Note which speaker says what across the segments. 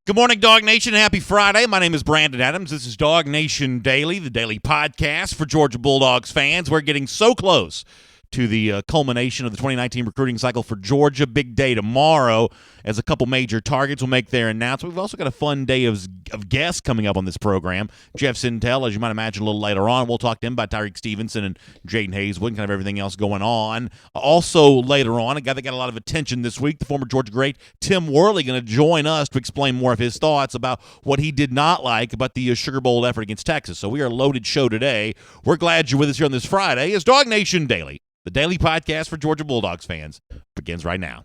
Speaker 1: Good morning, Dog Nation. Happy Friday. My name is Brandon Adams. This is DawgNation Daily, the daily podcast for Georgia Bulldogs fans. We're getting so close to the culmination of the 2019 recruiting cycle for Georgia. Big day tomorrow as a couple major targets will make their announcement. We've also got a fun day of guests coming up on this program. Jeff Sintel, as you might imagine, a little later on. We'll talk to him about Tyreek Stevenson and Jaden Hazelwood and kind of everything else going on. Also later on, a guy that got a lot of attention this week, the former Georgia great Tim Worley, going to join us to explain more of his thoughts about what he did not like about the Sugar Bowl effort against Texas. So we are a loaded show today. We're glad you're with us here on this Friday. It's DawgNation Daily. The daily podcast for Georgia Bulldogs fans begins right now.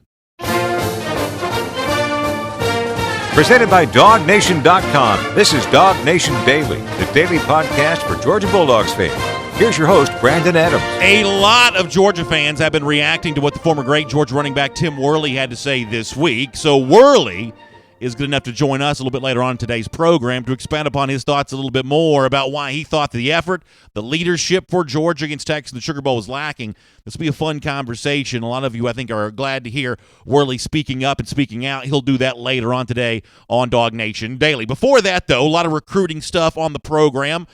Speaker 2: Presented by DawgNation.com. This is DawgNation Daily, the daily podcast for Georgia Bulldogs fans. Here's your host, Brandon Adams.
Speaker 1: A lot of Georgia fans have been reacting to what the former great Georgia running back Tim Worley had to say this week. So Worley is good enough to join us a little bit later on in today's program to expand upon his thoughts a little bit more about why he thought the effort, the leadership for Georgia against Texas in the Sugar Bowl was lacking. This will be a fun conversation. A lot of you, I think, are glad to hear Worley speaking up and speaking out. He'll do that later on today on DawgNation Daily. Before that, though, a lot of recruiting stuff on the program.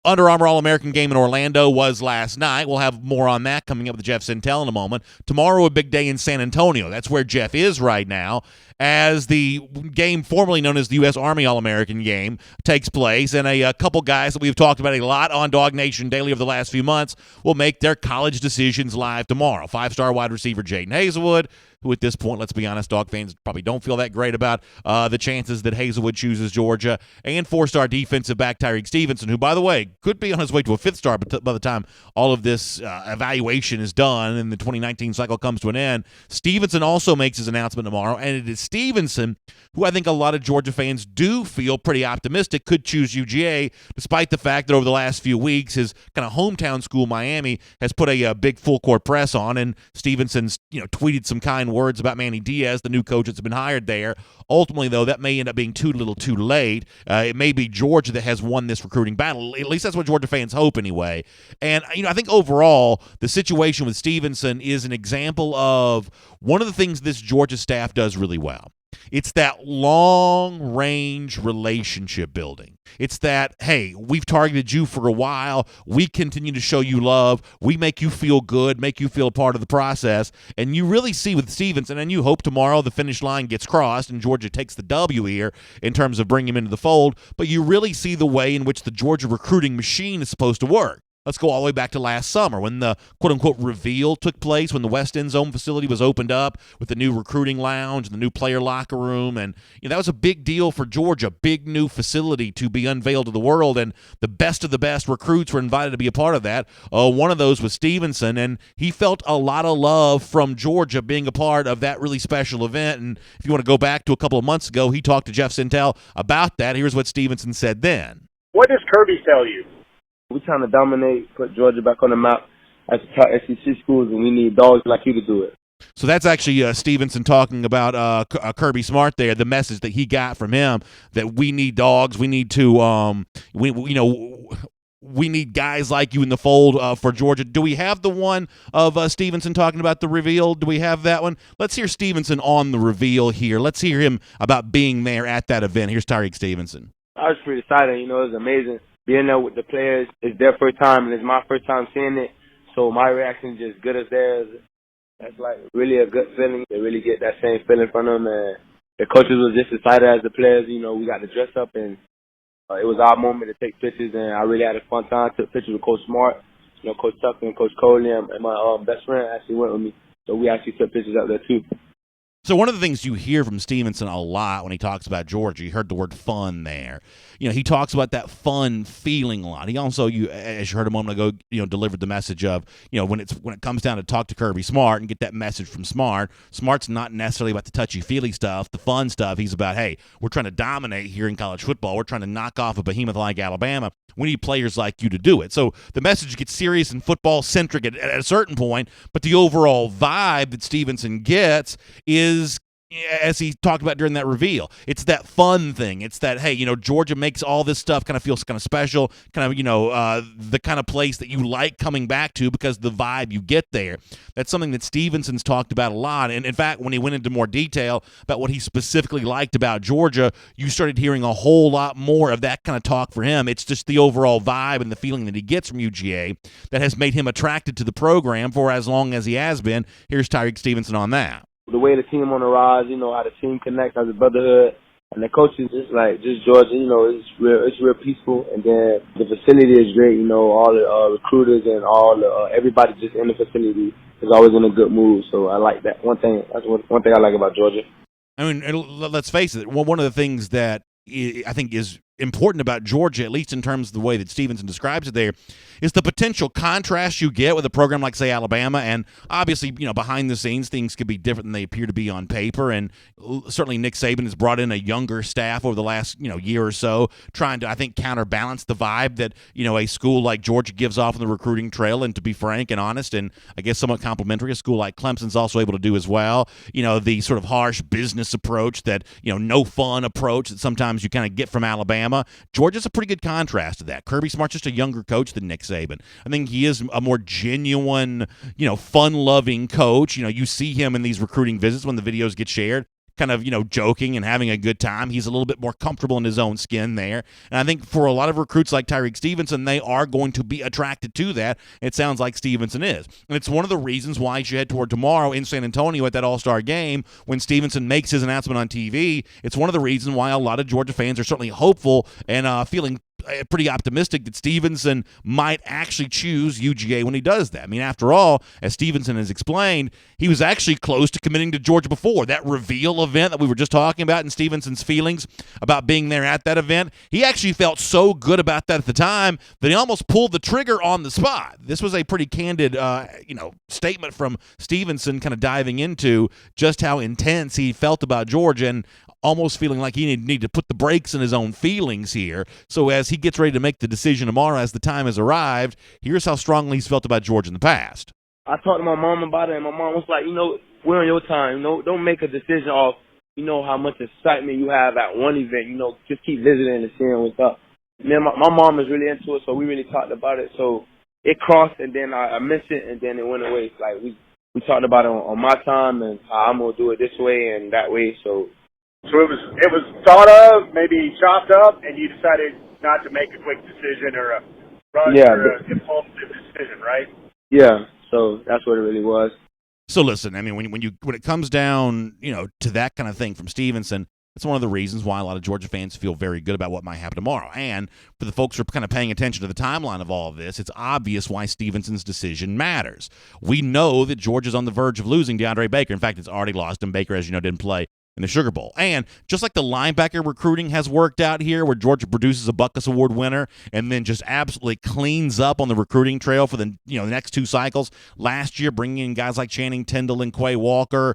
Speaker 1: Under Armour All-American game in Orlando was last night. We'll have more on that coming up with Jeff Sintel in a moment. Tomorrow, a big day in San Antonio. That's where Jeff is right now as the game formerly known as the U.S. Army All-American game takes place. And a couple guys that we've talked about a lot on DawgNation Daily over the last few months will make their college decisions live tomorrow. Five-star wide receiver Jaden Hazelwood, who at this point, let's be honest, Dog fans probably don't feel that great about the chances that Hazelwood chooses Georgia, and four-star defensive back Tyreek Stevenson, who, by the way, could be on his way to a fifth star by the time all of this evaluation is done and the 2019 cycle comes to an end. Stevenson also makes his announcement tomorrow, and it is Stevenson, who I think a lot of Georgia fans do feel pretty optimistic could choose UGA, despite the fact that over the last few weeks, his kind of hometown school, Miami, has put a big full-court press on, and Stevenson's tweeted some kind words about Manny Diaz, the new coach that's been hired there. Ultimately, though, that may end up being too little too late. It may be Georgia that has won this recruiting battle. At least that's what Georgia fans hope anyway. And, I think overall, the situation with Stevenson is an example of one of the things this Georgia staff does really well. It's that long-range relationship building. It's that, hey, we've targeted you for a while. We continue to show you love. We make you feel good, make you feel part of the process. And you really see with Stevenson, and you hope tomorrow the finish line gets crossed and Georgia takes the W here in terms of bringing him into the fold, but you really see the way in which the Georgia recruiting machine is supposed to work. Let's go all the way back to last summer when the quote-unquote reveal took place, when the West End Zone facility was opened up with the new recruiting lounge and the new player locker room. And that was a big deal for Georgia, big new facility to be unveiled to the world. And the best of the best recruits were invited to be a part of that. One of those was Stevenson, and he felt a lot of love from Georgia being a part of that really special event. And if you want to go back to a couple of months ago, he talked to Jeff Sintel about that. Here's what Stevenson said then.
Speaker 3: What does Kirby tell you?
Speaker 4: We're trying to dominate, put Georgia back on the map as the top SEC schools, and we need dogs like you to do it.
Speaker 1: So that's actually Stevenson talking about Kirby Smart there, the message that he got from him, that we need dogs, we need to, we need guys like you in the fold for Georgia. Do we have the one of Stevenson talking about the reveal? Do we have that one? Let's hear Stevenson on the reveal here. Let's hear him about being there at that event. Here's Tyreek Stevenson.
Speaker 4: I was pretty excited. It was amazing. Being there with the players, it's their first time, and it's my first time seeing it. So my reaction is as good as theirs. That's like really a good feeling. They really get that same feeling from them. And the coaches was just excited as the players. We got to dress up, and it was our moment to take pictures. And I really had a fun time. Took pictures with Coach Smart, Coach Tucker, and Coach Coley, and my best friend actually went with me. So we actually took pictures up there too.
Speaker 1: So one of the things you hear from Stevenson a lot when he talks about Georgia, you heard the word fun there. He talks about that fun feeling a lot. He also, as you heard a moment ago, delivered the message of, when it comes down to talk to Kirby Smart and get that message from Smart, Smart's not necessarily about the touchy-feely stuff, the fun stuff. He's about, hey, we're trying to dominate here in college football. We're trying to knock off a behemoth like Alabama. We need players like you to do it. So the message gets serious and football-centric at a certain point, but the overall vibe that Stevenson gets is as he talked about during that reveal. It's that fun thing. It's that, hey, Georgia makes all this stuff kind of feel kind of special, kind of, the kind of place that you like coming back to because the vibe you get there. That's something that Stevenson's talked about a lot. And in fact, when he went into more detail about what he specifically liked about Georgia, you started hearing a whole lot more of that kind of talk for him. It's just the overall vibe and the feeling that he gets from UGA that has made him attracted to the program for as long as he has been. Here's Tyreek Stevenson on that.
Speaker 4: The way the team on the rise, how the team connects as a brotherhood, and the coaches just Georgia, it's real peaceful, and then the facility is great. All the recruiters and everybody just in the facility is always in a good mood. So I like that. That's one thing I like about Georgia.
Speaker 1: I mean, let's face it. One of the things that I think is important about Georgia, at least in terms of the way that Stevenson describes it there, is the potential contrast you get with a program like, say, Alabama. And obviously, behind the scenes, things could be different than they appear to be on paper. And certainly Nick Saban has brought in a younger staff over the last, year or so, trying to, I think, counterbalance the vibe that, a school like Georgia gives off on the recruiting trail. And to be frank and honest, and I guess somewhat complimentary, a school like Clemson's also able to do as well. The sort of harsh business approach that, no fun approach that sometimes you kind of get from Alabama. Georgia's a pretty good contrast to that. Kirby Smart's just a younger coach than Nick Saban. I think he is a more genuine, fun-loving coach. You see him in these recruiting visits when the videos get shared, kind of, joking and having a good time. He's a little bit more comfortable in his own skin there. And I think for a lot of recruits like Tyreek Stevenson, they are going to be attracted to that. It sounds like Stevenson is. And it's one of the reasons why you should head toward tomorrow in San Antonio at that All-Star game when Stevenson makes his announcement on TV. It's one of the reasons why a lot of Georgia fans are certainly hopeful and feeling pretty optimistic that Stevenson might actually choose UGA when he does that. I mean, after all, as Stevenson has explained, he was actually close to committing to Georgia before. That reveal event that we were just talking about and Stevenson's feelings about being there at that event, he actually felt so good about that at the time that he almost pulled the trigger on the spot. This was a pretty candid, statement from Stevenson kind of diving into just how intense he felt about Georgia and almost feeling like he need to put the brakes in his own feelings here. So as he gets ready to make the decision tomorrow as the time has arrived, here's how strongly he's felt about Georgia in the past.
Speaker 4: I talked to my mom about it, and my mom was like, we're on your time. Don't make a decision off, how much excitement you have at one event. Just keep visiting and seeing what's up. Man, my mom is really into it, so we really talked about it. So it crossed, and then I missed it, and then it went away. Like we talked about it on my time and how I'm gonna do it this way and that way. So
Speaker 3: it was thought of, maybe chopped up, and you decided not to make a quick decision or a rush or an impulsive decision, right?
Speaker 4: Yeah, so that's what it really was.
Speaker 1: So listen, I mean, when it comes down, to that kind of thing from Stevenson, that's one of the reasons why a lot of Georgia fans feel very good about what might happen tomorrow. And for the folks who are kind of paying attention to the timeline of all of this, it's obvious why Stevenson's decision matters. We know that Georgia's on the verge of losing DeAndre Baker. In fact, it's already lost him. Baker, as you know, didn't play in the Sugar Bowl. And just like the linebacker recruiting has worked out here, where Georgia produces a Butkus Award winner and then just absolutely cleans up on the recruiting trail for the next two cycles. Last year, bringing in guys like Channing Tindall and Quay Walker.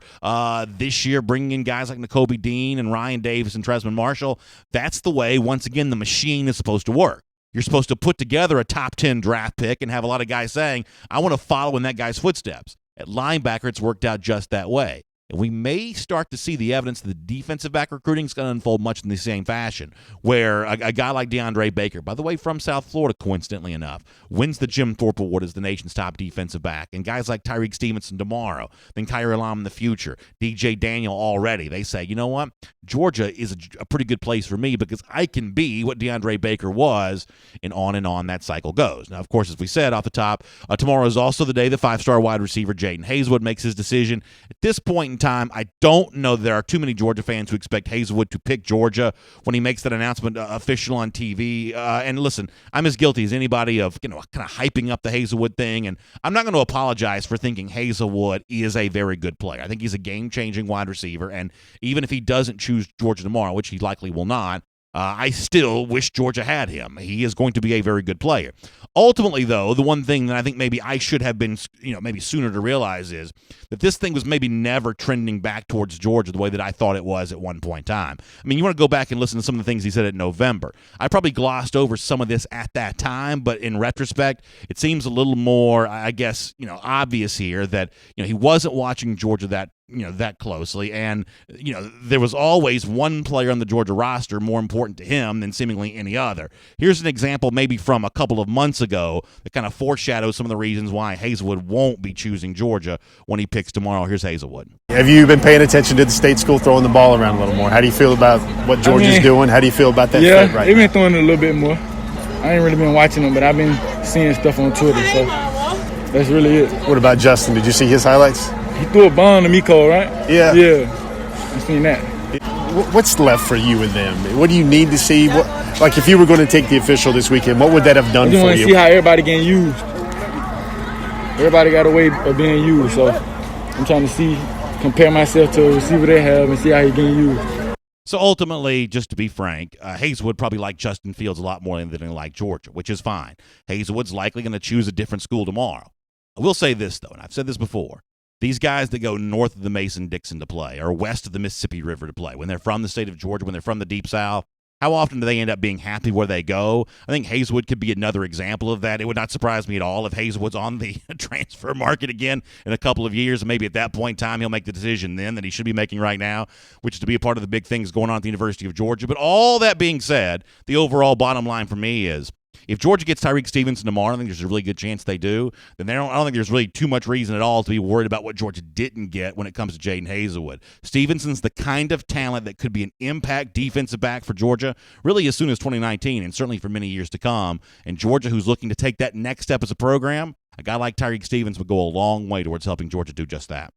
Speaker 1: This year, bringing in guys like Nakobe Dean and Ryan Davis and Tresman Marshall. That's the way, once again, the machine is supposed to work. You're supposed to put together a top 10 draft pick and have a lot of guys saying, I want to follow in that guy's footsteps. At linebacker, it's worked out just that way. And we may start to see the evidence that the defensive back recruiting is going to unfold much in the same fashion, where a guy like DeAndre Baker, by the way, from South Florida, coincidentally enough, wins the Jim Thorpe Award as the nation's top defensive back. And guys like Tyreek Stevenson tomorrow, then Kyrie Elam in the future, DJ Daniel already. They say, you know what? Georgia is a pretty good place for me because I can be what DeAndre Baker was, and on that cycle goes. Now, of course, as we said off the top, tomorrow is also the day the five-star wide receiver Jaden Hazelwood makes his decision. At this point in time, I don't know that there are too many Georgia fans who expect Hazelwood to pick Georgia when he makes that announcement official on TV. And listen, I'm as guilty as anybody of kind of hyping up the Hazelwood thing, and I'm not going to apologize for thinking Hazelwood is a very good player. I think he's a game-changing wide receiver, and even if he doesn't choose Georgia tomorrow, which he likely will not, I still wish Georgia had him. He is going to be a very good player. Ultimately, though, the one thing that I think maybe I should have been, maybe sooner to realize is that this thing was maybe never trending back towards Georgia the way that I thought it was at one point in time. I mean, you want to go back and listen to some of the things he said in November. I probably glossed over some of this at that time, but in retrospect, it seems a little more, I guess, obvious here that, he wasn't watching Georgia that that closely. And, there was always one player on the Georgia roster more important to him than seemingly any other. Here's an example maybe from a couple of months ago that kind of foreshadows some of the reasons why Hazelwood won't be choosing Georgia when he picks tomorrow. Here's Hazelwood.
Speaker 5: Have you been paying attention to the state school throwing the ball around a little more? How do you feel about what Georgia's doing? How do you feel about that fit right
Speaker 6: they've
Speaker 5: now?
Speaker 6: been throwing it a little bit more. I ain't really been watching them, but I've been seeing stuff on Twitter, so that's really it.
Speaker 5: What about Justin? Did you see his highlights?
Speaker 6: He threw a bomb to Miko, right?
Speaker 5: Yeah.
Speaker 6: Yeah, I've seen that.
Speaker 5: What's left for you and them? What do you need to see? Like if you were going to take the official this weekend, what would that have done
Speaker 6: I just
Speaker 5: for
Speaker 6: want to
Speaker 5: you?
Speaker 6: see how everybody getting used. Everybody got a way of being used, so I'm trying to compare myself to see what they have and see how he's getting used.
Speaker 1: So ultimately, just to be frank, Hazelwood probably liked Justin Fields a lot more than he liked Georgia, which is fine. Hazelwood's likely going to choose a different school tomorrow. I will say this, though, and I've said this before. These guys that go north of the Mason-Dixon to play or west of the Mississippi River to play, when they're from the state of Georgia, when they're from the Deep South, how often do they end up being happy where they go? I think Hazelwood could be another example of that. It would not surprise me at all if Hazelwood's on the transfer market again in a couple of years. Maybe at that point in time, he'll make the decision then that he should be making right now, which is to be a part of the big things going on at the University of Georgia. But all that being said, the overall bottom line for me is if Georgia gets Tyreek Stevenson tomorrow, I think there's a really good chance they do, then I don't think there's really too much reason at all to be worried about what Georgia didn't get when it comes to Jaden Hazelwood. Stevenson's the kind of talent that could be an impact defensive back for Georgia really as soon as 2019 and certainly for many years to come. And Georgia, who's looking to take that next step as a program, a guy like Tyreek Stevenson would go a long way towards helping Georgia do just that.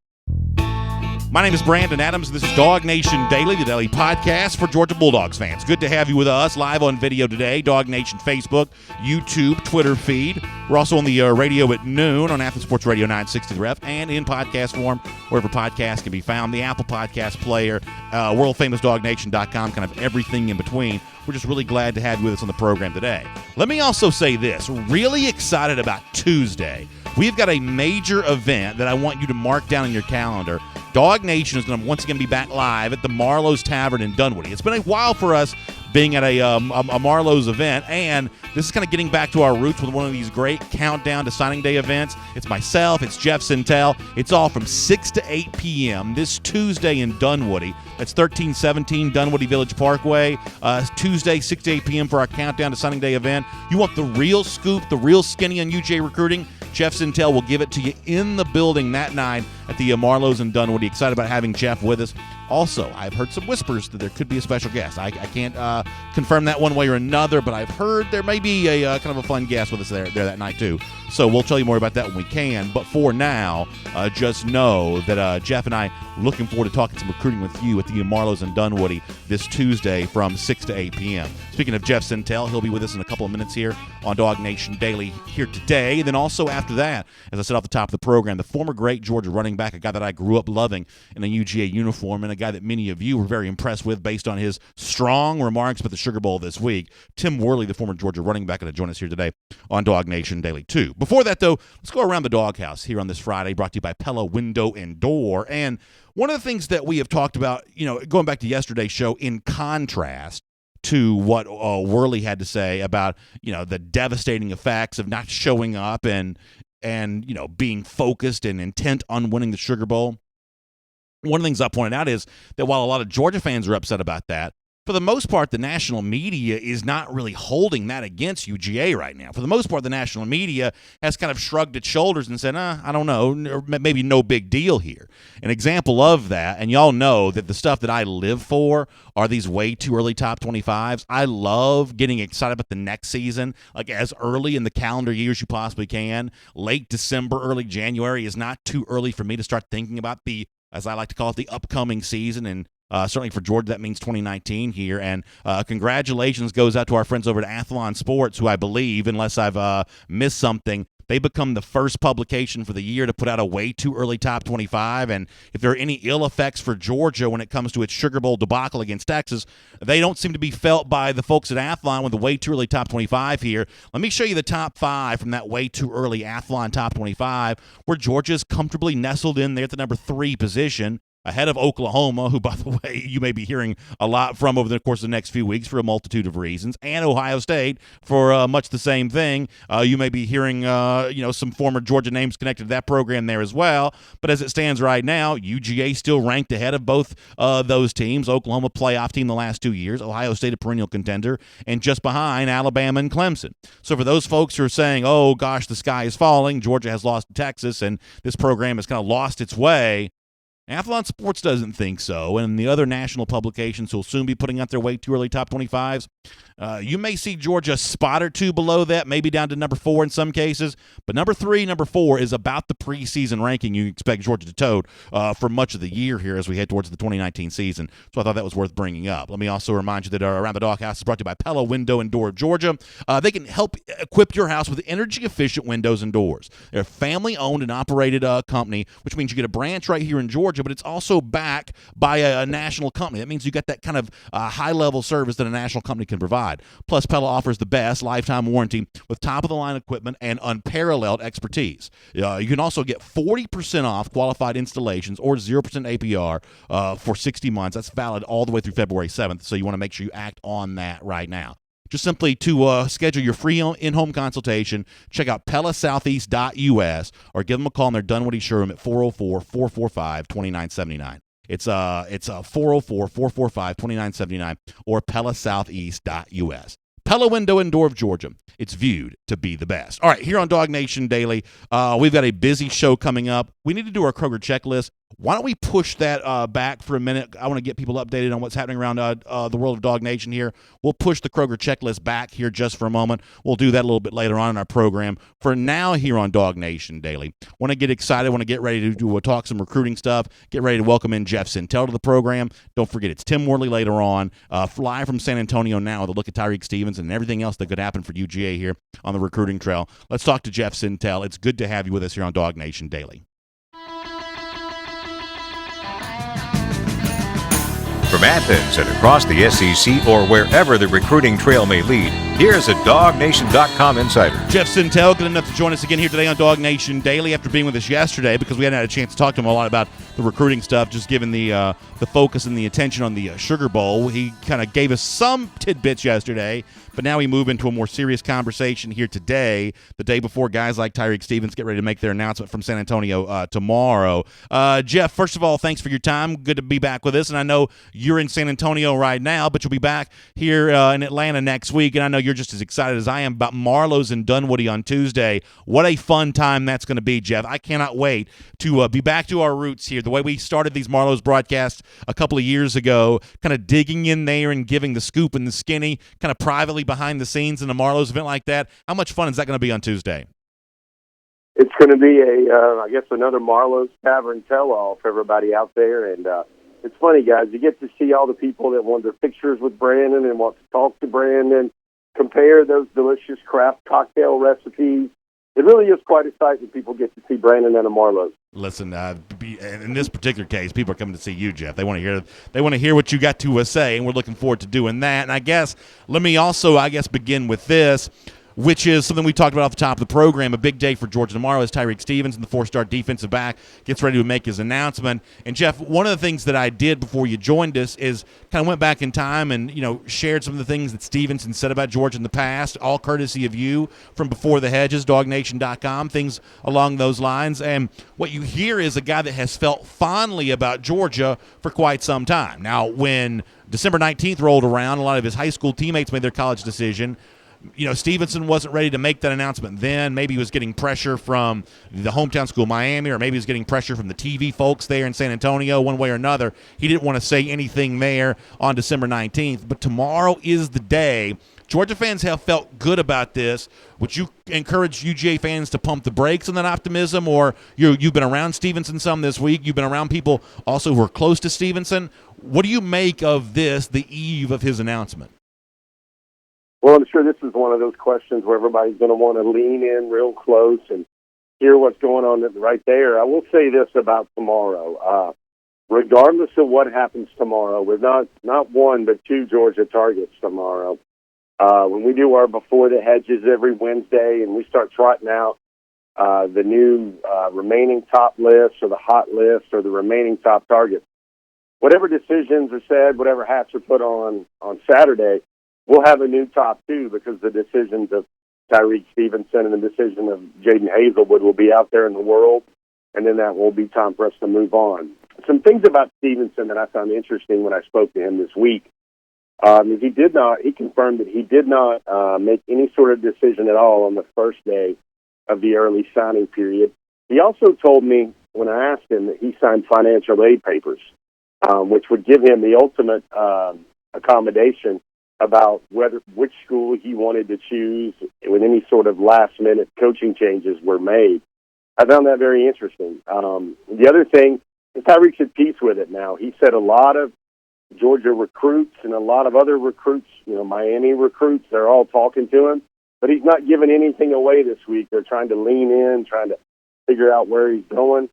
Speaker 1: My name is Brandon Adams. This is DawgNation Daily, the daily podcast for Georgia Bulldogs fans. Good to have you with us live on video today. DawgNation Facebook, YouTube, Twitter feed. We're also on the radio at noon on Athens Sports Radio 960 The Ref and in podcast form wherever podcasts can be found. The Apple Podcast Player, world-famous DawgNation.com, kind of everything in between. We're just really glad to have you with us on the program today. Let me also say this. Really excited about Tuesday. We've got a major event that I want you to mark down in your calendar. DawgNation is going to once again be back live at the Marlowe's Tavern in Dunwoody. It's been a while for us being at a Marlowe's event, and this is kind of getting back to our roots with one of these great countdown to signing day events. It's myself, it's Jeff Sintel. It's all from 6 to 8 p.m. this Tuesday in Dunwoody. That's 1317 Dunwoody Village Parkway. Tuesday, 6 to 8 p.m. for our countdown to signing day event. You want the real scoop, the real skinny on UGA recruiting? Jeff Sintel will give it to you in the building that night at the Marlowe's in Dunwoody. Excited about having Jeff with us. Also, I've heard some whispers that there could be a special guest. I can't confirm that one way or another, but I've heard there may be a kind of a fun guest with us there that night too. So we'll tell you more about that when we can. But for now, just know that Jeff and I looking forward to talking some recruiting with you at the Marlowe's in Dunwoody this Tuesday from 6 to 8 p.m. Speaking of Jeff Sintel, he'll be with us in a couple of minutes here on DawgNation Daily here today. And then also after that, as I said off the top of the program, the former great Georgia running back, a guy that I grew up loving in a UGA uniform and a guy that many of you were very impressed with based on his strong remarks about the Sugar Bowl this week. Tim Worley, the former Georgia running back, going to join us here today on DawgNation Daily 2. Before that, though, let's go around the doghouse here on this Friday, brought to you by Pella Window and Door. And one of the things that we have talked about, going back to yesterday's show, in contrast to what Worley had to say about, the devastating effects of not showing up and being focused and intent on winning the Sugar Bowl. One of the things I pointed out is that while a lot of Georgia fans are upset about that, for the most part, the national media is not really holding that against UGA right now. For the most part, the national media has kind of shrugged its shoulders and said, I don't know, or maybe no big deal here. An example of that, and y'all know that the stuff that I live for are these way too early top 25s. I love getting excited about the next season, like as early in the calendar year as you possibly can. Late December, early January is not too early for me to start thinking about as I like to call it, the upcoming season. And certainly for Georgia, that means 2019 here. And congratulations goes out to our friends over at Athlon Sports, who I believe, unless I've missed something, they become the first publication for the year to put out a way too early top 25. And if there are any ill effects for Georgia when it comes to its Sugar Bowl debacle against Texas, they don't seem to be felt by the folks at Athlon with the way too early top 25 here. Let me show you the top 5 from that way too early Athlon top 25, where Georgia's comfortably nestled in there at the number 3 position. ahead of Oklahoma, who, by the way, you may be hearing a lot from over the course of the next few weeks for a multitude of reasons, and Ohio State for much the same thing. You may be hearing, some former Georgia names connected to that program there as well. But as it stands right now, UGA still ranked ahead of both those teams. Oklahoma playoff team the last 2 years, Ohio State a perennial contender, and just behind Alabama and Clemson. So for those folks who are saying, oh, gosh, the sky is falling, Georgia has lost to Texas, and this program has kind of lost its way, Athlon Sports doesn't think so, and the other national publications will soon be putting out their way too early top 25s. You may see Georgia a spot or two below that, maybe down to number 4 in some cases, but number 3, number 4 is about the preseason ranking you expect Georgia to tote for much of the year here as we head towards the 2019 season. So I thought that was worth bringing up. Let me also remind you that Around the Doghouse is brought to you by Pella Window and Door of Georgia. They can help equip your house with energy-efficient windows and doors. They're a family-owned and operated company, which means you get a branch right here in Georgia, but it's also backed by a national company. That means you got that kind of high-level service that a national company can provide. Plus, Pella offers the best lifetime warranty with top-of-the-line equipment and unparalleled expertise. You can also get 40% off qualified installations or 0% APR for 60 months. That's valid all the way through February 7th, so you want to make sure you act on that right now. Just simply to schedule your free in-home consultation, check out PellaSoutheast.us or give them a call in their Dunwoody showroom at 404-445-2979. It's 404-445-2979 or PellaSoutheast.us. Pella Window and Door of Georgia. It's viewed to be the best. All right, here on DawgNation Daily, we've got a busy show coming up. We need to do our Kroger checklist. Why don't we push that back for a minute? I want to get people updated on what's happening around the world of DawgNation here. We'll push the Kroger checklist back here just for a moment. We'll do that a little bit later on in our program. For now, here on DawgNation Daily, want to get excited, want to get ready to talk some recruiting stuff, get ready to welcome in Jeff Sintel to the program. Don't forget, it's Tim Worley later on, live from San Antonio now with a look at Tyreek Stevenson and everything else that could happen for UGA here on the recruiting trail. Let's talk to Jeff Sintel. It's good to have you with us here on DawgNation Daily.
Speaker 2: From Athens and across the SEC or wherever the recruiting trail may lead, here's a DawgNation.com insider.
Speaker 1: Jeff Sintel, good enough to join us again here today on DawgNation Daily after being with us yesterday because we hadn't had a chance to talk to him a lot about the recruiting stuff, just given the focus and the attention on the Sugar Bowl. He kind of gave us some tidbits yesterday, but now we move into a more serious conversation here today, the day before guys like Tyreek Stevens get ready to make their announcement from San Antonio tomorrow. Jeff, first of all, thanks for your time. Good to be back with us, and I know you're in San Antonio right now, but you'll be back here in Atlanta next week, and I know you're just as excited as I am about Marlowe's in Dunwoody on Tuesday. What a fun time that's going to be, Jeff. I cannot wait to be back to our roots here, the way we started these Marlowe's broadcasts a couple of years ago, kind of digging in there and giving the scoop and the skinny, kind of privately behind the scenes in a Marlowe's event like that. How much fun is that going to be on Tuesday?
Speaker 7: It's going to be another Marlowe's Tavern tell-all for everybody out there, and it's funny, guys. You get to see all the people that want their pictures with Brandon and want to talk to Brandon, compare those delicious craft cocktail recipes. It really is quite a sight when people get to see Brandon at a Marlowe's.
Speaker 1: Listen, in this particular case, people are coming to see you, Jeff. They want to hear what you got to say, and we're looking forward to doing that. And I guess let me also, begin with this, which is something we talked about off the top of the program. A big day for Georgia tomorrow as Tyreek Stevenson, the 4-star defensive back, gets ready to make his announcement. And, Jeff, one of the things that I did before you joined us is kind of went back in time and, shared some of the things that Stevenson said about Georgia in the past, all courtesy of you from Before the Hedges, DawgNation.com, things along those lines. And what you hear is a guy that has felt fondly about Georgia for quite some time. Now, when December 19th rolled around, a lot of his high school teammates made their college decision. Stevenson wasn't ready to make that announcement then. Maybe he was getting pressure from the hometown school, Miami, or maybe he was getting pressure from the TV folks there in San Antonio, one way or another. He didn't want to say anything there on December 19th. But tomorrow is the day. Georgia fans have felt good about this. Would you encourage UGA fans to pump the brakes on that optimism? Or you've been around Stevenson some this week. You've been around people also who are close to Stevenson. What do you make of this, the eve of his announcement?
Speaker 7: Well, I'm sure this is one of those questions where everybody's going to want to lean in real close and hear what's going on right there. I will say this about tomorrow. Regardless of what happens tomorrow, we're not one but two Georgia targets tomorrow. When we do our Before the Hedges every Wednesday and we start trotting out the new remaining top list or the hot list or the remaining top targets, whatever decisions are said, whatever hats are put on Saturday, we'll have a new top two because the decisions of Tyreek Stevenson and the decision of Jaden Hazelwood will be out there in the world, and then that will be time for us to move on. Some things about Stevenson that I found interesting when I spoke to him this week is he confirmed that he did not make any sort of decision at all on the first day of the early signing period. He also told me when I asked him that he signed financial aid papers, which would give him the ultimate accommodation about which school he wanted to choose when any sort of last-minute coaching changes were made. I found that very interesting. The other thing, Tyreek's at peace with it now. He said a lot of Georgia recruits and a lot of other recruits, Miami recruits, they're all talking to him, but he's not giving anything away this week. They're trying to lean in, trying to figure out where he's going.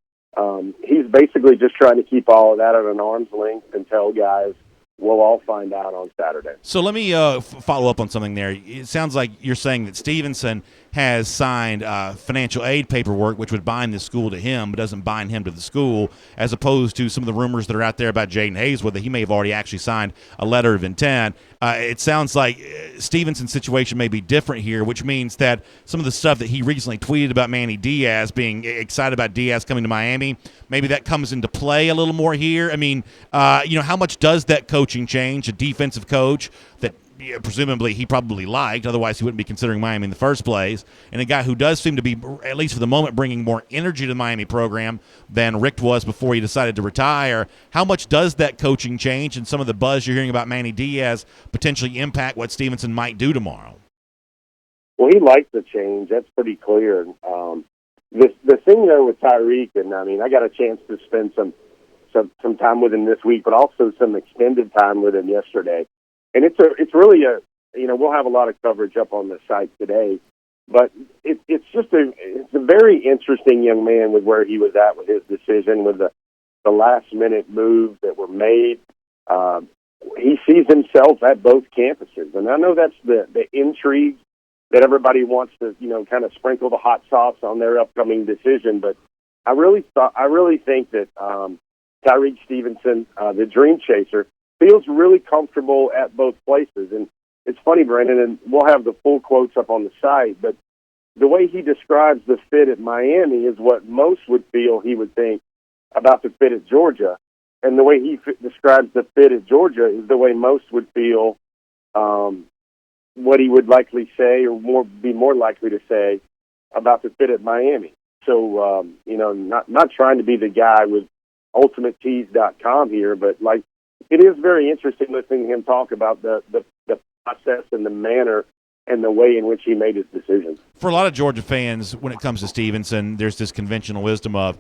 Speaker 7: He's basically just trying to keep all of that at an arm's length and tell guys we'll all find out on Saturday.
Speaker 1: So let me follow up on something there. It sounds like you're saying that Stevenson has signed financial aid paperwork, which would bind the school to him, but doesn't bind him to the school, as opposed to some of the rumors that are out there about Jaden Hazelwood that he may have already actually signed a letter of intent. It sounds like Stevenson's situation may be different here, which means that some of the stuff that he recently tweeted about Manny Diaz, being excited about Diaz coming to Miami, maybe that comes into play a little more here. I mean, how much does that coaching change, a defensive coach that presumably he probably liked, otherwise he wouldn't be considering Miami in the first place, and a guy who does seem to be, at least for the moment, bringing more energy to the Miami program than Richt was before he decided to retire. How much does that coaching change and some of the buzz you're hearing about Manny Diaz potentially impact what Stevenson might do tomorrow?
Speaker 7: Well, he likes the change. That's pretty clear. The thing there with Tyreek, and I got a chance to spend some time with him this week, but also some extended time with him yesterday. And it's really we'll have a lot of coverage up on the site today, but it's a very interesting young man with where he was at with his decision, with the last minute moves that were made. He sees himself at both campuses, and I know that's the intrigue that everybody wants to kind of sprinkle the hot sauce on their upcoming decision. But I really think that Tyreek Stevenson, the dream chaser, feels really comfortable at both places. And it's funny, Brandon, and we'll have the full quotes up on the site, but the way he describes the fit at Miami is what most would feel he would think about the fit at Georgia. And the way he describes the fit at Georgia is the way most would feel what he would likely say or be more likely to say about the fit at Miami. So, not trying to be the guy with UltimateTees.com here, but it is very interesting listening to him talk about the process and the manner and the way in which he made his decisions.
Speaker 1: For a lot of Georgia fans, when it comes to Stevenson, there's this conventional wisdom of,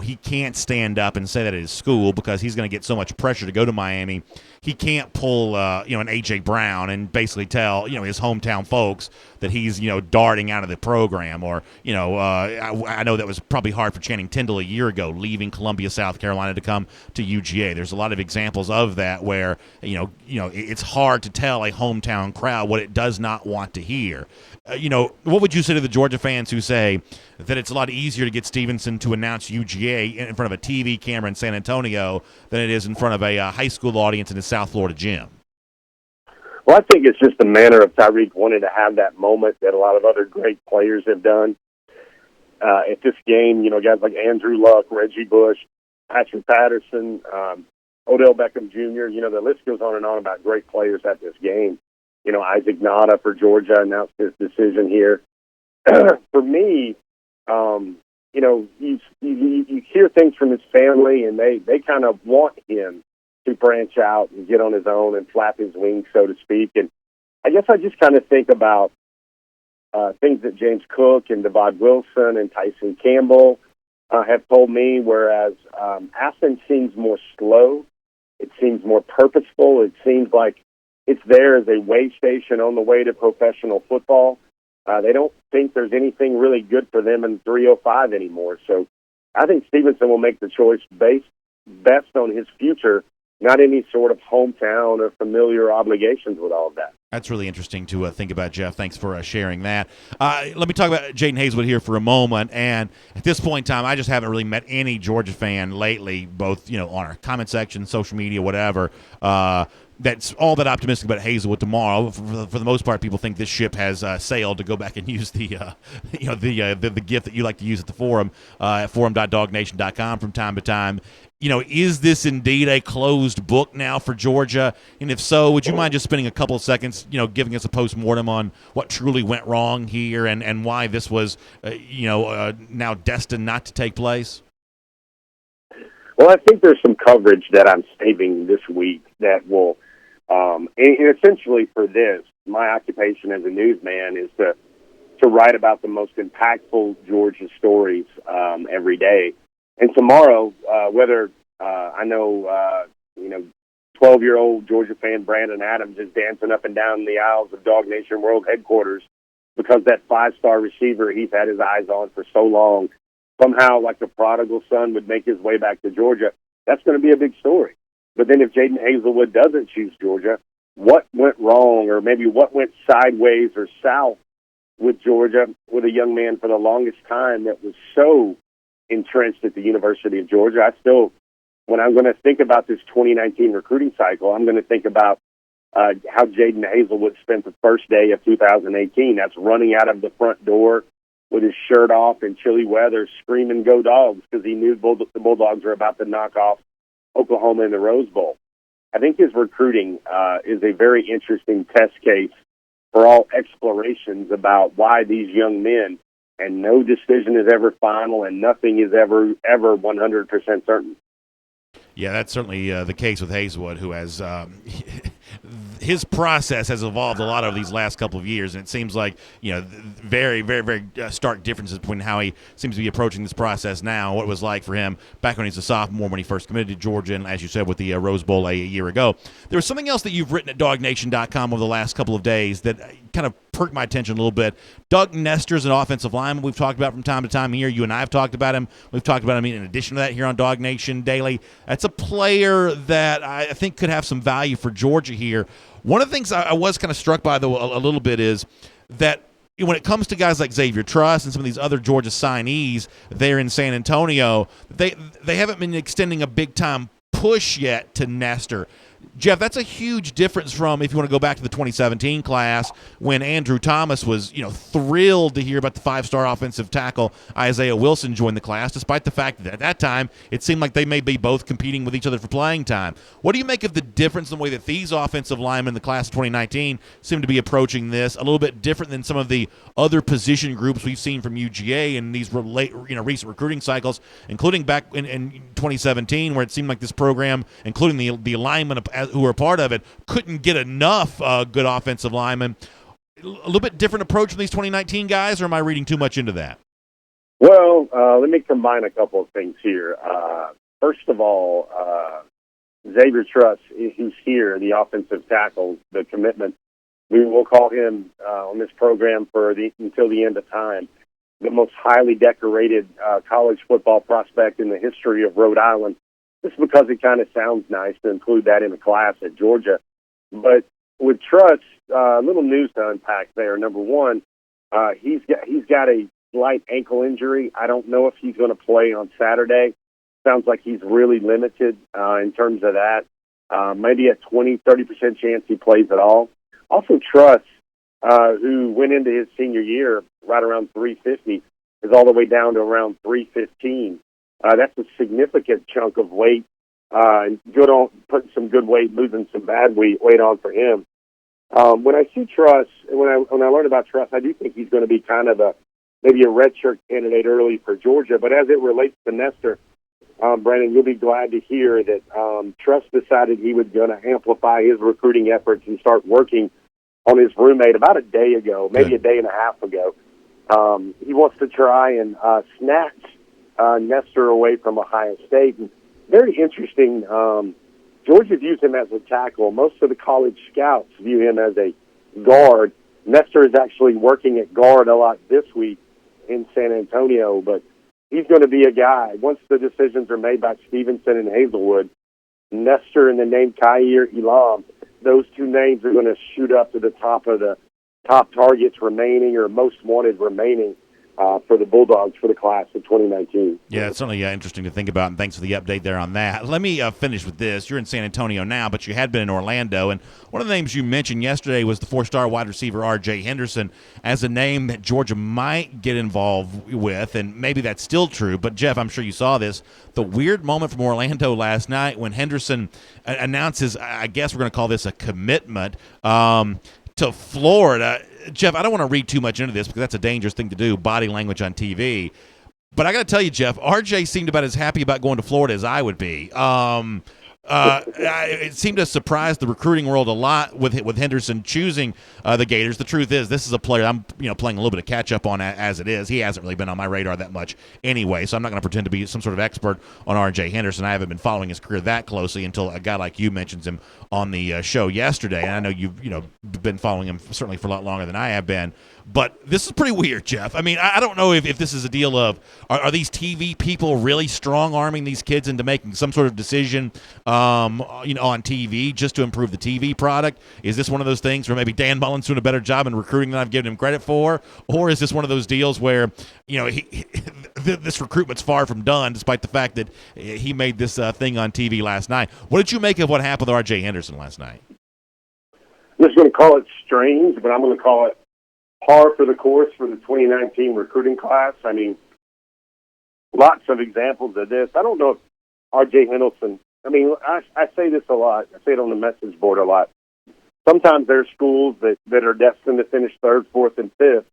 Speaker 1: he can't stand up and say that at his school because he's going to get so much pressure to go to Miami. He can't pull, an A.J. Brown and basically tell, his hometown folks that he's, darting out of the program. Or, I know that was probably hard for Channing Tindall a year ago, leaving Columbia, South Carolina to come to UGA. There's a lot of examples of that where, it's hard to tell a hometown crowd what it does not want to hear. What would you say to the Georgia fans who say that it's a lot easier to get Stevenson to announce UGA in front of a TV camera in San Antonio than it is in front of a high school audience in a South Florida gym?
Speaker 7: Well, I think it's just the manner of Tyreek wanting to have that moment that a lot of other great players have done. At this game, guys like Andrew Luck, Reggie Bush, Patrick Patterson, Odell Beckham Jr., the list goes on and on about great players at this game. Isaac Nada for Georgia announced his decision here. For me, you hear things from his family, and they kind of want him to branch out and get on his own and flap his wings, so to speak. And I guess I just kind of think about things that James Cook and Devod Wilson and Tyson Campbell have told me, whereas Athens seems more slow. It seems more purposeful. It seems like it's there as a way station on the way to professional football. They don't think there's anything really good for them in 305 anymore. So I think Stevenson will make the choice best on his future not any sort of hometown or familiar obligations with all of that.
Speaker 1: That's really interesting to think about, Jeff. Thanks for sharing that. Let me talk about Jaden Hazelwood here for a moment. And at this point in time, I just haven't really met any Georgia fan lately, both on our comment section, social media, whatever, that's all that optimistic about Hazelwood tomorrow. For the most part, people think this ship has sailed, to go back and use the gift that you like to use at the forum, at forum.dawgnation.com from time to time. Is this indeed a closed book now for Georgia? And if so, would you mind just spending a couple of seconds, giving us a postmortem on what truly went wrong here and why this was, now destined not to take place?
Speaker 7: Well, I think there's some coverage that I'm saving this week that will, and essentially for this, my occupation as a newsman is to write about the most impactful Georgia stories every day. And tomorrow, whether I know, 12-year-old Georgia fan Brandon Adams is dancing up and down the aisles of DawgNation World headquarters because that 5-star receiver he's had his eyes on for so long, somehow like the prodigal son, would make his way back to Georgia, that's going to be a big story. But then if Jaden Hazelwood doesn't choose Georgia, what went wrong, or maybe what went sideways or south with Georgia, with a young man for the longest time that was so entrenched at the University of Georgia? I still, when I'm going to think about this 2019 recruiting cycle, I'm going to think about how Jaden Hazelwood spent the first day of 2018. That's running out of the front door with his shirt off in chilly weather, screaming "Go Dogs," because he knew the Bulldogs were about to knock off Oklahoma in the Rose Bowl. I think his recruiting is a very interesting test case for all explorations about why these young men, and no decision is ever final and nothing is ever 100% certain.
Speaker 1: Yeah, that's certainly the case with Hazelwood, who has his process has evolved a lot over these last couple of years, and it seems like very, very, very stark differences between how he seems to be approaching this process now, what it was like for him back when he was a sophomore when he first committed to Georgia, and as you said, with the Rose Bowl a year ago. There was something else that you've written at DawgNation.com over the last couple of days that kind of perked my attention a little bit. Doug Nestor's an offensive lineman we've talked about from time to time here. You and I have talked about him. We've talked about him in addition to that here on DawgNation Daily. That's a player that I think could have some value for Georgia here. One of the things I was kind of struck by, though, a little bit is that when it comes to guys like Xavier Truss and some of these other Georgia signees there in San Antonio, they haven't been extending a big-time push yet to Nestor. Jeff, that's a huge difference from, if you want to go back to the 2017 class, when Andrew Thomas was, thrilled to hear about the 5-star offensive tackle Isaiah Wilson join the class, despite the fact that at that time it seemed like they may be both competing with each other for playing time. What do you make of the difference in the way that these offensive linemen in the class of 2019 seem to be approaching this, a little bit different than some of the other position groups we've seen from UGA in these recent recruiting cycles, including back in 2017, where it seemed like this program, including the linemen who were a part of it, couldn't get enough good offensive linemen. A little bit different approach from these 2019 guys, or am I reading too much into that?
Speaker 7: Well, let me combine a couple of things here. First of all, Xavier Truss, who's here, the offensive tackle, the commitment, we will call him on this program until the end of time, the most highly decorated college football prospect in the history of Rhode Island. Just because it kind of sounds nice to include that in a class at Georgia. But with Truss, a little news to unpack there. Number one, he's got a slight ankle injury. I don't know if he's going to play on Saturday. Sounds like he's really limited in terms of that. Maybe a 20-30% chance he plays at all. Also, Truss, who went into his senior year right around 350, is all the way down to around 315. That's a significant chunk of weight. Good on putting some good weight, losing some bad weight on for him. When I see Truss, when I learn about Truss, I do think he's going to be kind of maybe a redshirt candidate early for Georgia. But as it relates to Nestor, Brandon, you'll be glad to hear that Truss decided he was going to amplify his recruiting efforts and start working on his roommate about a day ago, maybe a day and a half ago. He wants to try and snatch Nestor away from Ohio State. And very interesting, Georgia views him as a tackle. Most of the college scouts view him as a guard. Nestor is actually working at guard a lot this week in San Antonio, but he's going to be a guy, once the decisions are made by Stevenson and Hazelwood, Nestor and the name Khair Elam, those two names are going to shoot up to the top of the top targets remaining or most wanted remaining for the Bulldogs for the class of 2019.
Speaker 1: Yeah, it's certainly interesting to think about, and thanks for the update there on that. Let me finish with this. You're in San Antonio now, but you had been in Orlando, and one of the names you mentioned yesterday was the four-star wide receiver R.J. Henderson as a name that Georgia might get involved with, and maybe that's still true. But, Jeff, I'm sure you saw this. The weird moment from Orlando last night when Henderson announces, I guess we're going to call this a commitment, to Florida. Jeff, I don't want to read too much into this because that's a dangerous thing to do, body language on TV. But I got to tell you, Jeff, RJ seemed about as happy about going to Florida as I would be. It seemed to surprise the recruiting world a lot with Henderson choosing the Gators. The truth is, this is a player I'm playing a little bit of catch up on as it is. He hasn't really been on my radar that much anyway, so I'm not going to pretend to be some sort of expert on R.J. Henderson. I haven't been following his career that closely until a guy like you mentions him on the show yesterday, and I know you've been following him certainly for a lot longer than I have been. But this is pretty weird, Jeff. I mean, I don't know if this is a deal of are these TV people really strong-arming these kids into making some sort of decision on TV just to improve the TV product? Is this one of those things where maybe Dan Mullen's doing a better job in recruiting than I've given him credit for? Or is this one of those deals where, this recruitment's far from done despite the fact that he made this thing on TV last night? What did you make of what happened with R.J. Henderson last night?
Speaker 7: I'm just going to call it strange, but I'm going to call it par for the course for the 2019 recruiting class. I mean, lots of examples of this. I don't know if R.J. Henderson, I say this a lot. I say it on the message board a lot. Sometimes there's schools that are destined to finish third, fourth, and fifth,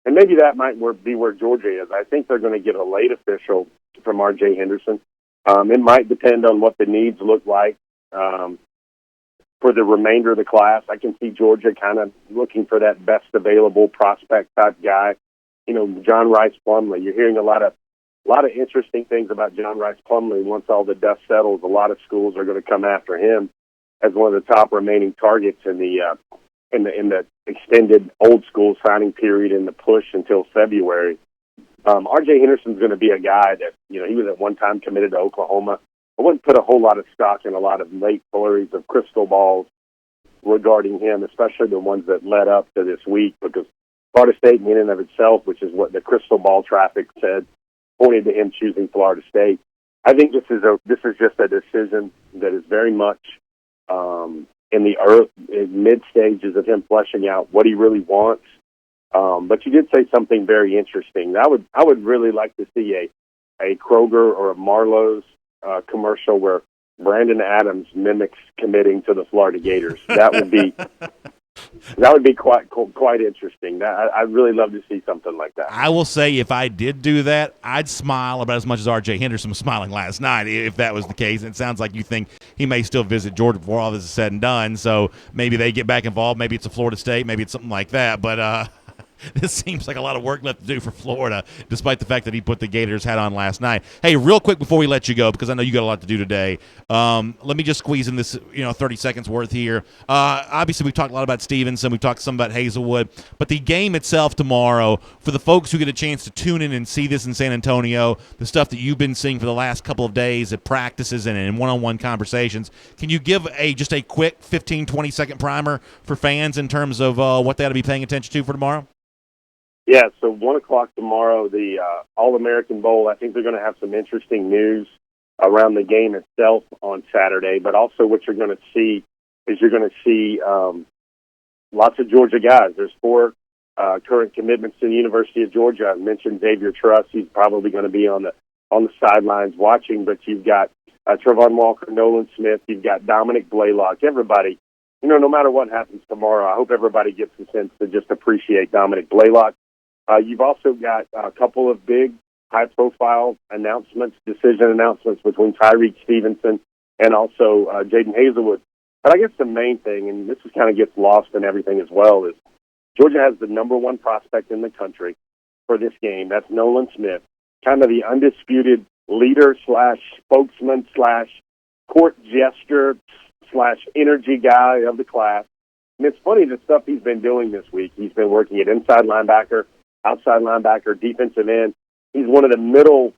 Speaker 7: and maybe that might be where Georgia is. I think they're going to get a late official from R.J. Henderson. It might depend on what the needs look like for the remainder of the class. I can see Georgia kind of looking for that best available prospect type guy. John Rice Plumlee. You're hearing a lot of interesting things about John Rice Plumlee. Once all the dust settles, a lot of schools are going to come after him as one of the top remaining targets in the extended old school signing period in the push until February. R.J. Henderson's going to be a guy that, he was at one time committed to Oklahoma. I wouldn't put a whole lot of stock in a lot of late flurries of crystal balls regarding him, especially the ones that led up to this week, because Florida State in and of itself, which is what the crystal ball traffic said, pointed to him choosing Florida State. I think this is just a decision that is very much in the mid stages of him fleshing out what he really wants. But you did say something very interesting. I would really like to see a Kroger or a Marlowe's commercial where Brandon Adams mimics committing to the Florida Gators. That would be quite interesting. I'd really love to see something like that.
Speaker 1: I will say, if I did do that, I'd smile about as much as R.J. Henderson was smiling last night, if that was the case. And it sounds like you think he may still visit Georgia before all this is said and done. So maybe they get back involved. Maybe it's a Florida State. Maybe it's something like that. But this seems like a lot of work left to do for Florida, despite the fact that he put the Gators hat on last night. Hey, real quick before we let you go, because I know you got a lot to do today, let me just squeeze in this 30 seconds worth here. Obviously, we've talked a lot about Stevenson. We've talked some about Hazelwood. But the game itself tomorrow, for the folks who get a chance to tune in and see this in San Antonio, the stuff that you've been seeing for the last couple of days at practices and in one-on-one conversations, can you give just a quick 15, 20-second primer for fans in terms of what they ought to be paying attention to for tomorrow?
Speaker 7: Yeah, so 1 o'clock tomorrow, the All-American Bowl. I think they're going to have some interesting news around the game itself on Saturday, but also what you're going to see is lots of Georgia guys. There's 4 current commitments to the University of Georgia. I mentioned Xavier Truss. He's probably going to be on the sidelines watching, but you've got Trevon Walker, Nolan Smith. You've got Dominic Blaylock. Everybody, no matter what happens tomorrow, I hope everybody gets a sense to just appreciate Dominic Blaylock. You've also got a couple of big, high-profile decision announcements between Tyreek Stevenson and also Jaden Hazelwood. But I guess the main thing, and this kind of gets lost in everything as well, is Georgia has the number 1 prospect in the country for this game. That's Nolan Smith, kind of the undisputed leader / spokesman / court gesture / energy guy of the class. And it's funny the stuff he's been doing this week. He's been working at inside linebacker, outside linebacker, defensive end. He's one of the middle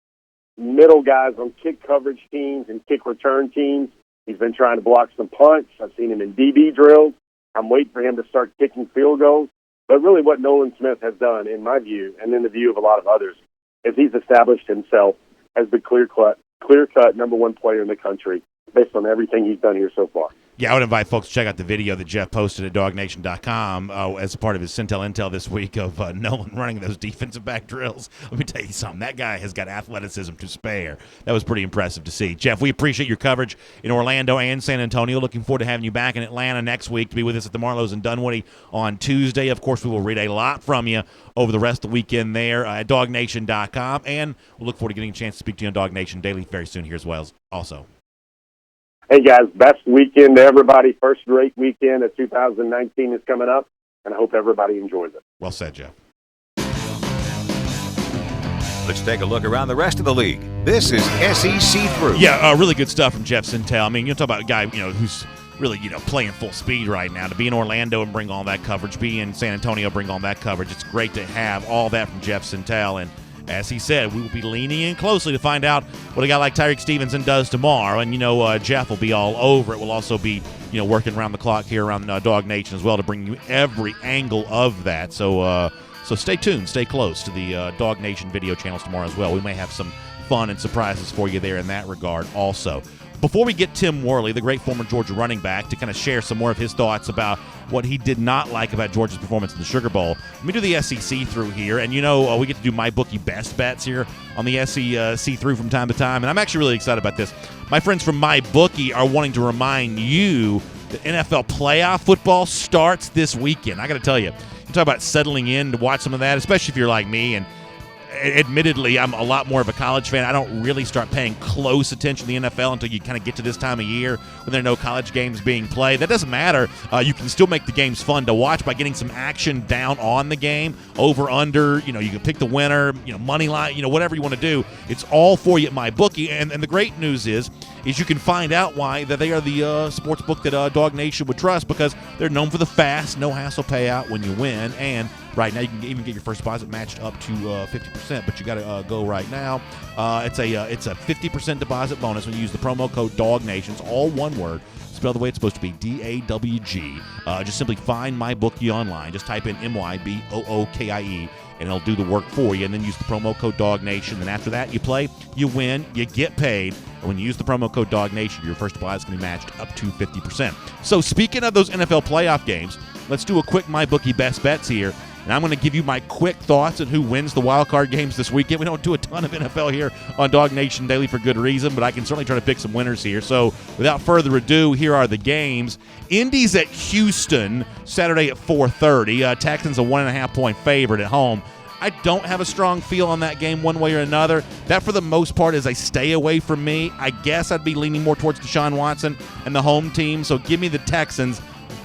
Speaker 7: guys on kick coverage teams and kick return teams. He's been trying to block some punts. I've seen him in DB drills. I'm waiting for him to start kicking field goals. But really what Nolan Smith has done, in my view, and in the view of a lot of others, is he's established himself as the clear-cut number one player in the country based on everything he's done here so far.
Speaker 1: Yeah, I would invite folks to check out the video that Jeff posted at DawgNation.com as a part of his Centel Intel this week of Nolan running those defensive back drills. Let me tell you something. That guy has got athleticism to spare. That was pretty impressive to see. Jeff, we appreciate your coverage in Orlando and San Antonio. Looking forward to having you back in Atlanta next week to be with us at the Marlows in Dunwoody on Tuesday. Of course, we will read a lot from you over the rest of the weekend there at DawgNation.com. And we'll look forward to getting a chance to speak to you on DawgNation Daily very soon here as well also.
Speaker 7: Hey, guys, best weekend to everybody. First great weekend of 2019 is coming up, and I hope everybody enjoys it.
Speaker 1: Well said, Jeff.
Speaker 2: Let's take a look around the rest of the league. This is SEC Through.
Speaker 1: Yeah, really good stuff from Jeff Centel. I mean, you talk about a guy, who's really, playing full speed right now. To be in Orlando and bring all that coverage, be in San Antonio, bring all that coverage. It's great to have all that from Jeff Centel. And as he said, we will be leaning in closely to find out what a guy like Tyreek Stevenson does tomorrow. And, Jeff will be all over it. We'll also be, working around the clock here around Dog Nation as well to bring you every angle of that. So stay tuned. Stay close to the Dog Nation video channels tomorrow as well. We may have some fun and surprises for you there in that regard also. Before we get Tim Worley, the great former Georgia running back, to kind of share some more of his thoughts about what he did not like about Georgia's performance in the Sugar Bowl, let me do the SEC Through here. And, we get to do my bookie best bets here on the SEC Through from time to time. And I'm actually really excited about this. My friends from my bookie are wanting to remind you that NFL playoff football starts this weekend. I got to tell you, talk about settling in to watch some of that, especially if you're like me. And admittedly, I'm a lot more of a college fan. I don't really start paying close attention to the NFL until you kind of get to this time of year when there are no college games being played. That doesn't matter. You can still make the games fun to watch by getting some action down on the game, over, under. You can pick the winner, money line, whatever you want to do. It's all for you at my bookie. And the great news is you can find out why that they are the sports book that Dog Nation would trust, because they're known for the fast, no hassle payout when you win. And right now, you can even get your first deposit matched up to 50%, but you got to go right now. It's a 50% deposit bonus when you use the promo code DawgNation. It's all one word, spelled the way it's supposed to be, DAWG. Just simply find MyBookie online. Just type in MYBOOKIE, and it'll do the work for you. And then use the promo code DawgNation. And after that, you play, you win, you get paid. And when you use the promo code DawgNation, your first deposit is going to be matched up to 50%. So speaking of those NFL playoff games, let's do a quick MyBookie best bets here. And I'm going to give you my quick thoughts on who wins the wild card games this weekend. We don't do a ton of NFL here on Dog Nation Daily for good reason, but I can certainly try to pick some winners here. So without further ado, here are the games. Indy's at Houston, Saturday at 4:30. Texans a 1.5-point favorite at home. I don't have a strong feel on that game one way or another. That, for the most part, is a stay away from me. I guess I'd be leaning more towards Deshaun Watson and the home team, so give me the Texans.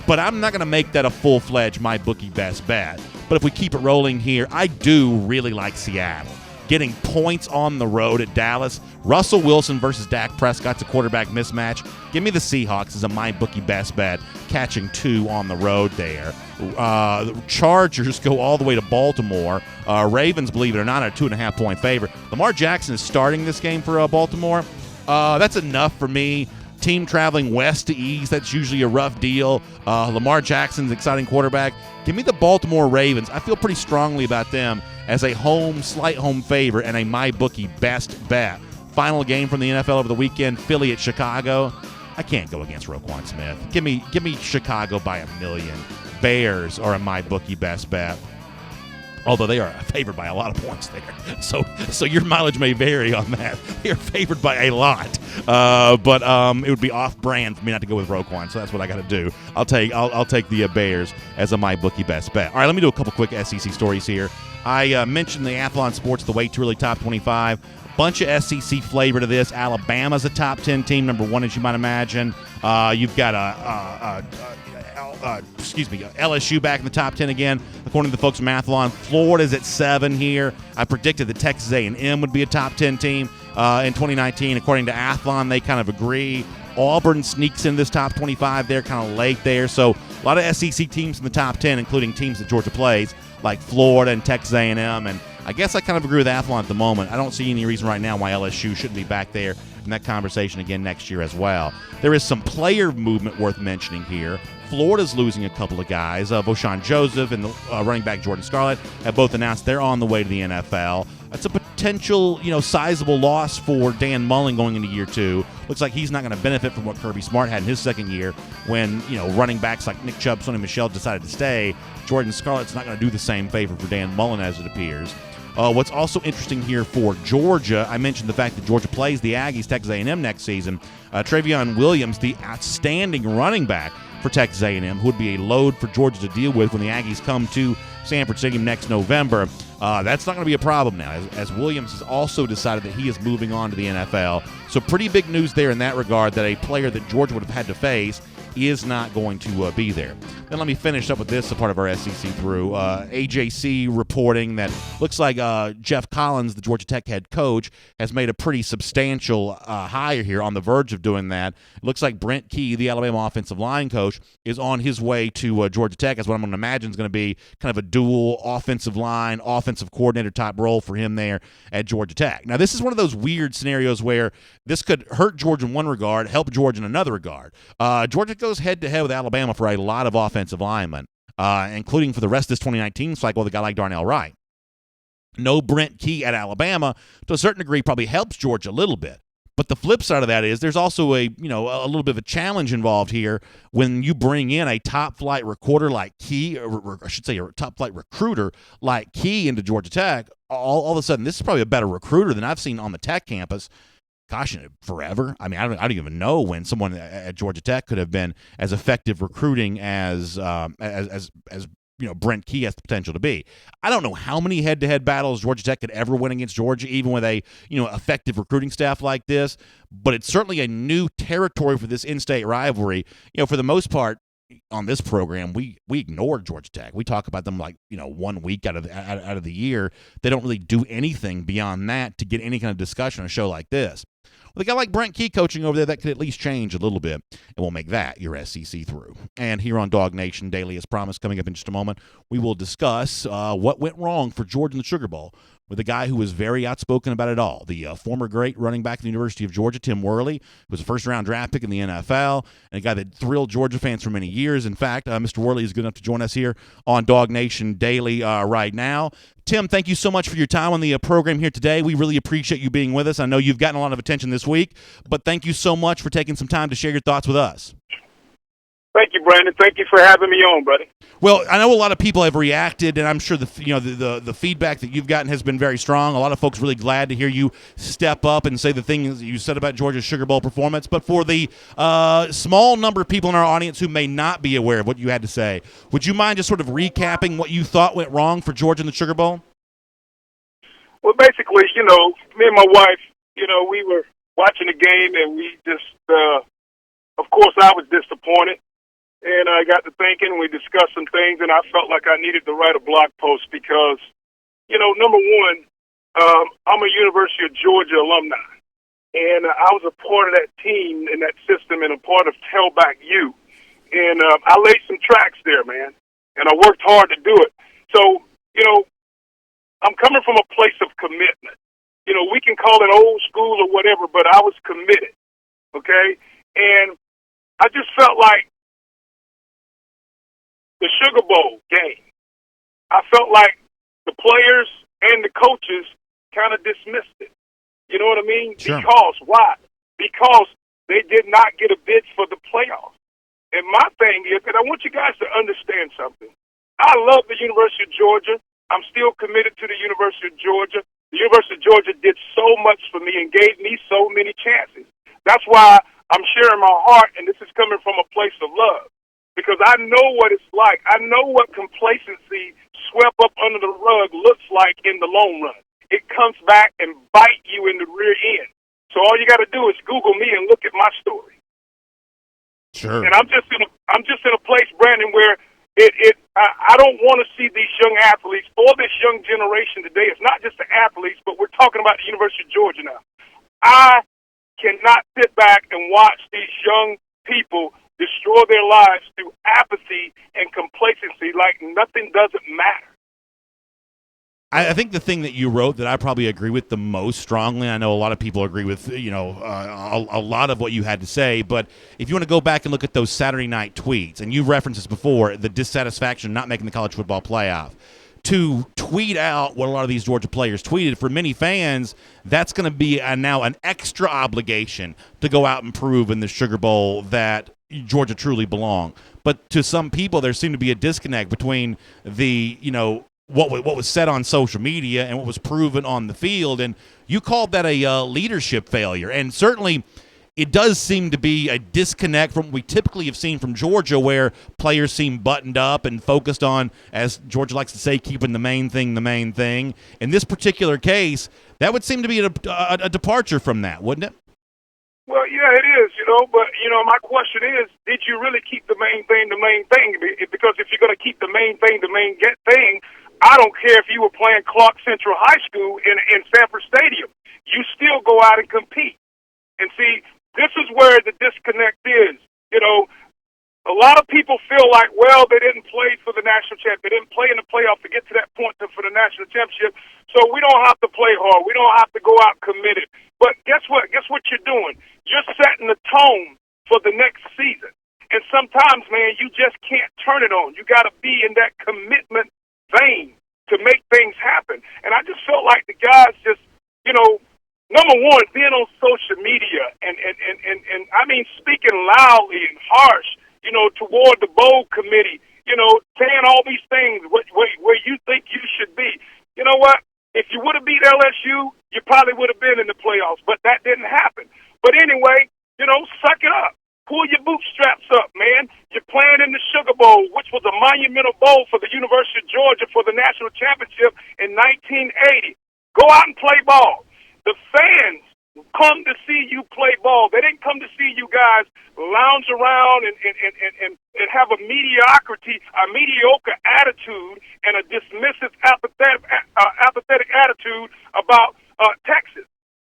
Speaker 1: But I'm not going to make that a full-fledged MyBookie best bet. But if we keep it rolling here, I do really like Seattle. Getting points on the road at Dallas. Russell Wilson versus Dak Prescott's a quarterback mismatch. Give me the Seahawks as a MyBookie best bet, catching 2 on the road there. The Chargers go all the way to Baltimore. Ravens, believe it or not, are a 2.5-point favorite. Lamar Jackson is starting this game for Baltimore. That's enough for me. Team traveling west to east, that's usually a rough deal. Lamar Jackson's exciting quarterback. Give me the Baltimore Ravens. I feel pretty strongly about them as a slight home favorite and a MyBookie best bet. Final game from the NFL over the weekend, Philly at Chicago. I can't go against Roquan Smith. Give me Chicago by 1,000,000. Bears are a MyBookie best bet, although they are favored by a lot of points there. So your mileage may vary on that. They are favored by a lot. But it would be off-brand for me not to go with Roquan, so that's what I got to do. I'll take the Bears as a MyBookie best bet. All right, let me do a couple quick SEC stories here. I mentioned the Athlon Sports, the Way Too Early Top 25. Bunch of SEC flavor to this. Alabama's a top 10 team, number 1, as you might imagine. You've got LSU back in the top 10 again, according to the folks from Athlon. Florida's at 7 here. I predicted that Texas A&M would be a top 10 team in 2019. According to Athlon, they kind of agree. Auburn sneaks in this top 25. They're kind of late there. So a lot of SEC teams in the top 10, including teams that Georgia plays, like Florida and Texas A&M. And I guess I kind of agree with Athlon at the moment. I don't see any reason right now why LSU shouldn't be back there in that conversation again next year as well. There is some player movement worth mentioning here. Florida's losing a couple of guys. Voshan Joseph and the running back Jordan Scarlett have both announced they're on the way to the NFL. That's a potential, sizable loss for Dan Mullen going into year 2. Looks like he's not going to benefit from what Kirby Smart had in his second year when, running backs like Nick Chubb, Sonny Michel decided to stay. Jordan Scarlett's not going to do the same favor for Dan Mullen as it appears. What's also interesting here for Georgia, I mentioned the fact that Georgia plays the Aggies, Texas A&M next season. Travion Williams, the outstanding running back for Texas A&M, who would be a load for Georgia to deal with when the Aggies come to Sanford Stadium next November. That's not going to be a problem now, as Williams has also decided that he is moving on to the NFL. So pretty big news there in that regard, that a player that Georgia would have had to face is not going to be there. Then let me finish up with this, a part of our SEC through. AJC reporting that looks like Jeff Collins, the Georgia Tech head coach, has made a pretty substantial hire here, on the verge of doing that. It looks like Brent Key, the Alabama offensive line coach, is on his way to Georgia Tech, as what I'm going to imagine is going to be kind of a dual offensive line, offensive coordinator type role for him there at Georgia Tech. Now, this is one of those weird scenarios where this could hurt Georgia in one regard, help Georgia in another regard. Georgia goes head-to-head with Alabama for a lot of offensive linemen, including for the rest of this 2019 cycle with a guy like Darnell Wright. No Brent Key at Alabama, to a certain degree, probably helps Georgia a little bit. But the flip side of that is there's also a little bit of a challenge involved here when you bring in a top-flight recruiter like Key, or I should say a top-flight recruiter like Key into Georgia Tech. All of a sudden, this is probably a better recruiter than I've seen on the Tech campus. Gosh, forever. I mean, I don't even know when someone at Georgia Tech could have been as effective recruiting as Brent Key has the potential to be. I don't know how many head-to-head battles Georgia Tech could ever win against Georgia, even with a effective recruiting staff like this. But it's certainly a new territory for this in-state rivalry. For the most part, on this program, we ignore Georgia Tech. We talk about them like 1 week out of the year. They don't really do anything beyond that to get any kind of discussion on a show like this. With a guy like Brent Key coaching over there, that could at least change a little bit, and we'll make that your SEC through. And here on DawgNation Daily, as promised, coming up in just a moment, we will discuss what went wrong for Georgia in the Sugar Bowl with a guy who was very outspoken about it all, the former great running back at the University of Georgia, Tim Worley, who was a first-round draft pick in the NFL, and a guy that thrilled Georgia fans for many years. In fact, Mr. Worley is good enough to join us here on DawgNation Daily right now. Tim, thank you so much for your time on the program here today. We really appreciate you being with us. I know you've gotten a lot of attention this week, but thank you so much for taking some time to share your thoughts with us.
Speaker 3: Thank you, Brandon. Thank you for having me on, buddy.
Speaker 1: Well, I know a lot of people have reacted, and I'm sure the feedback that you've gotten has been very strong. A lot of folks really glad to hear you step up and say the things you said about Georgia's Sugar Bowl performance. But for the small number of people in our audience who may not be aware of what you had to say, would you mind just sort of recapping what you thought went wrong for Georgia in the Sugar Bowl?
Speaker 3: Well, basically, me and my wife, we were watching the game, and we just, of course, I was disappointed. And I got to thinking, we discussed some things, and I felt like I needed to write a blog post because, number one, I'm a University of Georgia alumni, and I was a part of that team and that system and a part of Tailback U. And I laid some tracks there, man, and I worked hard to do it. So, I'm coming from a place of commitment. We can call it old school or whatever, but I was committed, okay? And I just felt like the Sugar Bowl game, I felt like the players and the coaches kind of dismissed it. You know what I mean?
Speaker 1: Sure.
Speaker 3: Why? Because they did not get a bid for the playoffs. And my thing is, and I want you guys to understand something. I love the University of Georgia. I'm still committed to the University of Georgia. The University of Georgia did so much for me and gave me so many chances. That's why I'm sharing my heart, and this is coming from a place of love. Because I know what it's like. I know what complacency swept up under the rug looks like in the long run. It comes back and bite you in the rear end. So all you got to do is Google me and look at my story.
Speaker 1: Sure.
Speaker 3: And I'm just in a place, Brandon, where I don't want to see these young athletes or this young generation today. It's not just the athletes, but we're talking about the University of Georgia now. I cannot sit back and watch these young people destroy their lives through apathy and complacency like nothing doesn't matter.
Speaker 1: I think the thing that you wrote that I probably agree with the most strongly, I know a lot of people agree with, a lot of what you had to say, but if you want to go back and look at those Saturday night tweets, and you referenced this before, the dissatisfaction not making the college football playoff, to tweet out what a lot of these Georgia players tweeted, for many fans, that's going to be now an extra obligation to go out and prove in the Sugar Bowl that Georgia truly belong. But to some people, there seemed to be a disconnect between the, what was said on social media and what was proven on the field. And you called that a leadership failure. And certainly it does seem to be a disconnect from what we typically have seen from Georgia, where players seem buttoned up and focused on, as Georgia likes to say, keeping the main thing the main thing. In this particular case, that would seem to be a departure from that, wouldn't it?
Speaker 3: Well, yeah, it is, but, my question is, did you really keep the main thing the main thing? Because if you're going to keep the main thing the main thing, I don't care if you were playing Clark Central High School in Sanford Stadium. You still go out and compete. And see, this is where the disconnect is. A lot of people feel like, well, they didn't play for the national championship. They didn't play in the playoff to get to that point for the national championship. So we don't have to play hard. We don't have to go out committed. But guess what? Guess what you're doing? You're setting the tone for the next season. And sometimes, man, you just can't turn it on. You got to be in that commitment vein to make things happen. And I just felt like the guys just, number one, being on social media and I mean speaking loudly and harsh, toward the bowl committee, saying all these things where you think you should be. You know what? If you would have beat LSU, you probably would have been in the playoffs, but that didn't happen. But anyway, suck it up. Pull your bootstraps up, man. You're playing in the Sugar Bowl, which was a monumental bowl for the University of Georgia for the national championship in 1980. Go out and play ball. The fans come to see you play ball. They didn't come to see you guys lounge around and have a mediocre attitude and a dismissive, apathetic attitude about Texas.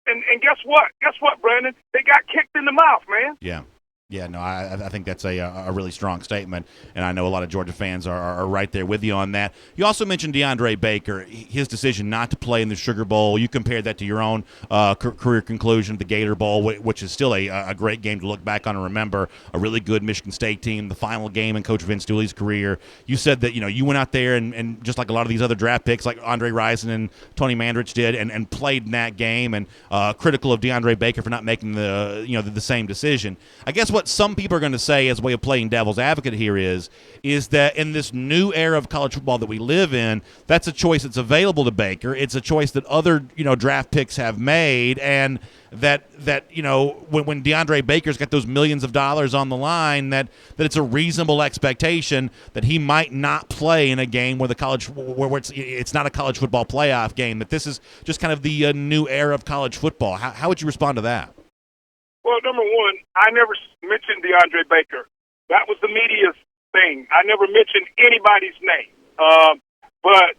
Speaker 3: And guess what? Guess what, Brandon? They got kicked in the mouth, man.
Speaker 1: Yeah. Yeah, no, I think that's a really strong statement, and I know a lot of Georgia fans are right there with you on that. You also mentioned DeAndre Baker, his decision not to play in the Sugar Bowl. You compared that to your own career conclusion, the Gator Bowl, which is still a great game to look back on and remember, a really good Michigan State team, the final game in Coach Vince Dooley's career. You said that you went out there and just like a lot of these other draft picks, like Andre Rison and Tony Mandrich did, and played in that game, and critical of DeAndre Baker for not making the same decision. I guess what some people are going to say as a way of playing devil's advocate here is that in this new era of college football that we live in, that's a choice that's available to Baker. It's a choice that other draft picks have made, and that when DeAndre Baker's got those millions of dollars on the line, that it's a reasonable expectation that he might not play in a game where it's not a college football playoff game. That this is just kind of the new era of college football. How would you respond to that?
Speaker 3: Well, number one, I never mentioned DeAndre Baker. That was the media's thing. I never mentioned anybody's name. But,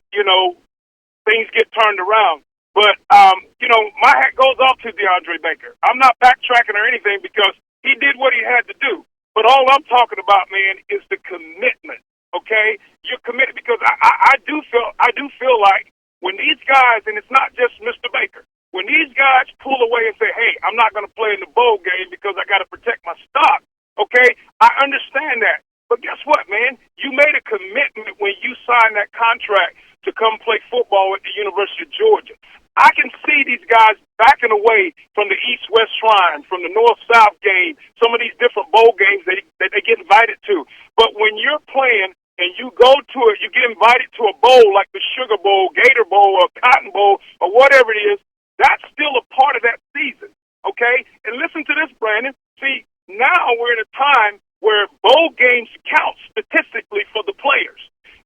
Speaker 3: things get turned around. But, my hat goes off to DeAndre Baker. I'm not backtracking or anything because he did what he had to do. But all I'm talking about, man, is the commitment, okay? You're committed because I do feel like when these guys, and it's not just Mr. Baker, when these guys pull away and say, hey, I'm not going to play in the bowl game because I got to protect my stock, okay, I understand that. But guess what, man? You made a commitment when you signed that contract to come play football at the University of Georgia. I can see these guys backing away from the East-West Shrine, from the North-South game, some of these different bowl games that they get invited to. But when you're playing and you go to it, you get invited to a bowl like the Sugar Bowl, Gator Bowl, or Cotton Bowl, or whatever it is, that's still a part of that season, okay? And listen to this, Brandon. See, now we're in a time where bowl games count statistically for the players.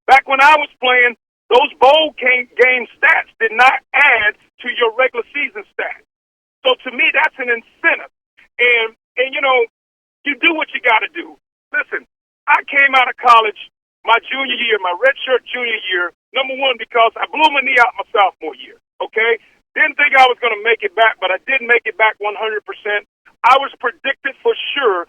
Speaker 3: Back when I was playing, those bowl game stats did not add to your regular season stats. So to me, that's an incentive. And you do what you got to do. Listen, I came out of college my junior year, my redshirt junior year, number one, because I blew my knee out my sophomore year, okay? Didn't think I was going to make it back, but I did make it back 100%. I was predicted for sure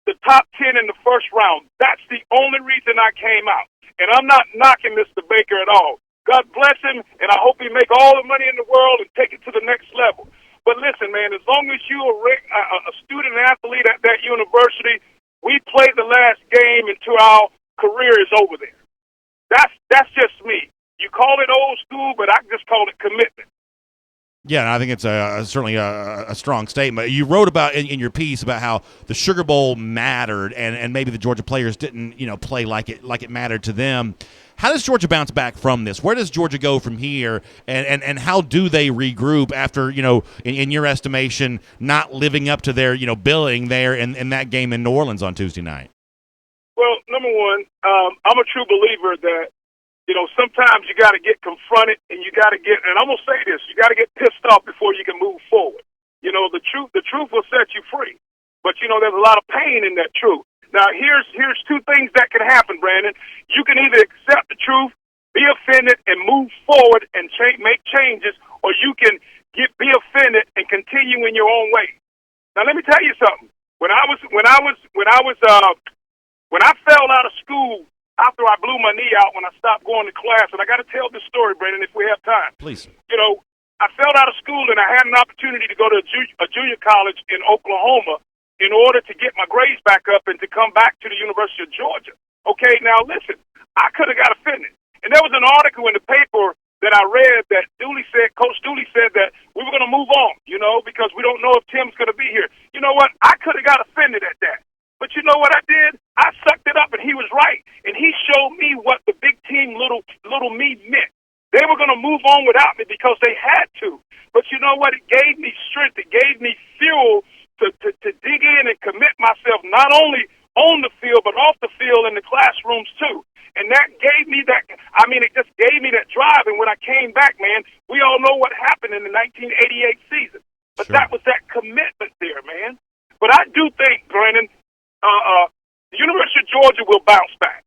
Speaker 3: the top 10 in the first round. That's the only reason I came out. And I'm not knocking Mr. Baker at all. God bless him, and I hope he make all the money in the world and take it to the next level. But listen, man, as long as you're a student athlete at that university, we played the last game until our career is over there. That's just me. You call it old school, but I just call it commitment.
Speaker 1: Yeah, and I think it's certainly a strong statement. You wrote about in your piece about how the Sugar Bowl mattered, and maybe the Georgia players didn't, play like it mattered to them. How does Georgia bounce back from this? Where does Georgia go from here, and how do they regroup after, in your estimation, not living up to their, billing there in that game in New Orleans on Tuesday night?
Speaker 3: Well, number one, I'm a true believer that, sometimes you got to get confronted, and you got to get, and I'm going to say this, you got to get pissed off before you can move forward. The truth will set you free. But, there's a lot of pain in that truth. Now, here's two things that can happen, Brandon. You can either accept the truth, be offended, and move forward and make changes, or you can be offended and continue in your own way. Now, let me tell you something. When I fell out of school after I blew my knee out when I stopped going to class, and I got to tell this story, Brandon, if we have time.
Speaker 1: Please.
Speaker 3: I fell out of school, and I had an opportunity to go to a junior college in Oklahoma in order to get my grades back up and to come back to the University of Georgia. Okay, now listen, I could have got offended. And there was an article in the paper that I read that Coach Dooley said that we were going to move on, because we don't know if Tim's going to be here. You know what? I could have got offended at that. But you know what I did? I sucked it up, and he was right. And he showed me what the big team, little me meant. They were going to move on without me because they had to. But you know what? It gave me strength. It gave me fuel to dig in and commit myself not only on the field but off the field in the classrooms too. And that gave me that, it just gave me that drive. And when I came back, man, we all know what happened in the 1988 season. But
Speaker 1: Sure.
Speaker 3: That was that commitment there, man. But I do think, Brandon, the University of Georgia will bounce back.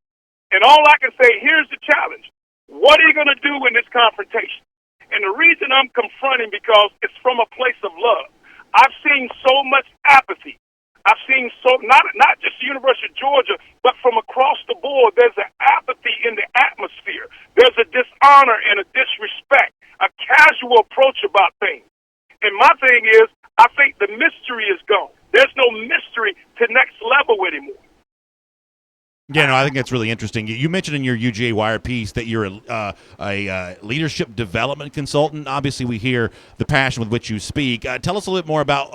Speaker 3: And all I can say, here's the challenge. What are you going to do in this confrontation? And the reason I'm confronting because it's from a place of love. I've seen so much apathy. I've seen not just the University of Georgia, but from across the board, there's an apathy in the atmosphere. There's a dishonor and a disrespect, a casual approach about things. And my thing is, I think the mystery is gone. There's no mystery to next level anymore.
Speaker 1: Yeah, no, I think that's really interesting. You mentioned in your UGA Wire piece that you're a leadership development consultant. Obviously, we hear the passion with which you speak. Tell us a little bit more about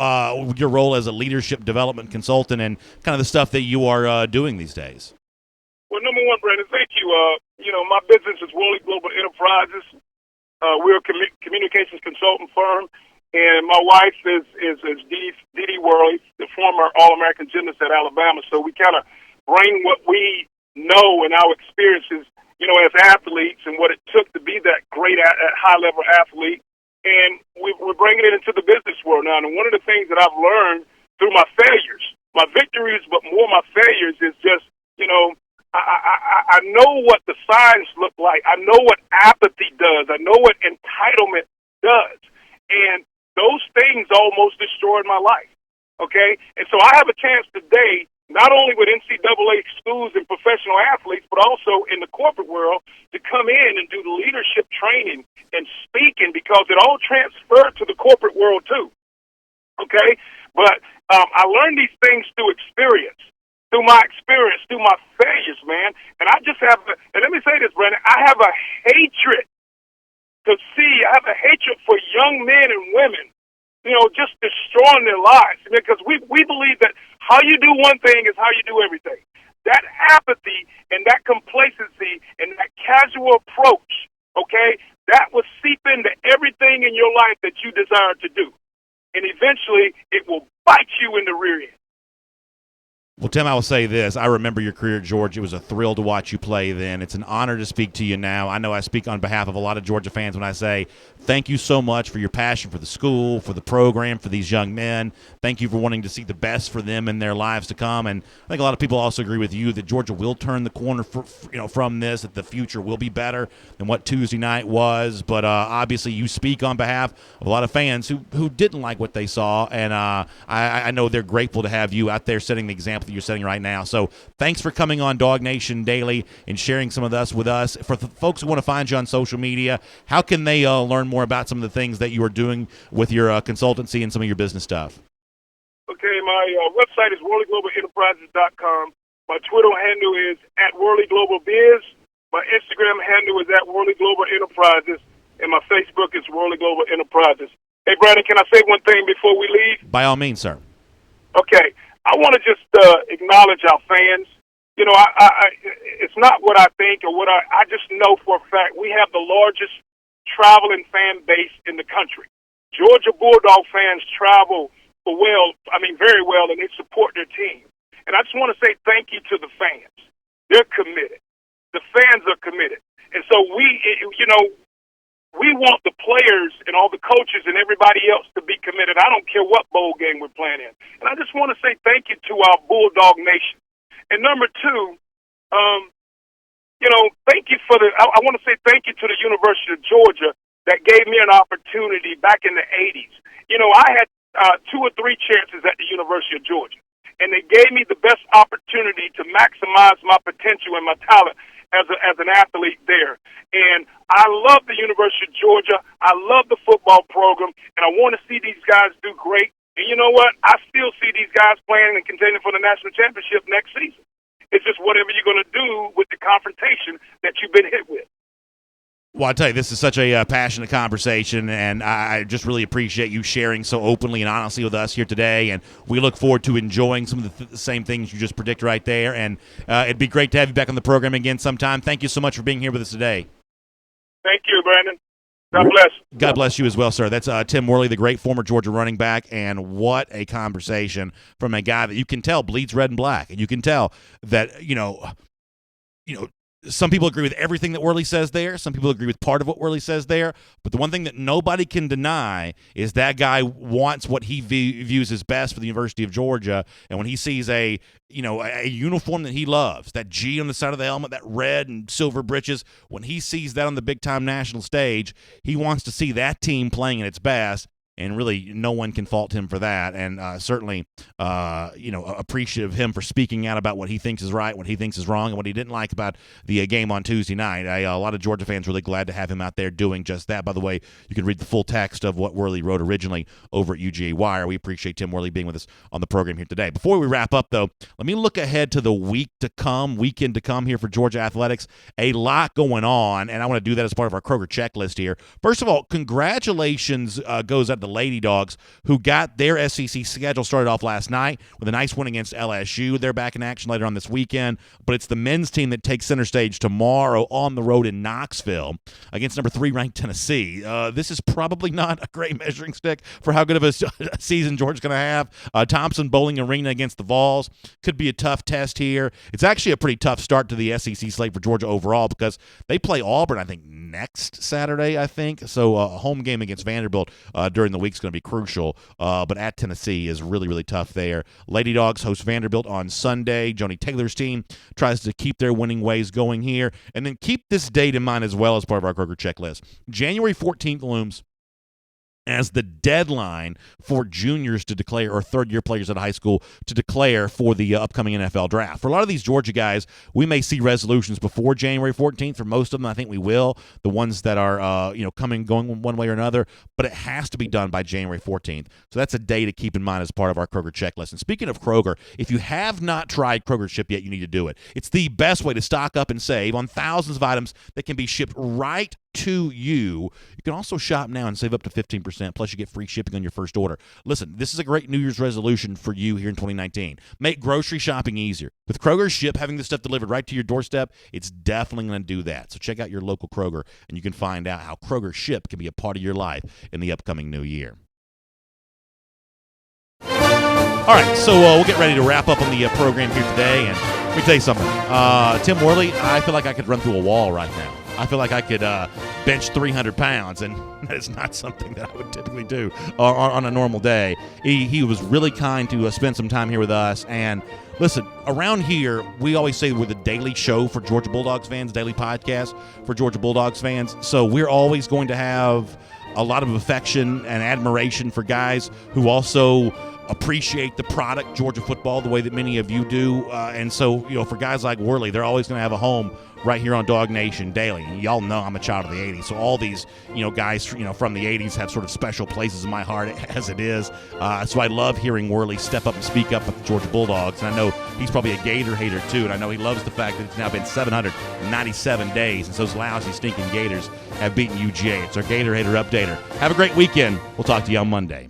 Speaker 1: your role as a leadership development consultant and kind of the stuff that you are doing these days.
Speaker 3: Well, number one, Brandon, thank you. My business is Worley Global Enterprises. We're a communications consultant firm, and my wife is Dee Worley, the former All-American gymnast at Alabama. So we kind of bring what we know and our experiences, as athletes and what it took to be that great high-level athlete, and we're bringing it into the business world now. And one of the things that I've learned through my failures, my victories, but more my failures, is just, I know what the signs look like. I know what apathy does. I know what entitlement does. And those things almost destroyed my life, okay? And so I have a chance today, not only with NCAA schools and professional athletes, but also in the corporate world, to come in and do the leadership training and speaking, because it all transferred to the corporate world too, okay? But I learned these things through experience, through my failures, man. And I just have, and let me say this, Brandon, I have a hatred I have a hatred for young men and women, just destroying their lives, because we believe that how you do one thing is how you do everything. That apathy and that complacency and that casual approach, okay, that will seep into everything in your life that you desire to do. And eventually it will bite you in the rear end.
Speaker 1: Well, Tim, I will say this. I remember your career at Georgia. It was a thrill to watch you play then. It's an honor to speak to you now. I know I speak on behalf of a lot of Georgia fans when I say thank you so much for your passion for the school, for the program, for these young men. Thank you for wanting to see the best for them in their lives to come. And I think a lot of people also agree with you that Georgia will turn the corner from this, that the future will be better than what Tuesday night was. But obviously you speak on behalf of a lot of fans who didn't like what they saw. And I know they're grateful to have you out there setting the example that you're setting right now. So thanks for coming on DawgNation Daily and sharing some of this with us. For the folks who want to find you on social media, how can they learn more about some of the things that you are doing with your consultancy and some of your business stuff?
Speaker 3: Okay, my website is WorleyGlobalEnterprises.com. My Twitter handle is @WorleyGlobalBiz. My Instagram handle is @WorleyGlobalEnterprises. And my Facebook is Worley Global Enterprises. Hey, Brandon, can I say one thing before we leave?
Speaker 1: By all means, sir.
Speaker 3: Okay. I want to just acknowledge our fans. You know, it's not what I think or what I just know for a fact we have the largest traveling fan base in the country. Georgia Bulldog fans travel very well, and they support their team. And I just want to say thank you to the fans. They're committed. The fans are committed. And so we want the players and all the coaches and everybody else to be committed. I don't care what bowl game we're playing in. And I just want to say thank you to our Bulldog Nation. And number two, thank you I want to say thank you to the University of Georgia that gave me an opportunity back in the 80s. You know, I had 2 or 3 chances at the University of Georgia, and they gave me the best opportunity to maximize my potential and my talent as an athlete there. And I love the University of Georgia. I love the football program, and I want to see these guys do great. And you know what? I still see these guys playing and contending for the national championship next season. It's just whatever you're going to do with the confrontation that you've been hit with.
Speaker 1: Well, I tell you, this is such a passionate conversation, and I just really appreciate you sharing so openly and honestly with us here today. And we look forward to enjoying some of the same things you just predict right there. And it'd be great to have you back on the program again sometime. Thank you so much for being here with us today.
Speaker 3: Thank you, Brandon. God bless.
Speaker 1: God bless you as well, sir. That's Tim Worley, the great former Georgia running back, and what a conversation from a guy that you can tell bleeds red and black, and you can tell that some people agree with everything that Worley says there. Some people agree with part of what Worley says there. But the one thing that nobody can deny is that guy wants what he views as best for the University of Georgia. And when he sees a uniform that he loves, that G on the side of the helmet, that red and silver breeches, when he sees that on the big-time national stage, he wants to see that team playing at its best. And really, no one can fault him for that. And certainly, appreciative of him for speaking out about what he thinks is right, what he thinks is wrong, and what he didn't like about the game on Tuesday night. A lot of Georgia fans really glad to have him out there doing just that. By the way, you can read the full text of what Worley wrote originally over at UGA Wire. We appreciate Tim Worley being with us on the program here today. Before we wrap up, though, let me look ahead to the weekend to come here for Georgia athletics. A lot going on, and I want to do that as part of our Kroger checklist here. First of all, congratulations goes out to Lady Dogs, who got their SEC schedule started off last night with a nice win against LSU. They're back in action later on this weekend, but it's the men's team that takes center stage tomorrow on the road in Knoxville against number 3 ranked Tennessee. This is probably not a great measuring stick for how good of a season Georgia's going to have. Thompson Bowling Arena against the Vols could be a tough test here. It's actually a pretty tough start to the SEC slate for Georgia overall because they play Auburn, I think, next Saturday, So a home game against Vanderbilt during the week is going to be crucial, but at Tennessee is really, really tough there. Lady Dogs host Vanderbilt on Sunday. Joni Taylor's team tries to keep their winning ways going here, and then keep this date in mind as well as part of our Kroger checklist. January 14th looms as the deadline for juniors to declare, or third-year players at high school to declare for the upcoming NFL draft. For a lot of these Georgia guys, we may see resolutions before January 14th. For most of them, I think we will. The ones that are, going one way or another, but it has to be done by January 14th. So that's a day to keep in mind as part of our Kroger checklist. And speaking of Kroger, if you have not tried Kroger Ship yet, you need to do it. It's the best way to stock up and save on thousands of items that can be shipped right to you. You can also shop now and save up to 15%, plus you get free shipping on your first order. Listen, this is a great New Year's resolution for you here in 2019. Make grocery shopping easier. With Kroger Ship, having this stuff delivered right to your doorstep, it's definitely going to do that. So check out your local Kroger, and you can find out how Kroger Ship can be a part of your life in the upcoming new year. All right, so we'll get ready to wrap up on the program here today, and let me tell you something. Tim Worley, I feel like I could run through a wall right now. I feel like I could bench 300 pounds, and that is not something that I would typically do on a normal day. He was really kind to spend some time here with us. And listen, around here, we always say we're the daily show for Georgia Bulldogs fans, daily podcast for Georgia Bulldogs fans. So we're always going to have a lot of affection and admiration for guys who also appreciate the product, Georgia football, the way that many of you do. And so, for guys like Worley, they're always going to have a home right here on DawgNation Daily. And y'all know I'm a child of the 80s, so all these, guys, from the 80s have sort of special places in my heart as it is. So I love hearing Worley step up and speak up with the Georgia Bulldogs. And I know he's probably a Gator hater, too, and I know he loves the fact that it's now been 797 days since those lousy, stinking Gators have beaten UGA. It's our Gator Hater Updater. Have a great weekend. We'll talk to you on Monday.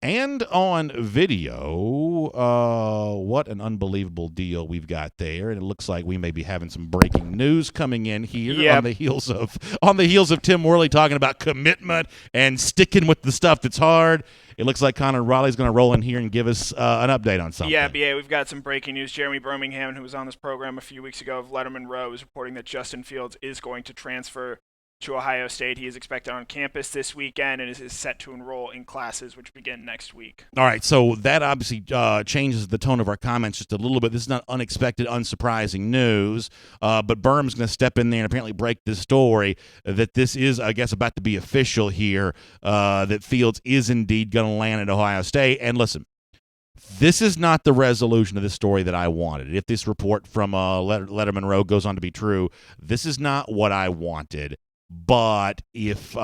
Speaker 1: And on video, what an unbelievable deal we've got there, and it looks like we may be having some breaking news coming in here on the heels of Tim Worley talking about commitment and sticking with the stuff that's hard. It looks like Connor Raleigh's going to roll in here and give us an update on something.
Speaker 8: Yeah, BA, we've got some breaking news. Jeremy Birmingham, who was on this program a few weeks ago of Letterman Row, is reporting that Justin Fields is going to transfer to Ohio State. He is expected on campus this weekend and is set to enroll in classes which begin next week.
Speaker 1: All right, so that obviously changes the tone of our comments just a little bit. This is not unexpected, unsurprising news, but Berm's going to step in there and apparently break this story that this is, I guess, about to be official here, that Fields is indeed going to land at Ohio State. And listen, this is not the resolution of this story that I wanted. If this report from Letterman Row goes on to be true, this is not what I wanted. But if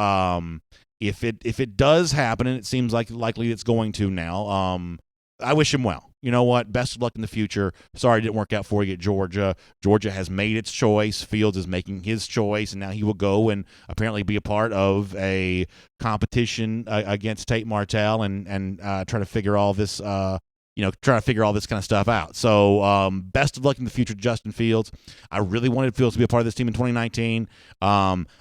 Speaker 1: it does happen, and it seems like likely it's going to now, I wish him well. You know what? Best of luck in the future. Sorry it didn't work out for you at Georgia. Georgia has made its choice. Fields is making his choice, and now he will go and apparently be a part of a competition against Tate Martell and try to figure all this kind of stuff out. So best of luck in the future to Justin Fields. I really wanted Fields to be a part of this team in 2019.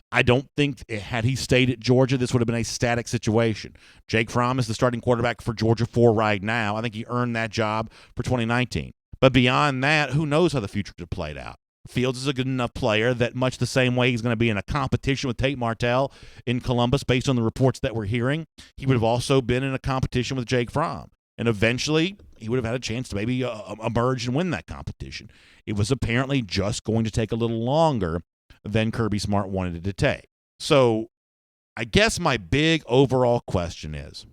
Speaker 1: I don't think had he stayed at Georgia, this would have been a static situation. Jake Fromm is the starting quarterback for Georgia 4 right now. I think he earned that job for 2019. But beyond that, who knows how the future could have played out. Fields is a good enough player that much the same way he's going to be in a competition with Tate Martell in Columbus based on the reports that we're hearing, he would have also been in a competition with Jake Fromm. And eventually, he would have had a chance to maybe emerge and win that competition. It was apparently just going to take a little longer than Kirby Smart wanted it to take. So I guess my big overall question is,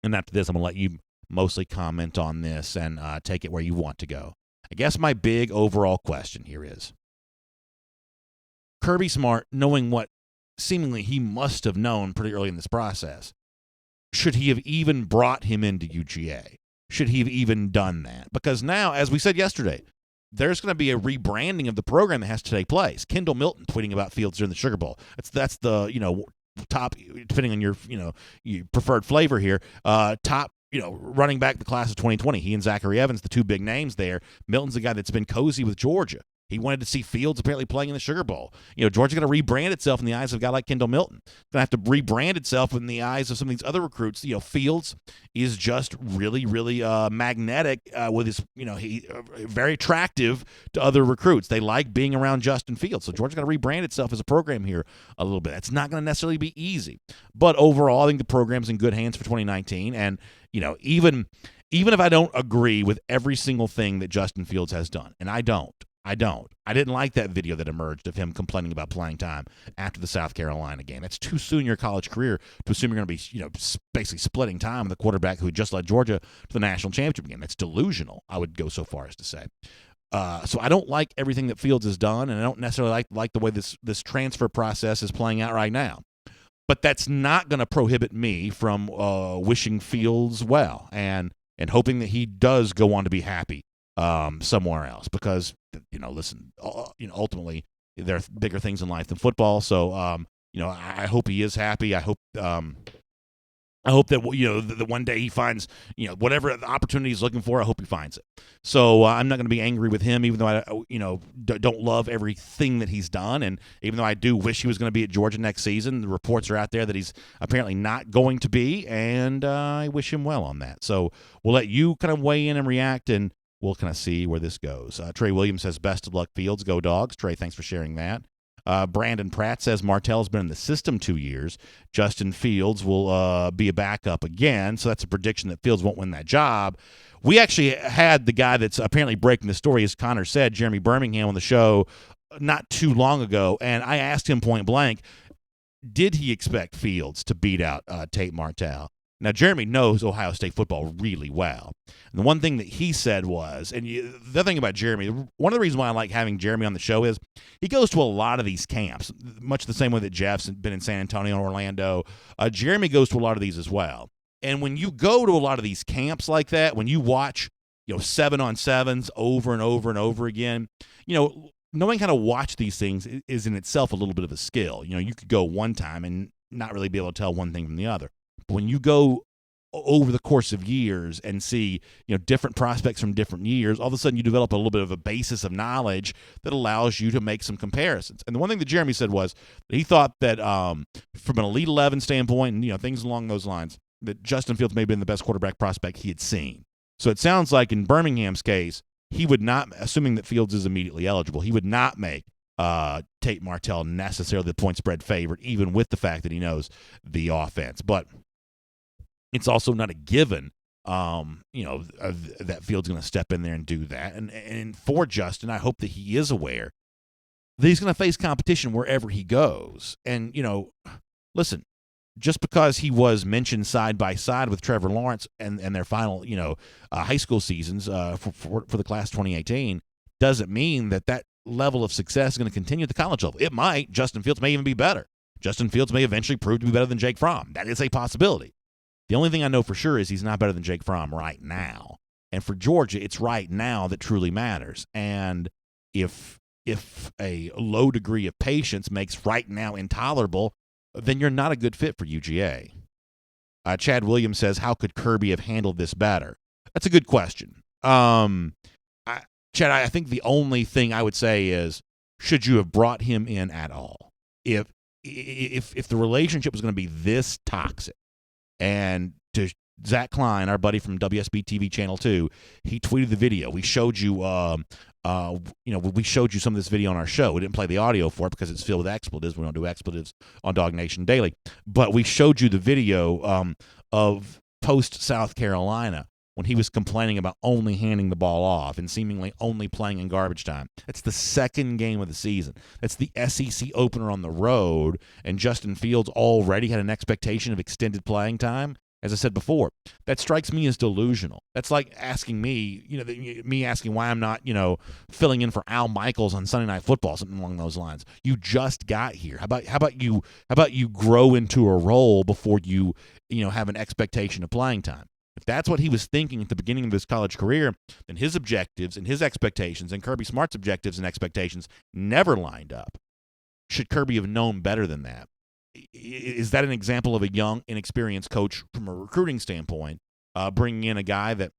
Speaker 1: and after this I'm going to let you mostly comment on this and take it where you want to go. I guess my big overall question here is, Kirby Smart, knowing what seemingly he must have known pretty early in this process, should he have even brought him into UGA? Should he have even done that? Because now, as we said yesterday, there's going to be a rebranding of the program that has to take place. Kendall Milton tweeting about Fields during the Sugar Bowl. That's the top, depending on your your preferred flavor here, top running back the class of 2020. He and Zachary Evans, the two big names there. Milton's the guy that's been cozy with Georgia. He wanted to see Fields apparently playing in the Sugar Bowl. Georgia's going to rebrand itself in the eyes of a guy like Kendall Milton. It's going to have to rebrand itself in the eyes of some of these other recruits. Fields is just really, really magnetic with his, he very attractive to other recruits. They like being around Justin Fields. So Georgia's going to rebrand itself as a program here a little bit. It's not going to necessarily be easy. But overall, I think the program's in good hands for 2019. And, even if I don't agree with every single thing that Justin Fields has done, and I don't. I didn't like that video that emerged of him complaining about playing time after the South Carolina game. That's too soon in your college career to assume you're going to be, basically splitting time with the quarterback who just led Georgia to the national championship game. That's delusional, I would go so far as to say. So I don't like everything that Fields has done, and I don't necessarily like the way this transfer process is playing out right now. But that's not going to prohibit me from wishing Fields well and hoping that he does go on to be happy somewhere else, because ultimately there are bigger things in life than football. So I hope he is happy. I hope that that one day he finds whatever the opportunity he's looking for. I hope he finds it. So I'm not going to be angry with him, even though I don't love everything that he's done, and even though I do wish he was going to be at Georgia next season. The reports are out there that he's apparently not going to be, and I wish him well on that. So we'll let you kind of weigh in and react, and we'll kind of see where this goes. Trey Williams says, best of luck, Fields. Go Dogs. Trey, thanks for sharing that. Brandon Pratt says, Martell's been in the system 2 years. Justin Fields will be a backup again. So that's a prediction that Fields won't win that job. We actually had the guy that's apparently breaking the story, as Connor said, Jeremy Birmingham, on the show not too long ago. And I asked him point blank, did he expect Fields to beat out Tate Martell? Now, Jeremy knows Ohio State football really well. And the one thing that he said was, and the other thing about Jeremy, one of the reasons why I like having Jeremy on the show is he goes to a lot of these camps, much the same way that Jeff's been in San Antonio and Orlando. Jeremy goes to a lot of these as well. And when you go to a lot of these camps like that, when you watch 7-on-7s over and over and over again, knowing how to watch these things is in itself a little bit of a skill. You could go one time and not really be able to tell one thing from the other. But when you go over the course of years and see, different prospects from different years, all of a sudden you develop a little bit of a basis of knowledge that allows you to make some comparisons. And the one thing that Jeremy said was that he thought that from an Elite 11 standpoint and, things along those lines, that Justin Fields may have been the best quarterback prospect he had seen. So it sounds like in Birmingham's case, he would not, assuming that Fields is immediately eligible, he would not make Tate Martell necessarily the point spread favorite, even with the fact that he knows the offense. But it's also not a given, that Fields going to step in there and do that. And for Justin, I hope that he is aware that he's going to face competition wherever he goes. And, listen, just because he was mentioned side by side with Trevor Lawrence and their final, high school seasons for the class 2018 doesn't mean that level of success is going to continue at the college level. It might. Justin Fields may even be better. Justin Fields may eventually prove to be better than Jake Fromm. That is a possibility. The only thing I know for sure is he's not better than Jake Fromm right now. And for Georgia, it's right now that truly matters. And if a low degree of patience makes right now intolerable, then you're not a good fit for UGA. Chad Williams says, how could Kirby have handled this better? That's a good question. Chad, I think the only thing I would say is, should you have brought him in at all? If the relationship was going to be this toxic, and to Zach Klein, our buddy from WSB TV Channel 2, he tweeted the video. We showed you, we showed you some of this video on our show. We didn't play the audio for it because it's filled with expletives. We don't do expletives on DawgNation Daily. But we showed you the video of post South Carolina when he was complaining about only handing the ball off and seemingly only playing in garbage time. That's the second game of the season. That's the SEC opener on the road, and Justin Fields already had an expectation of extended playing time. As I said before, that strikes me as delusional. That's like asking me, me asking why I'm not, filling in for Al Michaels on Sunday Night Football, something along those lines. You just got here. How about you grow into a role before you have an expectation of playing time? If that's what he was thinking at the beginning of his college career, then his objectives and his expectations and Kirby Smart's objectives and expectations never lined up. Should Kirby have known better than that? Is that an example of a young, inexperienced coach from a recruiting standpoint, bringing in a guy that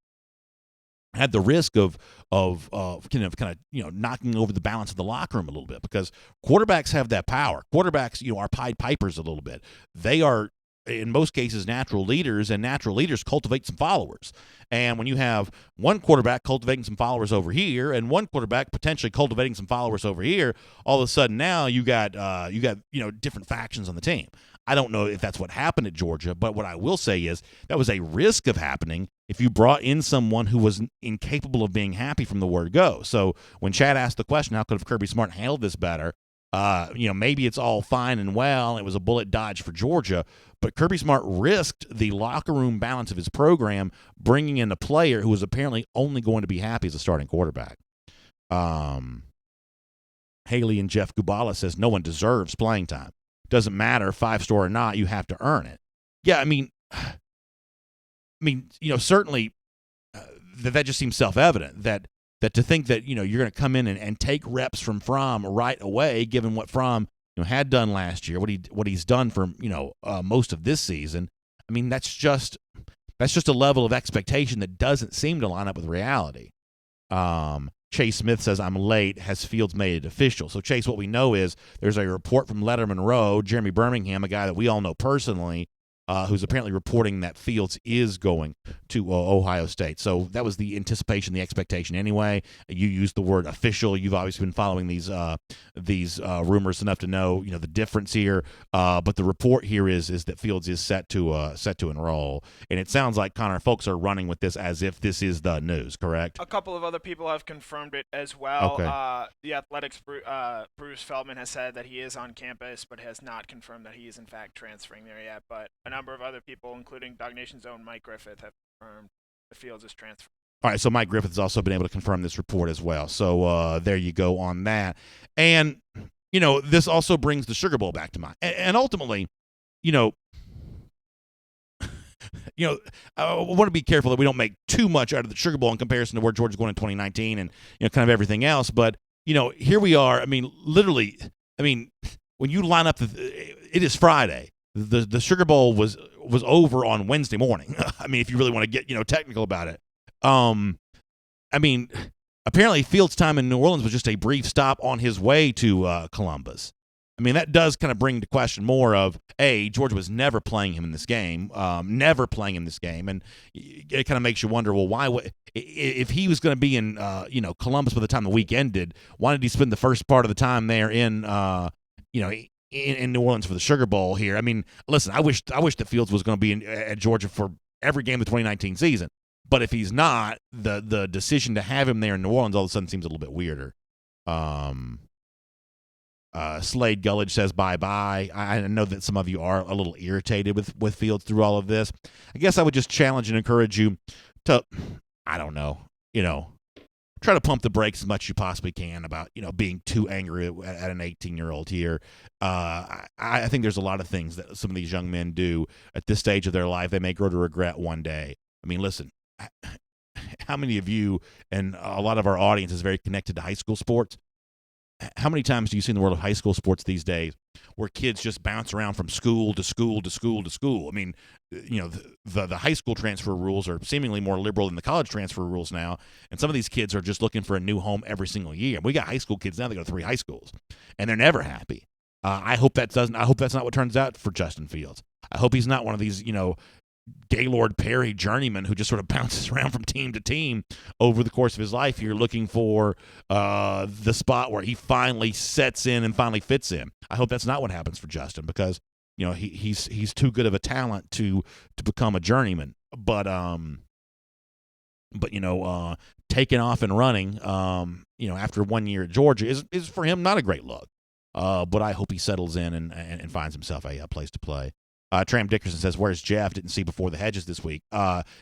Speaker 1: had the risk of knocking over the balance of the locker room a little bit? Because quarterbacks have that power. Quarterbacks, are Pied Pipers a little bit. They are, in most cases, natural leaders, and natural leaders cultivate some followers. And when you have one quarterback cultivating some followers over here and one quarterback potentially cultivating some followers over here, all of a sudden now you got different factions on the team. I don't know if that's what happened at Georgia, but what I will say is that was a risk of happening if you brought in someone who was incapable of being happy from the word go. So when Chad asked the question, how could have Kirby Smart handled this better? Maybe it's all fine and well. It was a bullet dodge for Georgia, but Kirby Smart risked the locker room balance of his program, bringing in a player who was apparently only going to be happy as a starting quarterback. Haley and Jeff Gubala says no one deserves playing time. Doesn't matter 5-star or not, you have to earn it. Yeah, certainly that just seems self-evident that to think that you're going to come in and take reps from Fromm right away, given what Fromm had done last year, what he's done for most of this season. That's just a level of expectation that doesn't seem to line up with reality. Chase Smith says, I'm late. Has Fields made it official? So, Chase, what we know is there's a report from Letterman Row, Jeremy Birmingham, a guy that we all know personally, who's apparently reporting that Fields is going to Ohio State. So that was the anticipation, the expectation anyway. You used the word official. You've obviously been following these rumors enough to know the difference here. But the report here is that Fields is set to enroll, and it sounds like, Connor, folks are running with this as if this is the news. Correct?
Speaker 8: A couple of other people have confirmed it as well.
Speaker 1: Okay.
Speaker 8: The Athletics' Bruce Feldman has said that he is on campus, but has not confirmed that he is in fact transferring there yet. But an number of other people, including DawgNation's own Mike Griffith, have confirmed the Fields' transfer.
Speaker 1: All right, so Mike Griffith has also been able to confirm this report as well. So there you go on that. And, this also brings the Sugar Bowl back to mind. And ultimately, I want to be careful that we don't make too much out of the Sugar Bowl in comparison to where Georgia's going in 2019 and, kind of everything else. But, here we are. I mean, literally, when you line up, it is Friday. The Sugar Bowl was over on Wednesday morning. I mean, if you really want to get, technical about it. Apparently Fields' time in New Orleans was just a brief stop on his way to Columbus. I mean, that does kind of bring to question more of, Georgia was never playing him in this game, and it kind of makes you wonder, well, why if he was going to be in, Columbus by the time the week ended, why did he spend the first part of the time there in New Orleans for the Sugar Bowl here? I mean, listen, I wish that Fields was going to be at Georgia for every game of the 2019 season, but if he's not, the decision to have him there in New Orleans all of a sudden seems a little bit weirder. Slade Gullidge says bye-bye. I know that some of you are a little irritated with Fields through all of this. I guess I would just challenge and encourage you to, I don't know, try to pump the brakes as much as you possibly can about, being too angry at an 18-year-old here. I think there's a lot of things that some of these young men do at this stage of their life they may grow to regret one day. I mean, listen, how many of you, and a lot of our audience is very connected to high school sports, how many times do you see in the world of high school sports these days where kids just bounce around from school to school to school to school? I mean, the high school transfer rules are seemingly more liberal than the college transfer rules now, and some of these kids are just looking for a new home every single year. We got high school kids now that go to 3 high schools, and they're never happy. I hope that's not what turns out for Justin Fields. I hope he's not one of these, Gaylord Perry journeyman who just sort of bounces around from team to team over the course of his life here looking for the spot where he finally sets in and finally fits in. I hope that's not what happens for Justin, because he's too good of a talent to become a journeyman. But taking off and running after 1 year at Georgia is for him not a great look. But I hope he settles in and finds himself a place to play. Tram Dickerson says, where's Jeff? Didn't see Before the Hedges this week.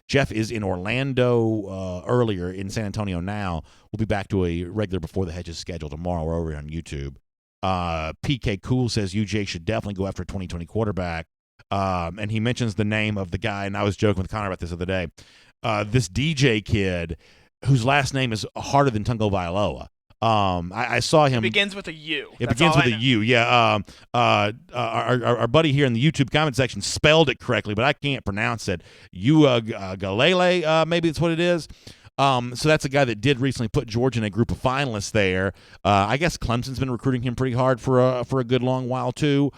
Speaker 1: Jeff is in Orlando earlier, in San Antonio now. We'll be back to a regular Before the Hedges schedule tomorrow. We're over on YouTube. PK Cool says UJ should definitely go after a 2020 quarterback. And he mentions the name of the guy, and I was joking with Connor about this the other day. This DJ kid whose last name is harder than Tungo Vailoa. I saw him.
Speaker 8: It begins with a U.
Speaker 1: It begins with a U. Yeah. Our buddy here in the YouTube comment section spelled it correctly, but I can't pronounce it. Galele, maybe that's what it is. So that's a guy that did recently put Georgia in a group of finalists there. I guess Clemson's been recruiting him pretty hard for a good long while too.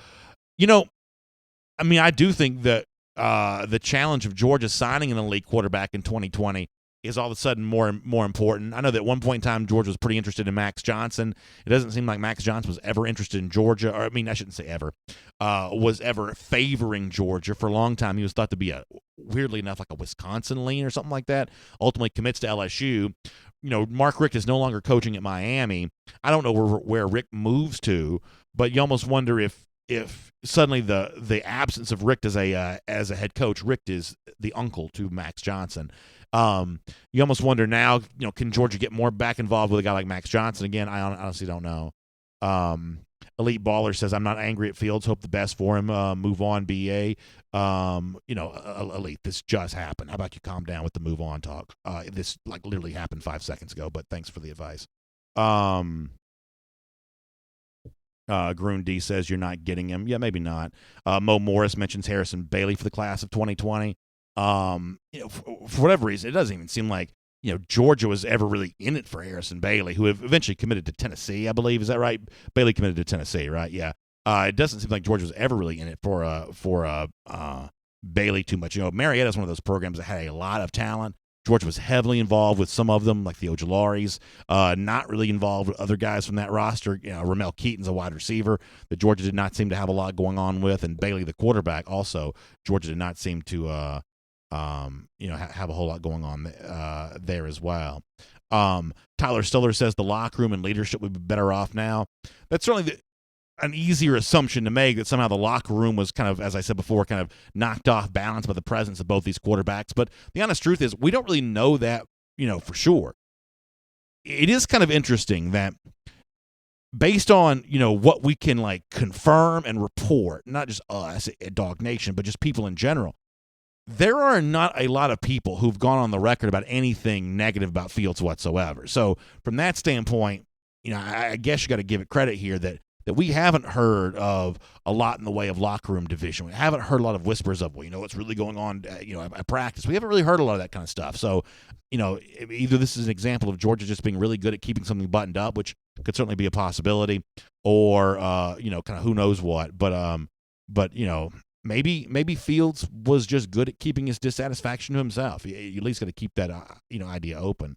Speaker 1: I do think that the challenge of Georgia signing an elite quarterback in 2020 is all of a sudden more important. I know that at one point in time, Georgia was pretty interested in Max Johnson. It doesn't seem like Max Johnson was ever interested in Georgia. Or, I shouldn't say ever. Was ever favoring Georgia. For a long time, he was thought to be weirdly enough, like a Wisconsin lean or something like that. Ultimately commits to LSU. Mark Richt is no longer coaching at Miami. I don't know where Richt moves to, but you almost wonder if suddenly the absence of Richt as a head coach, Richt is the uncle to Max Johnson. You almost wonder now, can Georgia get more back involved with a guy like Max Johnson again? I honestly don't know. Elite Baller says, I'm not angry at Fields. Hope the best for him. Move on, BA. Elite, this just happened. How about you calm down with the move on talk? This literally happened 5 seconds ago, but thanks for the advice. Groon D says you're not getting him. Yeah, maybe not. Mo Morris mentions Harrison Bailey for the class of 2020. For whatever reason, it doesn't even seem like Georgia was ever really in it for Harrison Bailey, who eventually committed to Tennessee, I believe. Is that right? Bailey committed to Tennessee, right? Yeah. It doesn't seem like Georgia was ever really in it for Bailey too much. Marietta is one of those programs that had a lot of talent. Georgia was heavily involved with some of them, like the Ojalaris, not really involved with other guys from that roster. Ramel Keaton's a wide receiver that Georgia did not seem to have a lot going on with, and Bailey, the quarterback, also Georgia did not seem to have a whole lot going on there as well. Tyler Stiller says the locker room and leadership would be better off now. That's certainly an easier assumption to make that somehow the locker room was kind of, as I said before, kind of knocked off balance by the presence of both these quarterbacks. But the honest truth is we don't really know that, for sure. It is kind of interesting that based on, what we can confirm and report, not just us at DawgNation, but just people in general, there are not a lot of people who've gone on the record about anything negative about Fields whatsoever. So from that standpoint, I guess you got to give it credit here that we haven't heard of a lot in the way of locker room division. We haven't heard a lot of whispers of, what's really going on, at practice. We haven't really heard a lot of that kind of stuff. So, either this is an example of Georgia just being really good at keeping something buttoned up, which could certainly be a possibility, or, kind of who knows what. But maybe Fields was just good at keeping his dissatisfaction to himself. You at least got to keep that, idea open.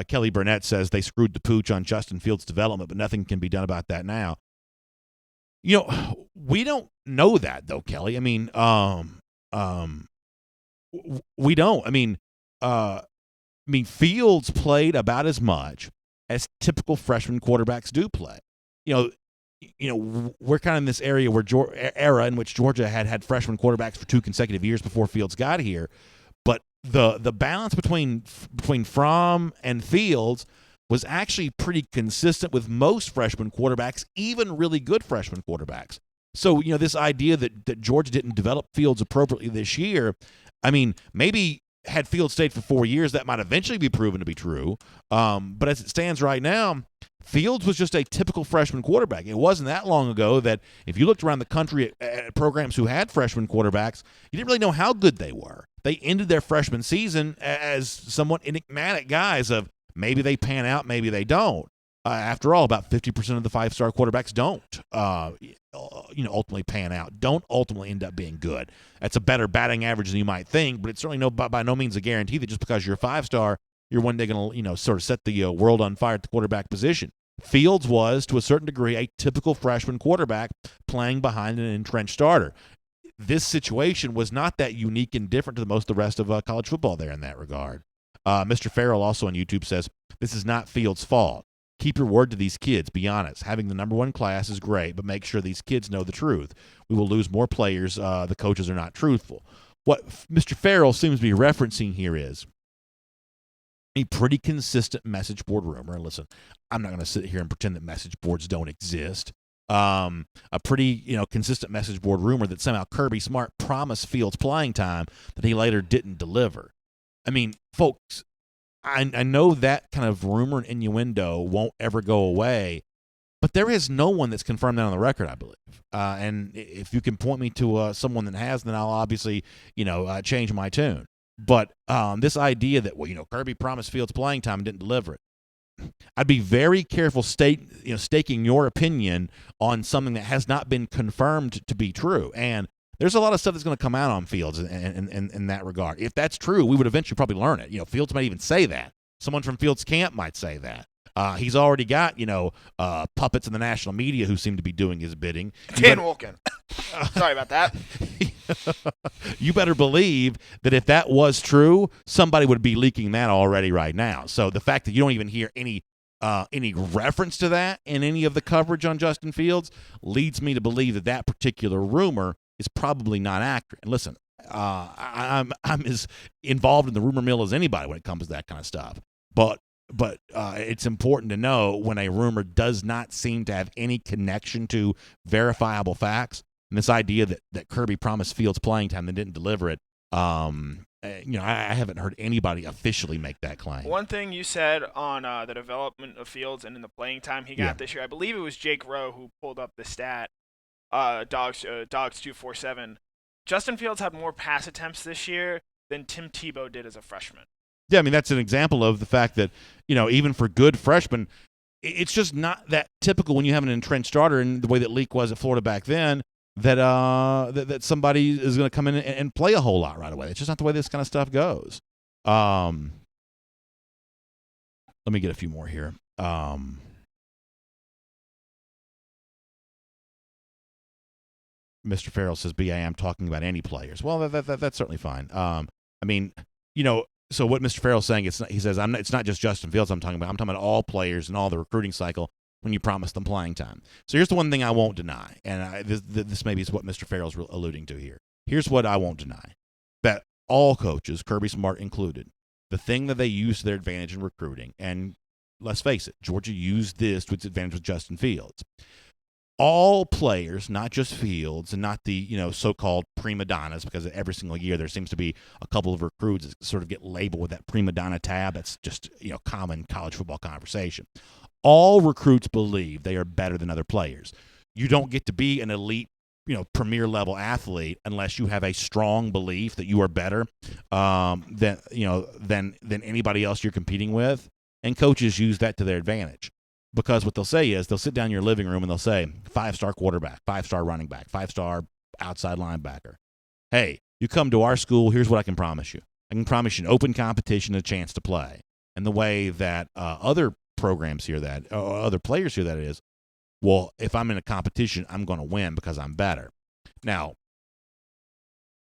Speaker 1: Kelly Burnett says they screwed the pooch on Justin Fields' development, but nothing can be done about that now. We don't know that though, Kelly. I mean, we don't. I mean, Fields played about as much as typical freshman quarterbacks do play. We're kind of in this era in which Georgia had freshman quarterbacks for 2 consecutive years before Fields got here. But the balance between Fromm and Fields was actually pretty consistent with most freshman quarterbacks, even really good freshman quarterbacks. So, this idea that Georgia didn't develop Fields appropriately this year, I mean, maybe had Fields stayed for 4 years, that might eventually be proven to be true. But as it stands right now, Fields was just a typical freshman quarterback. It wasn't that long ago that if you looked around the country at programs who had freshman quarterbacks, you didn't really know how good they were. They ended their freshman season as somewhat enigmatic guys of maybe they pan out, maybe they don't. After all, about 50% of the 5-star quarterbacks don't, ultimately pan out, don't ultimately end up being good. That's a better batting average than you might think, but it's certainly by no means a guarantee that just because you're a 5-star, you're one day going to, sort of set the world on fire at the quarterback position. Fields was, to a certain degree, a typical freshman quarterback playing behind an entrenched starter. This situation was not that unique and different to most of the rest of college football there in that regard. Mr. Farrell also on YouTube says, this is not Fields' fault. Keep your word to these kids. Be honest. Having the number 1 class is great, but make sure these kids know the truth. We will lose more players. The coaches are not truthful. What Mr. Farrell seems to be referencing here is a pretty consistent message board rumor. And listen, I'm not going to sit here and pretend that message boards don't exist. A pretty, consistent message board rumor that somehow Kirby Smart promised Fields playing time that he later didn't deliver. I mean, folks, I know that kind of rumor and innuendo won't ever go away, but there is no one that's confirmed that on the record, I believe. And if you can point me to someone that has, then I'll obviously, change my tune. But this idea that, Kirby promised Fields playing time and didn't deliver it, I'd be very careful staking your opinion on something that has not been confirmed to be true. And there's a lot of stuff that's going to come out on Fields in that regard. If that's true, we would eventually probably learn it. Fields might even say that. Someone from Fields' camp might say that. He's already got, puppets in the national media who seem to be doing his bidding.
Speaker 8: Dan Wolken. Sorry about that.
Speaker 1: You better believe that if that was true, somebody would be leaking that already right now. So the fact that you don't even hear any reference to that in any of the coverage on Justin Fields leads me to believe that particular rumor is probably not accurate. And listen, I'm as involved in the rumor mill as anybody when it comes to that kind of stuff. But it's important to know when a rumor does not seem to have any connection to verifiable facts. And this idea that Kirby promised Fields playing time and didn't deliver it, I haven't heard anybody officially make that claim.
Speaker 8: One thing you said on the development of Fields and in the playing time he got this year, I believe it was Jake Rowe who pulled up the stat, Dogs 247. Justin Fields had more pass attempts this year than Tim Tebow did as a freshman.
Speaker 1: Yeah, I mean, that's an example of the fact that, even for good freshmen, it's just not that typical when you have an entrenched starter in the way that Leak was at Florida back then, that somebody is going to come in and play a whole lot right away. It's just not the way this kind of stuff goes. Let me get a few more here. Mr. Farrell says, I'm talking about any players. Well, that's certainly fine. I mean, So what Mr. Farrell's saying, he says, it's not just Justin Fields I'm talking about all players and all the recruiting cycle when you promise them playing time. So here's the one thing I won't deny, and this maybe is what Mr. Farrell's alluding to here. Here's what I won't deny, that all coaches, Kirby Smart included, the thing that they use to their advantage in recruiting, and let's face it, Georgia used this to its advantage with Justin Fields. All players, not just Fields, and not the so-called prima donnas, because every single year there seems to be a couple of recruits that sort of get labeled with that prima donna tab. That's just common college football conversation. All recruits believe they are better than other players. You don't get to be an elite, premier level athlete unless you have a strong belief that you are better than anybody else you're competing with. And coaches use that to their advantage. Because what they'll say is they'll sit down in your living room and they'll say, 5-star quarterback, 5-star running back, 5-star outside linebacker. Hey, you come to our school, here's what I can promise you. I can promise you an open competition and a chance to play. And the way that other programs hear that, or other players hear that is, well, if I'm in a competition, I'm going to win because I'm better. Now,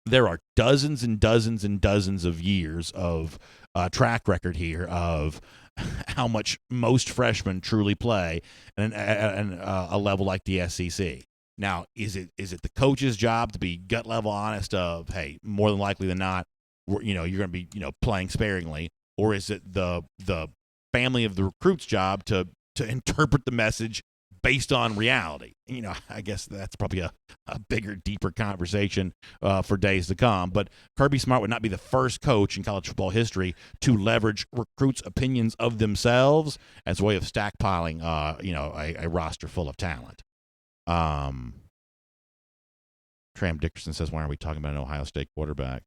Speaker 1: there are dozens and dozens and dozens of years of track record here of how much most freshmen truly play at a level like the SEC. Now, is it the coach's job to be gut level honest of, hey, more than likely than not, you're going to be playing sparingly, or is it the family of the recruit's job to interpret the message based on reality? I guess that's probably a bigger, deeper conversation for days to come. But Kirby Smart would not be the first coach in college football history to leverage recruits' opinions of themselves as a way of stackpiling, a roster full of talent. Tram Dickerson says, why aren't we talking about an Ohio State quarterback?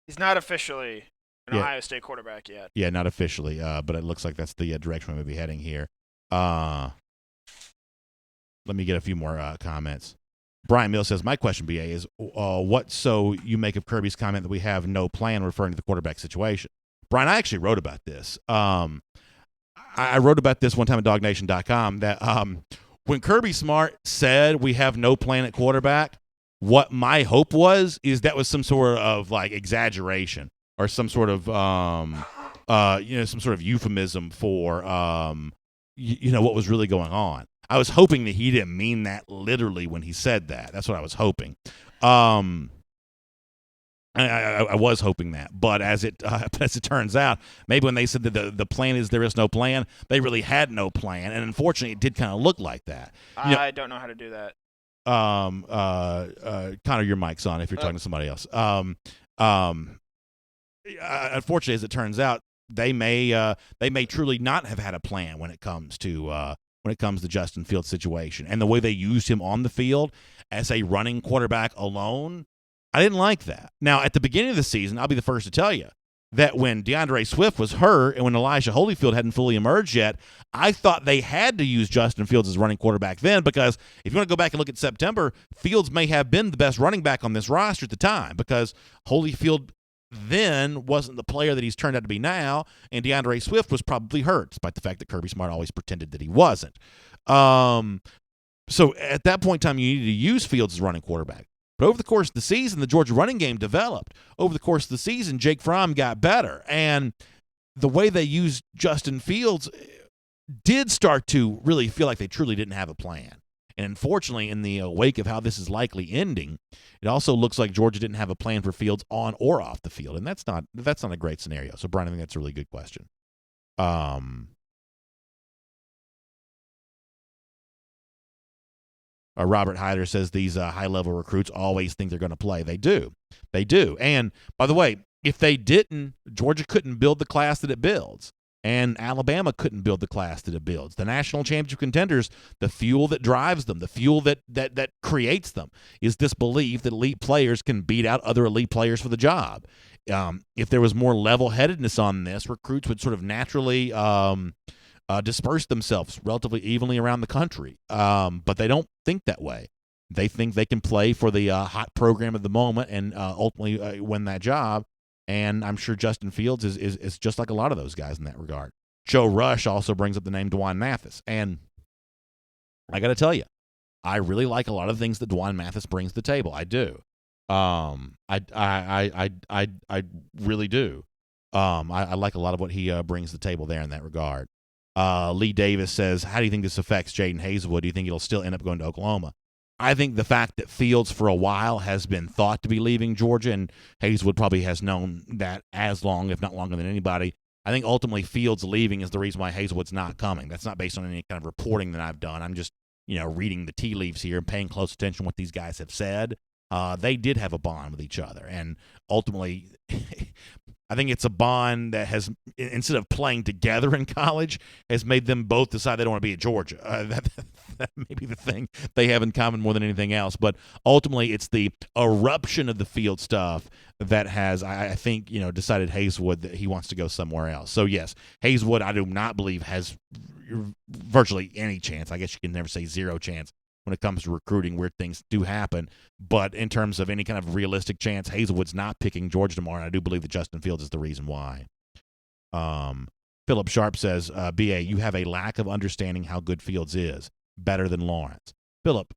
Speaker 8: He's not officially an Ohio State quarterback yet.
Speaker 1: Yeah, not officially, but it looks like that's the direction we may be heading here. Let me get a few more comments. Brian Mills says, my question, BA, is what so you make of Kirby's comment that we have no plan, referring to the quarterback situation? Brian, I actually wrote about this. I wrote about this one time at DawgNation.com that when Kirby Smart said we have no plan at quarterback, what my hope is that was some sort of like exaggeration or some sort of some sort of euphemism for what was really going on. I was hoping that he didn't mean that literally when he said that. That's what I was hoping. I was hoping that, but as it turns out, maybe when they said that the plan is there is no plan, they really had no plan, and unfortunately, it did kind of look like that.
Speaker 8: I don't know how to do that.
Speaker 1: Connor, your mic's on if you're talking to somebody else. Unfortunately, as it turns out, they may truly not have had a plan when it comes to Justin Fields' situation and the way they used him on the field as a running quarterback alone. I didn't like that. Now, at the beginning of the season, I'll be the first to tell you that when DeAndre Swift was hurt and when Elijah Holyfield hadn't fully emerged yet, I thought they had to use Justin Fields as running quarterback then, because if you want to go back and look at September, Fields may have been the best running back on this roster at the time, because Holyfield then wasn't the player that he's turned out to be now, and DeAndre Swift was probably hurt, despite the fact that Kirby Smart always pretended that he wasn't. So at that point in time, you needed to use Fields as running quarterback. But over the course of the season, the Georgia running game developed. Over the course of the season, Jake Fromm got better. And the way they used Justin Fields did start to really feel like they truly didn't have a plan. And unfortunately, in the wake of how this is likely ending, it also looks like Georgia didn't have a plan for Fields on or off the field. And that's not a great scenario. So, Brian, I think that's a really good question. Robert Hyder says these high-level recruits always think they're going to play. They do. They do. And, by the way, if they didn't, Georgia couldn't build the class that it builds. And Alabama couldn't build the class that it builds. The national championship contenders, the fuel that drives them, the fuel that creates them, is this belief that elite players can beat out other elite players for the job. If there was more level-headedness on this, recruits would sort of naturally disperse themselves relatively evenly around the country. But they don't think that way. They think they can play for the hot program of the moment and ultimately win that job. And I'm sure Justin Fields is just like a lot of those guys in that regard. Joe Rush also brings up the name Dwan Mathis. And I got to tell you, I really like a lot of things that Dwan Mathis brings to the table. I do. I really do. I like a lot of what he brings to the table there in that regard. Lee Davis says, how do you think this affects Jaden Hazelwood? Do you think he'll still end up going to Oklahoma? I think the fact that Fields for a while has been thought to be leaving Georgia, and Hazelwood probably has known that as long, if not longer than anybody. I think ultimately Fields leaving is the reason why Hazelwood's not coming. That's not based on any kind of reporting that I've done. I'm just, reading the tea leaves here and paying close attention to what these guys have said. They did have a bond with each other, and ultimately I think it's a bond that has, instead of playing together in college, has made them both decide they don't want to be at Georgia. That may be the thing they have in common more than anything else. But ultimately, it's the eruption of the field stuff that has, I think, decided Hazelwood that he wants to go somewhere else. So, yes, Hazelwood, I do not believe, has virtually any chance. I guess you can never say zero chance when it comes to recruiting. Weird things do happen. But in terms of any kind of realistic chance, Hazelwood's not picking Georgia tomorrow, and I do believe that Justin Fields is the reason why. Philip Sharp says, BA, you have a lack of understanding how good Fields is. Better than Lawrence. Philip,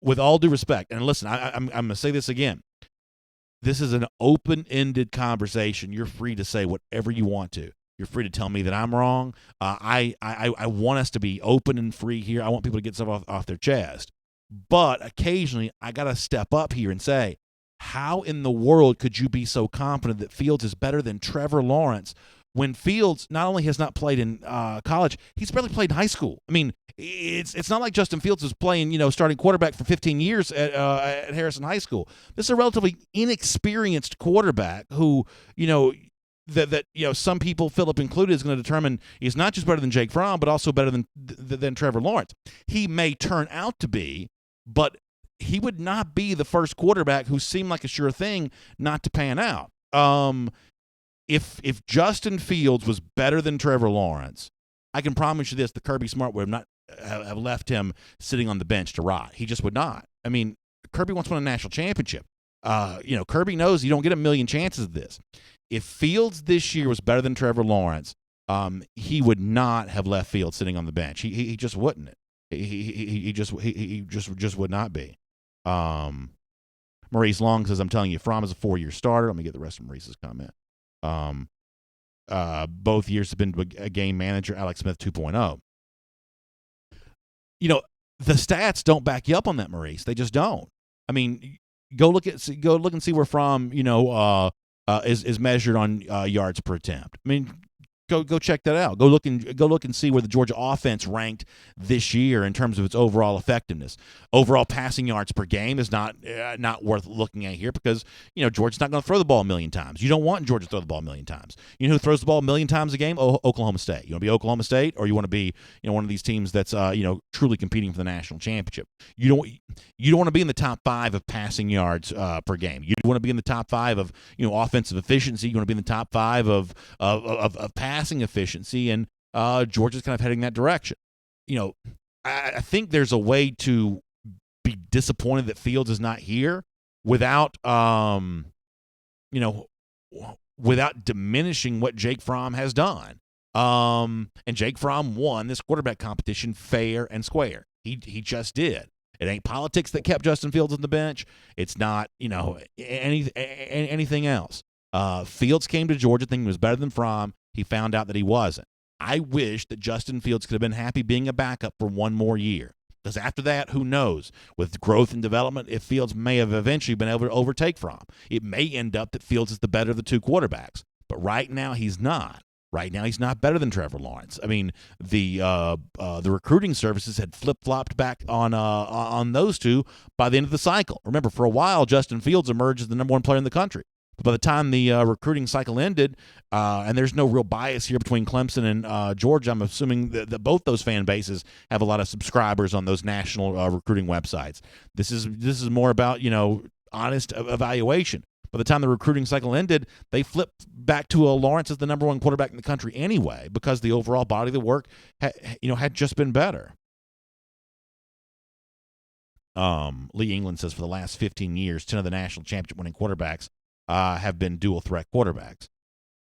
Speaker 1: with all due respect, and listen, I'm going to say this again. This is an open-ended conversation. You're free to say whatever you want to. You're free to tell me that I'm wrong. I want us to be open and free here. I want people to get stuff off their chest. But occasionally, I got to step up here and say, how in the world could you be so confident that Fields is better than Trevor Lawrence when Fields not only has not played in college, he's barely played in high school? I mean, it's not like Justin Fields is playing, starting quarterback for 15 years at Harrison High School. This is a relatively inexperienced quarterback who, that some people, Philip included, is going to determine is not just better than Jake Fromm, but also better than Trevor Lawrence. He may turn out to be, but he would not be the first quarterback who seemed like a sure thing not to pan out. If Justin Fields was better than Trevor Lawrence, I can promise you this: the Kirby Smart would not have left him sitting on the bench to rot. He just would not. I mean, Kirby wants to win a national championship. Kirby knows you don't get a million chances of this. If Fields this year was better than Trevor Lawrence, he would not have left Fields sitting on the bench. He just wouldn't. He just would not be. Maurice Long says, I'm telling you, Fromm is a 4-year starter. Let me get the rest of Maurice's comment. Both years have been a game manager. Alex Smith 2.0. The stats don't back you up on that, Maurice. They just don't. I mean, go look and see where Fromm, is measured on yards per attempt. I mean, go check that out. Go look and see where the Georgia offense ranked this year in terms of its overall effectiveness. Overall passing yards per game is not worth looking at here because Georgia's not going to throw the ball a million times. You don't want Georgia to throw the ball a million times. You know who throws the ball a million times a game? Oklahoma State. You want to be Oklahoma State, or you want to be one of these teams that's truly competing for the national championship. You don't want to be in the top 5 of passing yards per game. You want to be in the top 5 of offensive efficiency. You want to be in the top 5 of passing efficiency, and Georgia's kind of heading that direction. I think there's a way to be disappointed that Fields is not here without without diminishing what Jake Fromm has done. And Jake Fromm won this quarterback competition fair and square. He just did. It ain't politics that kept Justin Fields on the bench. It's not anything else. Fields came to Georgia thinking he was better than Fromm. He found out that he wasn't. I wish that Justin Fields could have been happy being a backup for one more year. Because after that, who knows? With growth and development, if Fields may have eventually been able to overtake Fromm, it may end up that Fields is the better of the two quarterbacks. But right now, he's not. Right now, he's not better than Trevor Lawrence. I mean, the recruiting services had flip-flopped back on those two by the end of the cycle. Remember, for a while, Justin Fields emerged as the number 1 player in the country. But by the time the recruiting cycle ended, and there's no real bias here between Clemson and Georgia, I'm assuming that both those fan bases have a lot of subscribers on those national recruiting websites. This is more about honest evaluation. By the time the recruiting cycle ended, they flipped back to Lawrence as the number 1 quarterback in the country anyway, because the overall body of the work had just been better. Lee England says for the last 15 years, 10 of the national championship winning quarterbacks have been dual threat quarterbacks.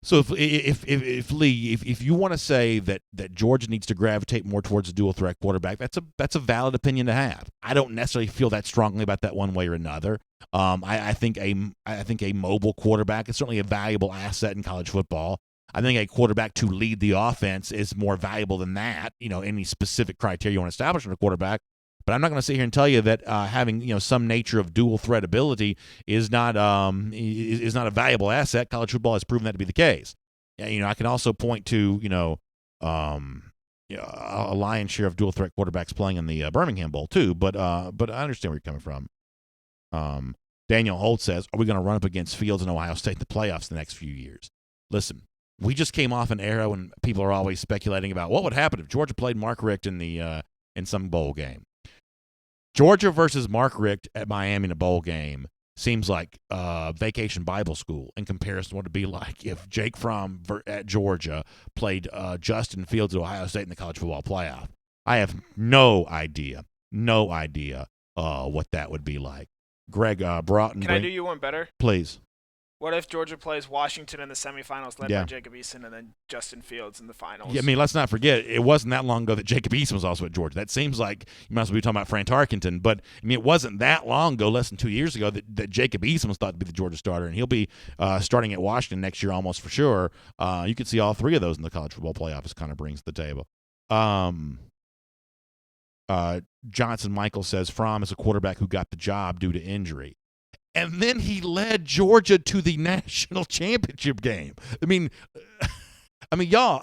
Speaker 1: So if Lee, if you want to say that Georgia needs to gravitate more towards a dual threat quarterback, that's a valid opinion to have. I don't necessarily feel that strongly about that one way or another. I think a mobile quarterback is certainly a valuable asset in college football. I think a quarterback to lead the offense is more valuable than that. Any specific criteria you want to establish in a quarterback. But I'm not going to sit here and tell you that having some nature of dual threat ability is not a valuable asset. College football has proven that to be the case. I can also point to a lion's share of dual threat quarterbacks playing in the Birmingham Bowl too. But I understand where you're coming from. Daniel Holt says, "Are we going to run up against Fields and Ohio State in the playoffs the next few years?" Listen, we just came off an era when people are always speculating about what would happen if Georgia played Mark Richt in some bowl game. Georgia versus Mark Richt at Miami in a bowl game seems like Vacation Bible School in comparison to what it would be like if Jake Fromm at Georgia played Justin Fields at Ohio State in the college football playoff. I have no idea what that would be like. Greg Broughton.
Speaker 8: Can I do you one better?
Speaker 1: Please.
Speaker 8: What if Georgia plays Washington in the semifinals, led by Jacob Eason, and then Justin Fields in the finals?
Speaker 1: Yeah, let's not forget, it wasn't that long ago that Jacob Eason was also at Georgia. That seems like you might as well be talking about Fran Tarkenton, but it wasn't that long ago, less than 2 years ago, that Jacob Eason was thought to be the Georgia starter, and he'll be starting at Washington next year almost for sure. You could see all three of those in the college football playoff, as kind of brings to the table. Johnson Michael says Fromm is a quarterback who got the job due to injury. And then he led Georgia to the national championship game. Y'all,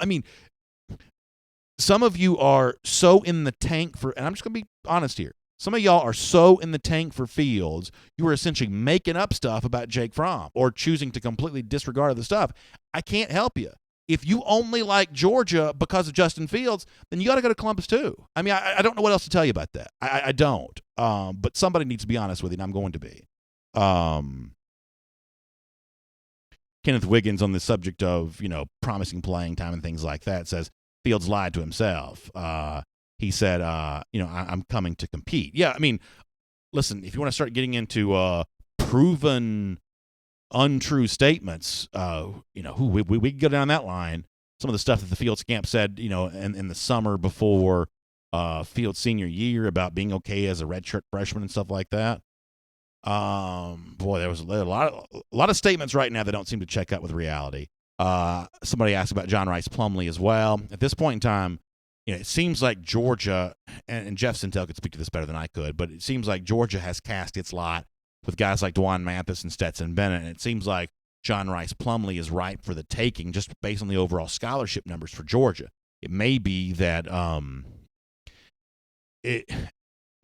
Speaker 1: some of you are so in the tank for, and I'm just going to be honest here. Some of y'all are so in the tank for Fields, you are essentially making up stuff about Jake Fromm or choosing to completely disregard the stuff. I can't help you. If you only like Georgia because of Justin Fields, then you got to go to Columbus too. I don't know what else to tell you about that. I don't. But somebody needs to be honest with you, and I'm going to be. Kenneth Wiggins on the subject of, promising playing time and things like that says Fields lied to himself. He said, I'm coming to compete. Yeah, listen, if you want to start getting into proven untrue statements, we can go down that line. Some of the stuff that the Fields camp said, in the summer before Fields' senior year about being okay as a redshirt freshman and stuff like that. There was a lot of statements right now that don't seem to check out with reality. Somebody asked about John Rice Plumlee as well. At this point in time, it seems like Georgia, and Jeff Sintel could speak to this better than I could, but it seems like Georgia has cast its lot with guys like Dwan Mathis and Stetson Bennett, and it seems like John Rice Plumlee is ripe for the taking just based on the overall scholarship numbers for Georgia. It may be that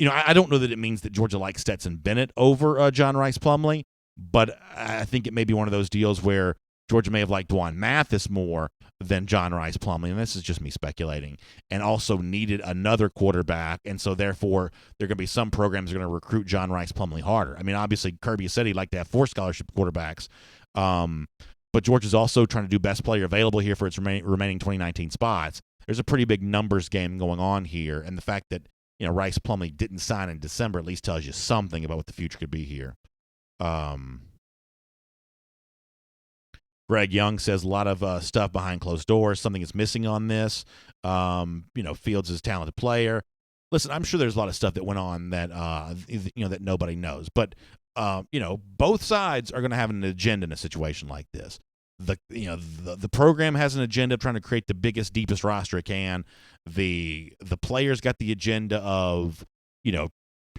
Speaker 1: I don't know that it means that Georgia likes Stetson Bennett over John Rice Plumlee, but I think it may be one of those deals where Georgia may have liked Dwan Mathis more than John Rice Plumlee, and this is just me speculating, and also needed another quarterback, and so therefore there are going to be some programs that are going to recruit John Rice Plumlee harder. Obviously Kirby said he'd like to have 4 scholarship quarterbacks, but Georgia's also trying to do best player available here for its remaining 2019 spots. There's a pretty big numbers game going on here, and the fact that Rice Plumlee didn't sign in December at least tells you something about what the future could be here. Greg Young says a lot of stuff behind closed doors. Something is missing on this. Fields is a talented player. Listen, I'm sure there's a lot of stuff that went on that that nobody knows. But both sides are going to have an agenda in a situation like this. The program has an agenda of trying to create the biggest, deepest roster it can. The players got the agenda of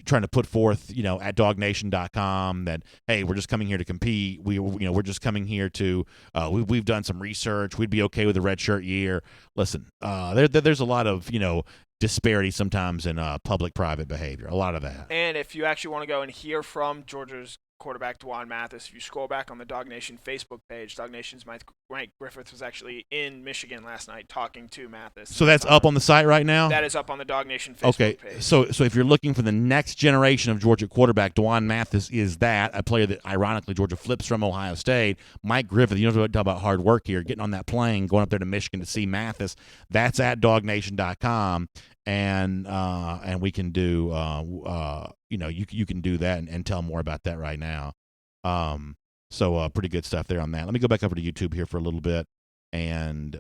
Speaker 1: trying to put forth at DawgNation.com that, hey, we're just coming here to compete. We're just coming here to we've done some research. We'd be okay with a redshirt year. Listen, there's a lot of disparity sometimes in public-private behavior. A lot of that.
Speaker 8: And if you actually want to go and hear from Georgia's quarterback Dwan Mathis, if you scroll back on the DawgNation Facebook page, DawgNation's Mike Griffith was actually in Michigan last night talking to Mathis.
Speaker 1: So that's up on the site right now?
Speaker 8: That is up on the DawgNation Facebook page.
Speaker 1: So if you're looking for the next generation of Georgia quarterback, Dwan Mathis is that, a player that ironically Georgia flips from Ohio State. Mike Griffith, you know, talk about hard work here, getting on that plane, going up there to Michigan to see Mathis. That's at DawgNation.com. And we can do you can do that and tell more about that right now. So pretty good stuff there on that. Let me go back over to YouTube here for a little bit. And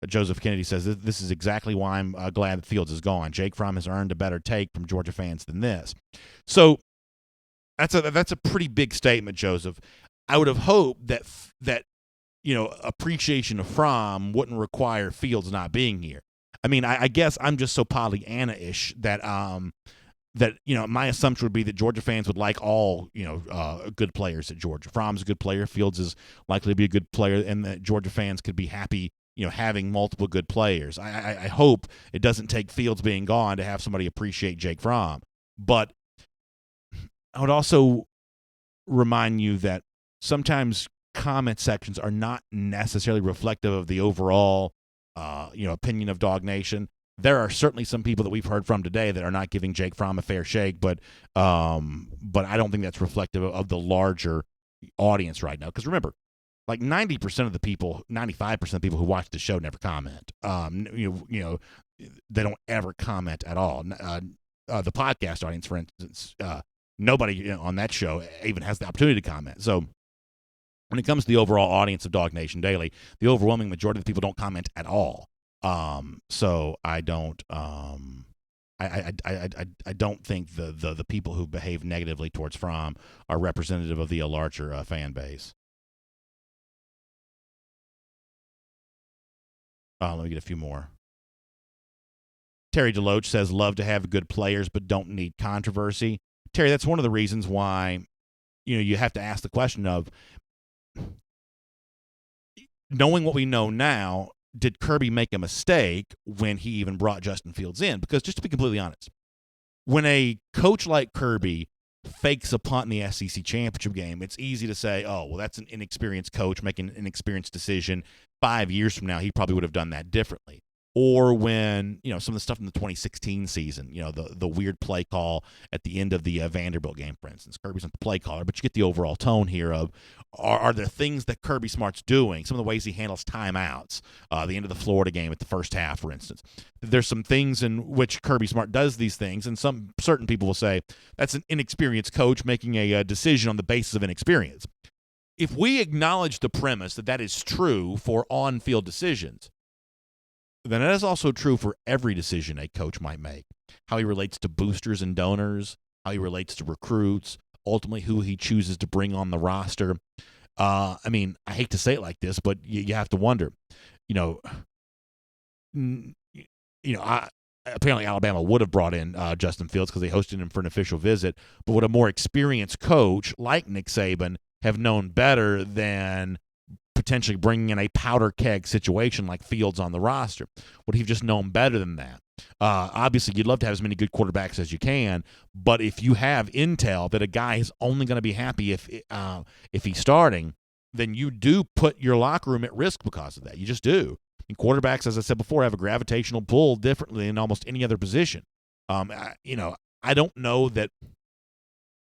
Speaker 1: Joseph Kennedy says, this is exactly why I'm glad that Fields is gone. Jake Fromm has earned a better take from Georgia fans than this. So that's a pretty big statement, Joseph. I would have hoped that appreciation of Fromm wouldn't require Fields not being here. I mean, I guess I'm just so Pollyanna-ish that my assumption would be that Georgia fans would like all good players at Georgia. Fromm's a good player. Fields is likely to be a good player, and that Georgia fans could be happy having multiple good players. I hope it doesn't take Fields being gone to have somebody appreciate Jake Fromm. But I would also remind you that sometimes comment sections are not necessarily reflective of the overall opinion of DawgNation. There are certainly some people that we've heard from today that are not giving Jake Fromm a fair shake, but I don't think that's reflective of the larger audience right now. Because remember, like 90% of the people, 95% of the people who watch the show never comment. They don't ever comment at all. The podcast audience, for instance, nobody on that show even has the opportunity to comment. So when it comes to the overall audience of DawgNation Daily, the overwhelming majority of the people don't comment at all. So I don't I don't think the people who behave negatively towards Fromm are representative of the larger fan base. Let me get a few more. Terry Deloach says, love to have good players, but don't need controversy. Terry, that's one of the reasons why, you have to ask the question of, knowing what we know now, did Kirby make a mistake when he even brought Justin Fields in? Because just to be completely honest, when a coach like Kirby fakes a punt in the SEC championship game, it's easy to say, oh, well, that's an inexperienced coach making an inexperienced decision. 5 years from now, he probably would have done that differently. Or when, some of the stuff in the 2016 season, the weird play call at the end of the Vanderbilt game, for instance. Kirby's not the play caller, but you get the overall tone here of, are there things that Kirby Smart's doing, some of the ways he handles timeouts, the end of the Florida game at the first half, for instance. There's some things in which Kirby Smart does these things, and some certain people will say that's an inexperienced coach making a decision on the basis of inexperience. If we acknowledge the premise that is true for on-field decisions, then that is also true for every decision a coach might make. How he relates to boosters and donors, how he relates to recruits, ultimately who he chooses to bring on the roster. I hate to say it like this, but you have to wonder. Apparently Alabama would have brought in Justin Fields because they hosted him for an official visit. But would a more experienced coach like Nick Saban have known better than potentially bringing in a powder keg situation like Fields on the roster? Would he have just known better than that? Obviously, you'd love to have as many good quarterbacks as you can, but if you have intel that a guy is only going to be happy if he's starting, then you do put your locker room at risk because of that. You just do. And quarterbacks, as I said before, have a gravitational pull differently than almost any other position. I don't know that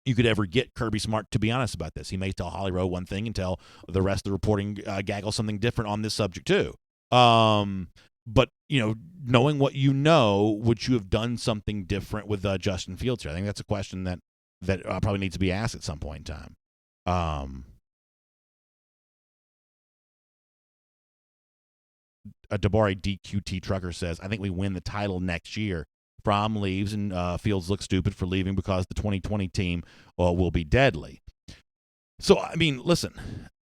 Speaker 1: you could ever get Kirby Smart to be honest about this. He may tell Holly Rowe one thing and tell the rest of the reporting gaggle something different on this subject too. But, knowing what you know, would you have done something different with Justin Fields here? I think that's a question that probably needs to be asked at some point in time. Dabari DQT Trucker says, I think we win the title next year. Fromm leaves and Fields looks stupid for leaving because the 2020 team will be deadly. So, listen,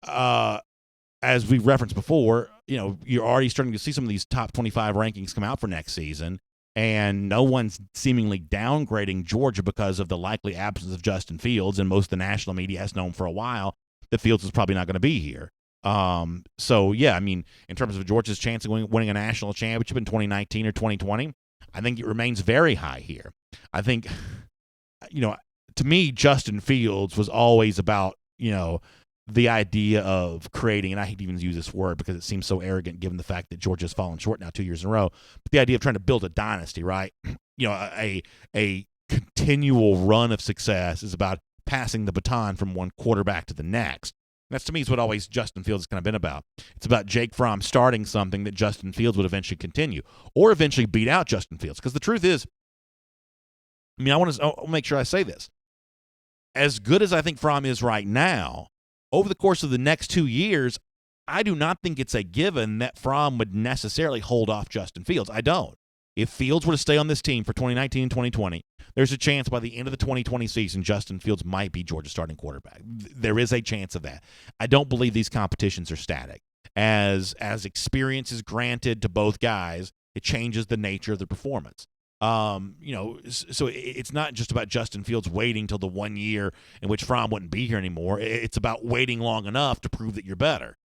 Speaker 1: as we referenced before, you're already starting to see some of these top 25 rankings come out for next season, and no one's seemingly downgrading Georgia because of the likely absence of Justin Fields, and most of the national media has known for a while that Fields is probably not going to be here. So, yeah, in terms of Georgia's chance of winning a national championship in 2019 or 2020, I think it remains very high here. I think, to me, Justin Fields was always about, the idea of creating, and I hate to even use this word because it seems so arrogant given the fact that Georgia's fallen short now 2 years in a row, but the idea of trying to build a dynasty, right? A continual run of success is about passing the baton from one quarterback to the next. That's, to me, is what always Justin Fields has kind of been about. It's about Jake Fromm starting something that Justin Fields would eventually continue or eventually beat out Justin Fields. Because the truth is, I'll make sure I say this. as good as I think Fromm is right now, over the course of the next 2 years, I do not think it's a given that Fromm would necessarily hold off Justin Fields. I don't. If Fields were to stay on this team for 2019 and 2020, there's a chance by the end of the 2020 season, Justin Fields might be Georgia's starting quarterback. There is a chance of that. I don't believe these competitions are static. As experience is granted to both guys, it changes the nature of the performance. So it's not just about Justin Fields waiting till the 1 year in which Fromm wouldn't be here anymore. It's about waiting long enough to prove that you're better.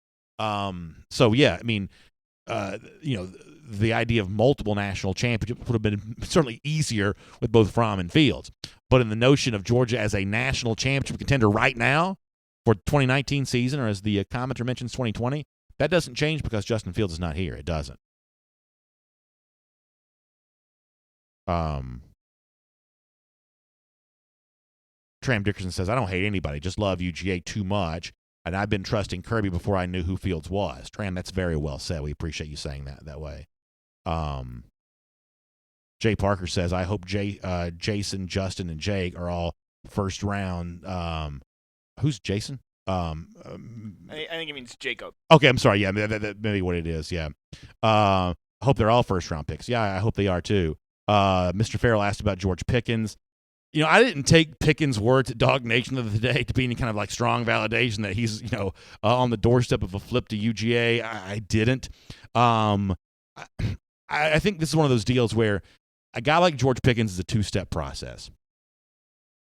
Speaker 1: The idea of multiple national championships would have been certainly easier with both Fromm and Fields. But in the notion of Georgia as a national championship contender right now for 2019 season, or as the commenter mentions 2020, that doesn't change because Justin Fields is not here. It doesn't. Tram Dickerson says, I don't hate anybody, just love UGA too much. And I've been trusting Kirby before I knew who Fields was. Tram, that's very well said. We appreciate you saying that way. Jay Parker says, I hope Jason, Justin, and Jake are all first round. Who's Jason?
Speaker 8: I think it means Jacob.
Speaker 1: Okay, I'm sorry. Yeah, that may be what it is. Yeah. I hope they're all first round picks. Yeah, I hope they are too. Mr. Farrell asked about George Pickens. I didn't take Pickens' words at DawgNation the other day to be any kind of like strong validation that he's, on the doorstep of a flip to UGA. I didn't. I think this is one of those deals where a guy like George Pickens is a two-step process.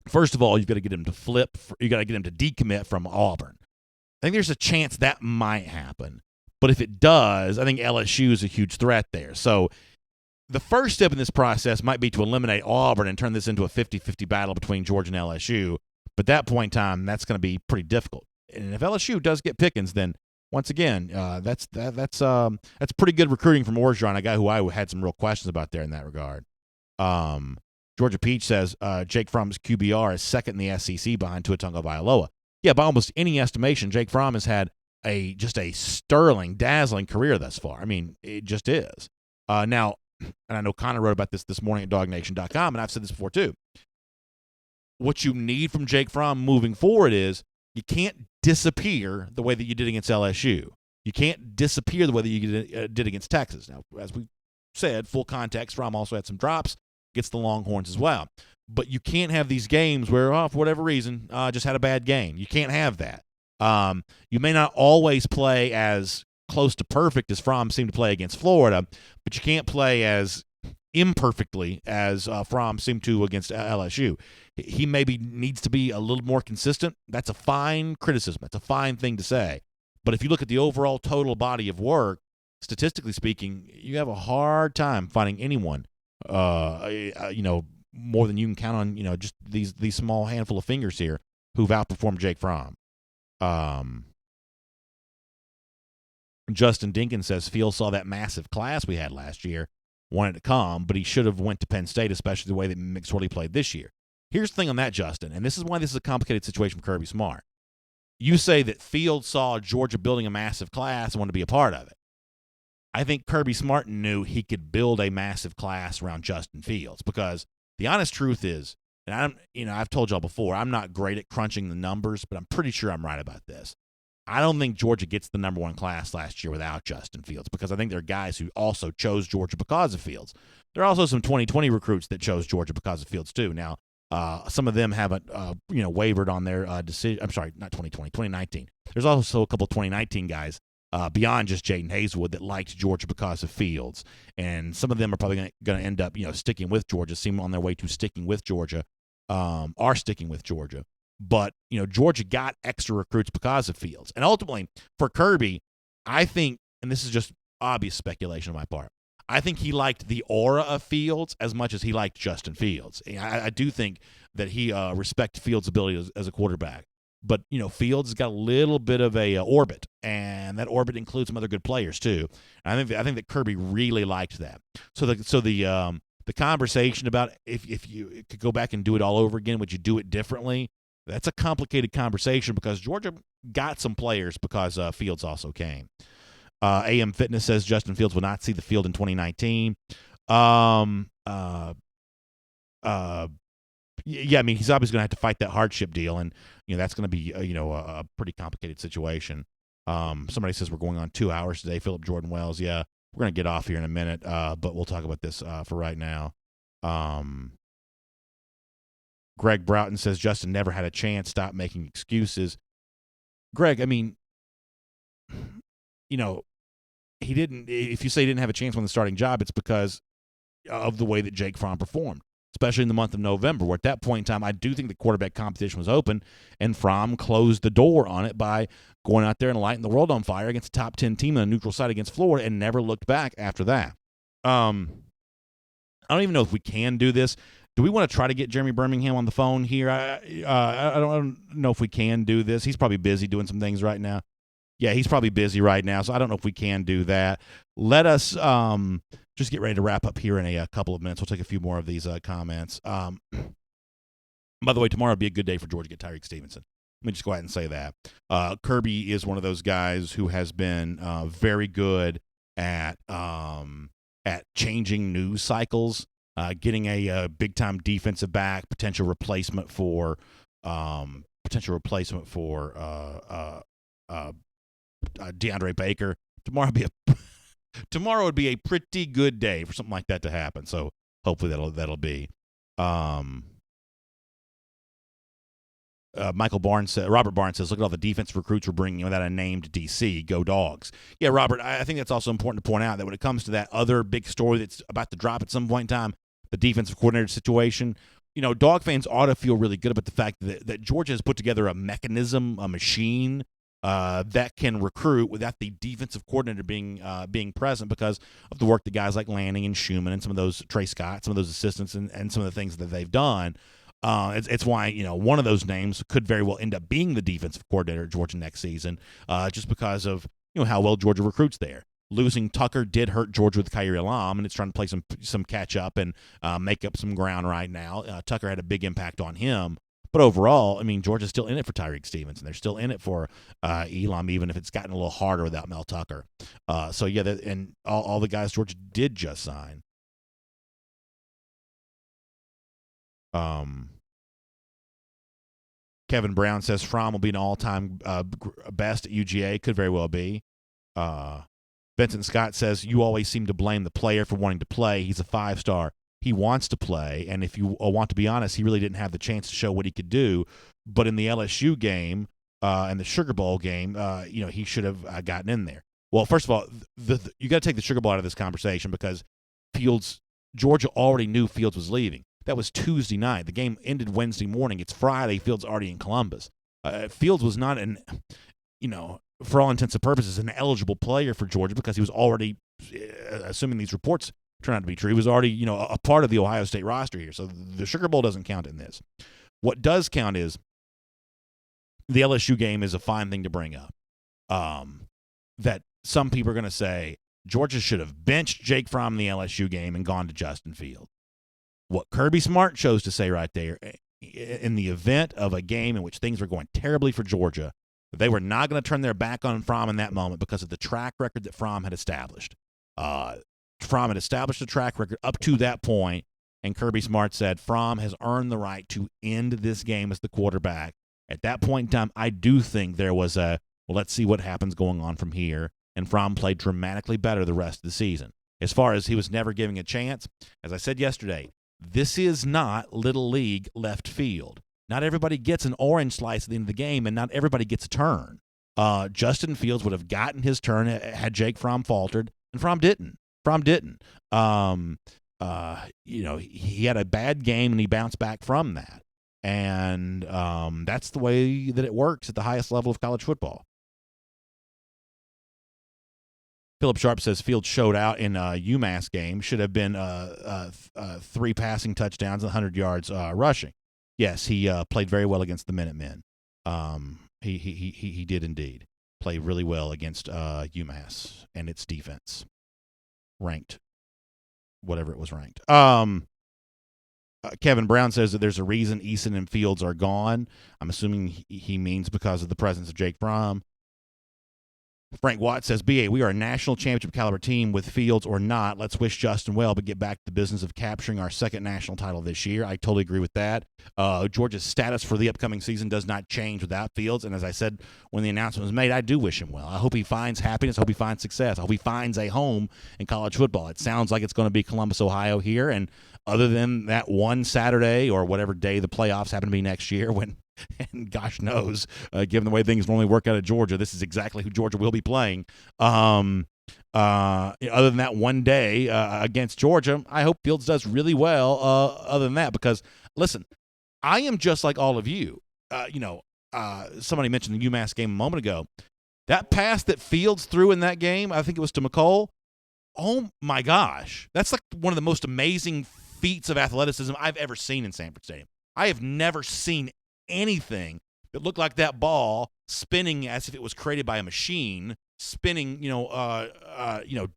Speaker 1: First of all, you've got to get him to flip. You got to get him to decommit from Auburn. I think there's a chance that might happen. But if it does, I think LSU is a huge threat there. So the first step in this process might be to eliminate Auburn and turn this into a 50-50 battle between Georgia and LSU. But at that point in time, that's going to be pretty difficult. And if LSU does get Pickens, then once again, that's pretty good recruiting from Orgeron, a guy who I had some real questions about there in that regard. Georgia Peach says Jake Fromm's QBR is second in the SEC behind Tua Tagovailoa. Yeah, by almost any estimation, Jake Fromm has had just a sterling, dazzling career thus far. I mean, it just is. Now, and I know Connor wrote about this morning at DawgNation.com, and I've said this before too. What you need from Jake Fromm moving forward is you can't disappear the way that you did against LSU. You can't disappear the way that you did against Texas. Now, as we said, full context, Fromm also had some drops, gets the Longhorns as well. But you can't have these games where, for whatever reason, just had a bad game. You can't have that. You may not always play as close to perfect as Fromm seemed to play against Florida, but you can't play as imperfectly as Fromm seemed to against LSU. He maybe needs to be a little more consistent. That's a fine criticism. That's a fine thing to say. But if you look at the overall total body of work, statistically speaking, you have a hard time finding anyone, more than you can count on, just these small handful of fingers here who've outperformed Jake Fromm. Justin Dinkins says Fields saw that massive class we had last year, wanted to come, but he should have went to Penn State, especially the way that McSorley played this year. Here's the thing on that, Justin, and this is why this is a complicated situation for Kirby Smart. You say that Fields saw Georgia building a massive class and wanted to be a part of it. I think Kirby Smart knew he could build a massive class around Justin Fields because the honest truth is, and I've told y'all before, I'm not great at crunching the numbers, but I'm pretty sure I'm right about this. I don't think Georgia gets the number one class last year without Justin Fields because I think there are guys who also chose Georgia because of Fields. There are also some 2020 recruits that chose Georgia because of Fields too. Now, some of them haven't, wavered on their decision. I'm sorry, not 2020, 2019. There's also a couple 2019 guys beyond just Jaden Hazelwood that liked Georgia because of Fields. And some of them are probably going to end up, sticking with Georgia, seem on their way to sticking with Georgia, are sticking with Georgia. But, Georgia got extra recruits because of Fields. And ultimately, for Kirby, I think, and this is just obvious speculation on my part, I think he liked the aura of Fields as much as he liked Justin Fields. I do think that he respected Fields' ability as a quarterback. But, Fields has got a little bit of a orbit, and that orbit includes some other good players too. And I think that Kirby really liked that. So the conversation about if you could go back and do it all over again, would you do it differently? That's a complicated conversation because Georgia got some players because Fields also came. AM Fitness says Justin Fields will not see the field in 2019. yeah, I mean, he's obviously going to have to fight that hardship deal, and that's going to be a pretty complicated situation. Somebody says we're going on 2 hours today. Philip Jordan Wells, yeah, we're going to get off here in a minute, but we'll talk about this for right now. Greg Broughton says Justin never had a chance. Stop making excuses. Greg, I mean, he didn't. If you say he didn't have a chance on the starting job, it's because of the way that Jake Fromm performed, especially in the month of November, where at that point in time, I do think the quarterback competition was open, and Fromm closed the door on it by going out there and lighting the world on fire against a top 10 team on a neutral site against Florida and never looked back after that. I don't even know if we can do this. Do we want to try to get Jeremy Birmingham on the phone here? I don't know if we can do this. He's probably busy doing some things right now. Yeah, he's probably busy right now, so I don't know if we can do that. Let us just get ready to wrap up here in a couple of minutes. We'll take a few more of these comments. By the way, tomorrow will be a good day for Georgia to get Tyreek Stevenson. Let me just go ahead and say that. Kirby is one of those guys who has been very good at changing news cycles, getting a big-time defensive back, potential replacement for DeAndre Baker. Tomorrow would be a pretty good day for something like that to happen. So hopefully that'll be. Robert Barnes says, look at all the defensive recruits we're bringing without a named DC. Go Dogs. Yeah, Robert, I think that's also important to point out that when it comes to that other big story that's about to drop at some point in time, the defensive coordinator situation, Dog fans ought to feel really good about the fact that Georgia has put together a mechanism, a machine that can recruit without the defensive coordinator being present because of the work that guys like Lanning and Schumann and some of those Trey Scott, some of those assistants and some of the things that they've done. It's why one of those names could very well end up being the defensive coordinator at Georgia next season, just because of how well Georgia recruits there. Losing Tucker did hurt Georgia with Khairi Elam, and it's trying to play some catch up and make up some ground right now. Tucker had a big impact on him, but overall, I mean, Georgia's still in it for Tyreek Stevenson. They're still in it for Elam, even if it's gotten a little harder without Mel Tucker. So yeah, and all the guys Georgia did just sign. Kevin Brown says Fromm will be an all-time best at UGA. Could very well be. Vincent Scott says, you always seem to blame the player for wanting to play. He's a 5-star. He wants to play, and if you want to be honest, he really didn't have the chance to show what he could do. But in the LSU game and the Sugar Bowl game, he should have gotten in there. Well, first of all, you got to take the Sugar Bowl out of this conversation because Georgia already knew Fields was leaving. That was Tuesday night. The game ended Wednesday morning. It's Friday. Fields already in Columbus. Fields was not for all intents and purposes, an eligible player for Georgia because he was already, assuming these reports turn out to be true, he was already, a part of the Ohio State roster here. So the Sugar Bowl doesn't count in this. What does count is the LSU game is a fine thing to bring up. That some people are going to say Georgia should have benched Jake Fromm in the LSU game and gone to Justin Fields. What Kirby Smart chose to say right there, in the event of a game in which things were going terribly for Georgia, they were not going to turn their back on Fromm in that moment because of the track record that Fromm had established. Fromm had established a track record up to that point, and Kirby Smart said Fromm has earned the right to end this game as the quarterback. At that point in time, I do think there was let's see what happens going on from here, and Fromm played dramatically better the rest of the season. As far as he was never giving a chance, as I said yesterday, this is not Little League left field. Not everybody gets an orange slice at the end of the game, and not everybody gets a turn. Justin Fields would have gotten his turn had Jake Fromm faltered, and Fromm didn't. He had a bad game, and he bounced back from that. And that's the way that it works at the highest level of college football. Philip Sharp says Fields showed out in UMass game. Should have been 3 passing touchdowns and 100 yards rushing. Yes, he played very well against the Minutemen. He did indeed play really well against UMass and its defense. Ranked, whatever it was ranked. Kevin Brown says that there's a reason Eason and Fields are gone. I'm assuming he means because of the presence of Jake Fromm. Frank Watt says, BA, we are a national championship caliber team with Fields or not. Let's wish Justin well, but get back to the business of capturing our second national title this year. I totally agree with that. Georgia's status for the upcoming season does not change without Fields. And as I said when the announcement was made, I do wish him well. I hope he finds happiness. I hope he finds success. I hope he finds a home in college football. It sounds like it's going to be Columbus, Ohio here. And other than that one Saturday or whatever day the playoffs happen to be next year when – and gosh knows, given the way things normally work out of Georgia, this is exactly who Georgia will be playing. Other than that one day against Georgia, I hope Fields does really well other than that because, listen, I am just like all of you. Somebody mentioned the UMass game a moment ago. That pass that Fields threw in that game, I think it was to McCole, oh my gosh. That's like one of the most amazing feats of athleticism I've ever seen in Sanford Stadium. I have never seen anything that looked like that ball spinning as if it was created by a machine, spinning,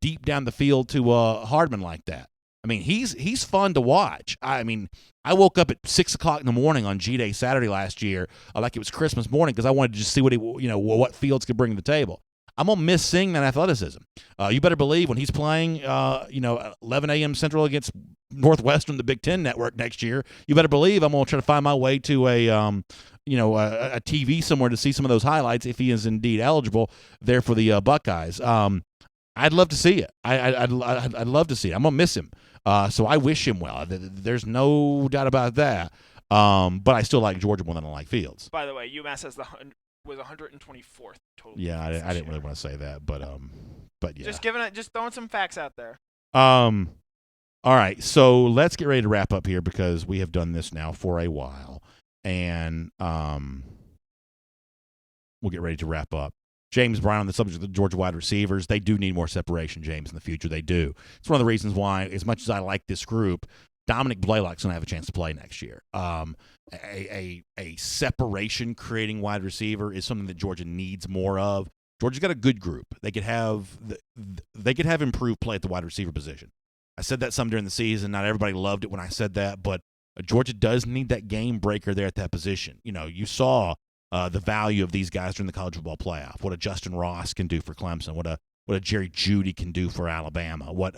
Speaker 1: deep down the field to Hardman like that. I mean, he's fun to watch. I mean, I woke up at 6 o'clock in the morning on G-Day Saturday last year, like it was Christmas morning, because I wanted to just see what Fields could bring to the table. I'm going to miss seeing that athleticism. You better believe when he's playing, 11 a.m. Central against Northwestern, the Big Ten Network next year, you better believe I'm going to try to find my way to a TV somewhere to see some of those highlights if he is indeed eligible there for the Buckeyes. I'd love to see it. I'd love to see it. I'm going to miss him. So I wish him well. There's no doubt about that. But I still like Georgia more than I like Fields.
Speaker 8: By the way, UMass was 124th total.
Speaker 1: Yeah, I didn't really want to say that, but yeah.
Speaker 8: Just throwing some facts out there.
Speaker 1: All right, so let's get ready to wrap up here because we have done this now for a while, and we'll get ready to wrap up. James Brown on the subject of the Georgia wide receivers, they do need more separation, James, in the future. They do. It's one of the reasons why, as much as I like this group, Dominic Blaylock's going to have a chance to play next year. A separation creating wide receiver is something that Georgia needs more of. Georgia's got a good group. They could have improved play at the wide receiver position. I said that some during the season. Not everybody loved it when I said that, but Georgia does need that game breaker there at that position. You saw the value of these guys during the college football playoff. What a Justin Ross can do for Clemson. What a Jerry Jeudy can do for Alabama. What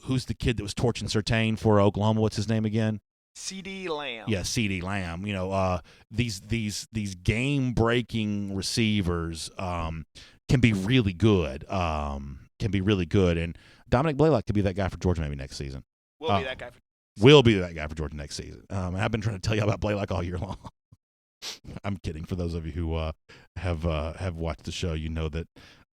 Speaker 1: who's the kid that was torching Surtain for Oklahoma? What's his name again?
Speaker 8: CD Lamb.
Speaker 1: Yeah, CD Lamb. These game breaking receivers can be really good. And Dominic Blaylock could be that guy for Georgia maybe next season.
Speaker 8: Will be that guy for Georgia
Speaker 1: next season. I've been trying to tell you about Blaylock all year long. I'm kidding. For those of you who have watched the show, you know that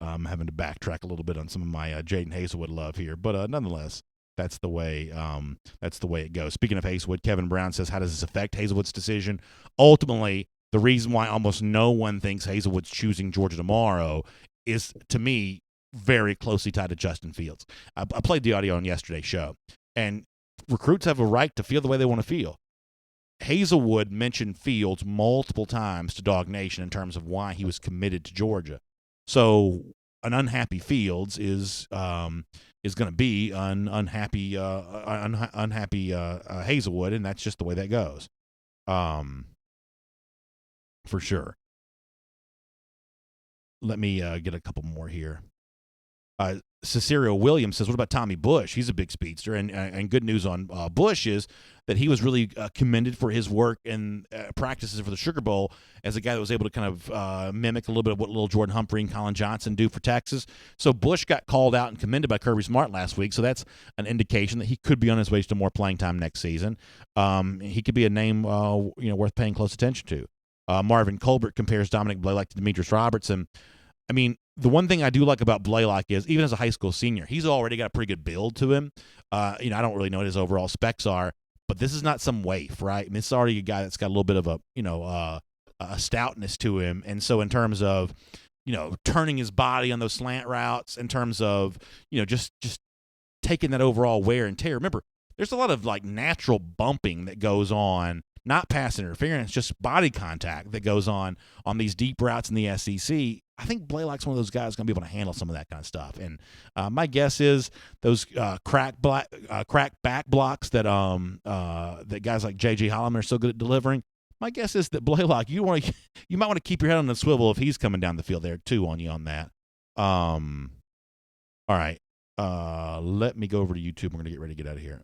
Speaker 1: I'm having to backtrack a little bit on some of my Jaden Hazelwood love here, but nonetheless, that's the way it goes. Speaking of Hazelwood, Kevin Brown says, how does this affect Hazelwood's decision? Ultimately, the reason why almost no one thinks Hazelwood's choosing Georgia tomorrow is, to me, very closely tied to Justin Fields. I played the audio on yesterday's show, and recruits have a right to feel the way they want to feel. Hazelwood mentioned Fields multiple times to DawgNation in terms of why he was committed to Georgia. So an unhappy Fields is going to be an unhappy Hazelwood, and that's just the way that goes, for sure. Let me get a couple more here. Cicero Williams says, what about Tommy Bush? He's a big speedster, and good news on Bush is that he was really commended for his work and practices for the Sugar Bowl as a guy that was able to kind of mimic a little bit of what little Jordan Humphrey and Colin Johnson do for Texas. So Bush got called out and commended by Kirby Smart last week, so that's an indication that he could be on his way to more playing time next season. He could be a name worth paying close attention to. Marvin Colbert compares Dominic Blaylock to Demetrius Robertson. I mean, the one thing I do like about Blaylock is, even as a high school senior, he's already got a pretty good build to him. I don't really know what his overall specs are, but this is not some waif, right? I mean, it's already a guy that's got a little bit of a stoutness to him. And so in terms of, turning his body on those slant routes, in terms of, just taking that overall wear and tear. Remember, there's a lot of natural bumping that goes on, not pass interference, just body contact that goes on these deep routes in the SEC. I think Blaylock's one of those guys who's going to be able to handle some of that kind of stuff. And my guess is those crack back blocks that guys like J.J. Holloman are so good at delivering, My guess is that Blaylock, you might want to keep your head on the swivel if he's coming down the field there too on you on that. All right. Let me go over to YouTube. We're going to get ready to get out of here.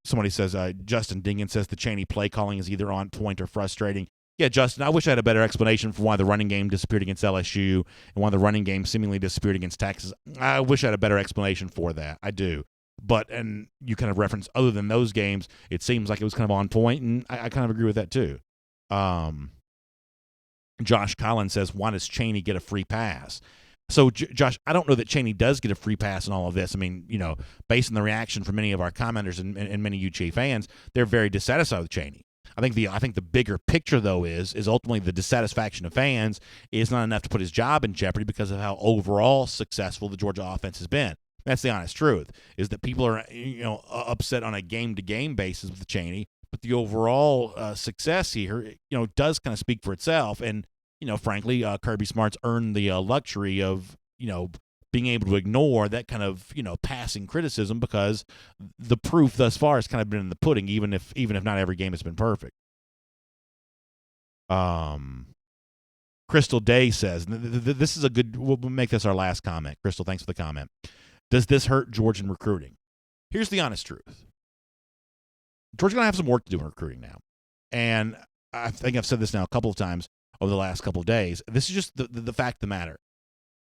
Speaker 1: Somebody says, Justin Dingen says the Chaney play calling is either on point or frustrating. Yeah, Justin, I wish I had a better explanation for why the running game disappeared against LSU and why the running game seemingly disappeared against Texas. I wish I had a better explanation for that. I do. But, and you kind of reference, other than those games, it seems like it was kind of on point, and I kind of agree with that too. Josh Collins says, why does Chaney get a free pass? So, Josh, I don't know that Chaney does get a free pass in all of this. I mean, based on the reaction from many of our commenters and many UGA fans, they're very dissatisfied with Chaney. I think the bigger picture, though, is ultimately the dissatisfaction of fans is not enough to put his job in jeopardy because of how overall successful the Georgia offense has been. That's the honest truth, is that people are upset on a game-to-game basis with Chaney, but the overall success here, does kind of speak for itself. And, frankly, Kirby Smart's earned the luxury of, being able to ignore that kind of, passing criticism because the proof thus far has kind of been in the pudding, even if not every game has been perfect. Crystal Day says, this is a good, we'll make this our last comment. Crystal, thanks for the comment. Does this hurt Georgian recruiting? Here's the honest truth. Georgia's going to have some work to do in recruiting now. And I think I've said this now a couple of times over the last couple of days. This is just the fact of the matter.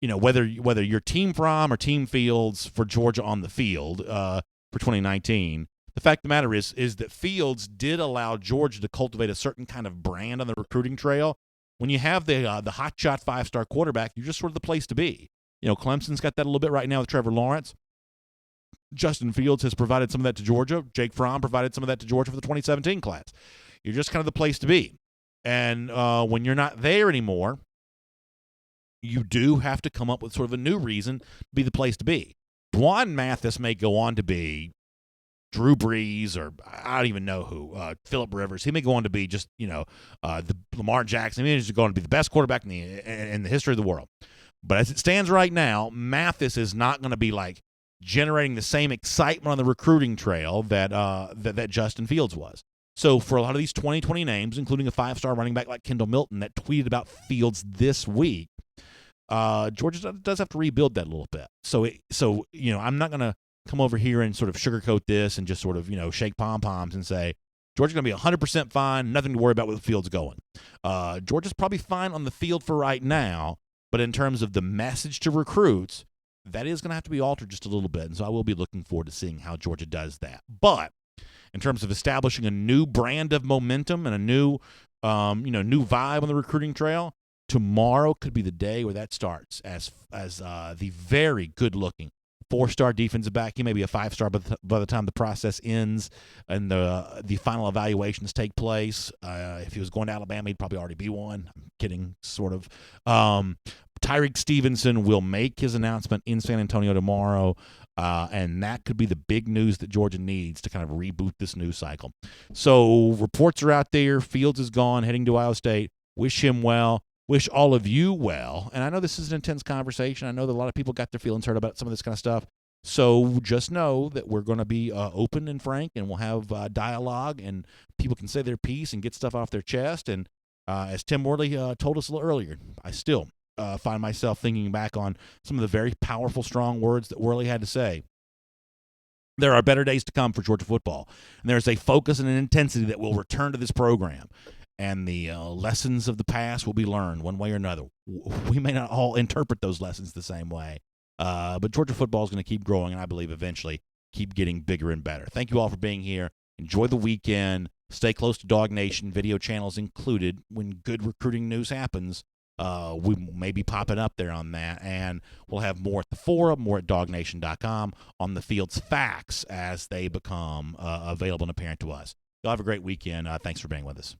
Speaker 1: Whether you're team from or team Fields for Georgia on the field for 2019, the fact of the matter is that Fields did allow Georgia to cultivate a certain kind of brand on the recruiting trail. When you have the hotshot 5-star quarterback, you're just sort of the place to be. Clemson's got that a little bit right now with Trevor Lawrence. Justin Fields has provided some of that to Georgia. Jake Fromm provided some of that to Georgia for the 2017 class. You're just kind of the place to be. And when you're not there anymore, you do have to come up with sort of a new reason to be the place to be. Dwan Mathis may go on to be Drew Brees, or I don't even know who, Phillip Rivers. He may go on to be just, the Lamar Jackson. He's going to be the best quarterback in the history of the world. But as it stands right now, Mathis is not going to be like generating the same excitement on the recruiting trail that Justin Fields was. So for a lot of these 2020 names, including a 5-star running back like Kendall Milton that tweeted about Fields this week, Georgia does have to rebuild that a little bit. So I'm not going to come over here and sort of sugarcoat this and just sort of, shake pom-poms and say, Georgia's going to be 100% fine, nothing to worry about with Fields going. Georgia's probably fine on the field for right now, but in terms of the message to recruits, that is going to have to be altered just a little bit. And so I will be looking forward to seeing how Georgia does that. But in terms of establishing a new brand of momentum and a new vibe on the recruiting trail, tomorrow could be the day where that starts as the very good-looking 4-star defensive back. He may be a 5-star by the time the process ends and the final evaluations take place. If he was going to Alabama, he'd probably already be one. I'm kidding, sort of. Tyreek Stevenson will make his announcement in San Antonio tomorrow, and that could be the big news that Georgia needs to kind of reboot this news cycle. So reports are out there. Fields is gone, heading to Ohio State. Wish him well. Wish all of you well. And I know this is an intense conversation. I know that a lot of people got their feelings hurt about some of this kind of stuff. So just know that we're going to be open and frank, and we'll have dialogue, and people can say their piece and get stuff off their chest. And as Tim Worley told us a little earlier, I still find myself thinking back on some of the very powerful, strong words that Worley had to say. There are better days to come for Georgia football, and there's a focus and an intensity that will return to this program. And the lessons of the past will be learned one way or another. We may not all interpret those lessons the same way, but Georgia football is going to keep growing, and I believe eventually keep getting bigger and better. Thank you all for being here. Enjoy the weekend. Stay close to DawgNation, video channels included. When good recruiting news happens, we may be popping up there on that, and we'll have more at the forum, more at DawgNation.com on the field's facts as they become available and apparent to us. Y'all have a great weekend. Thanks for being with us.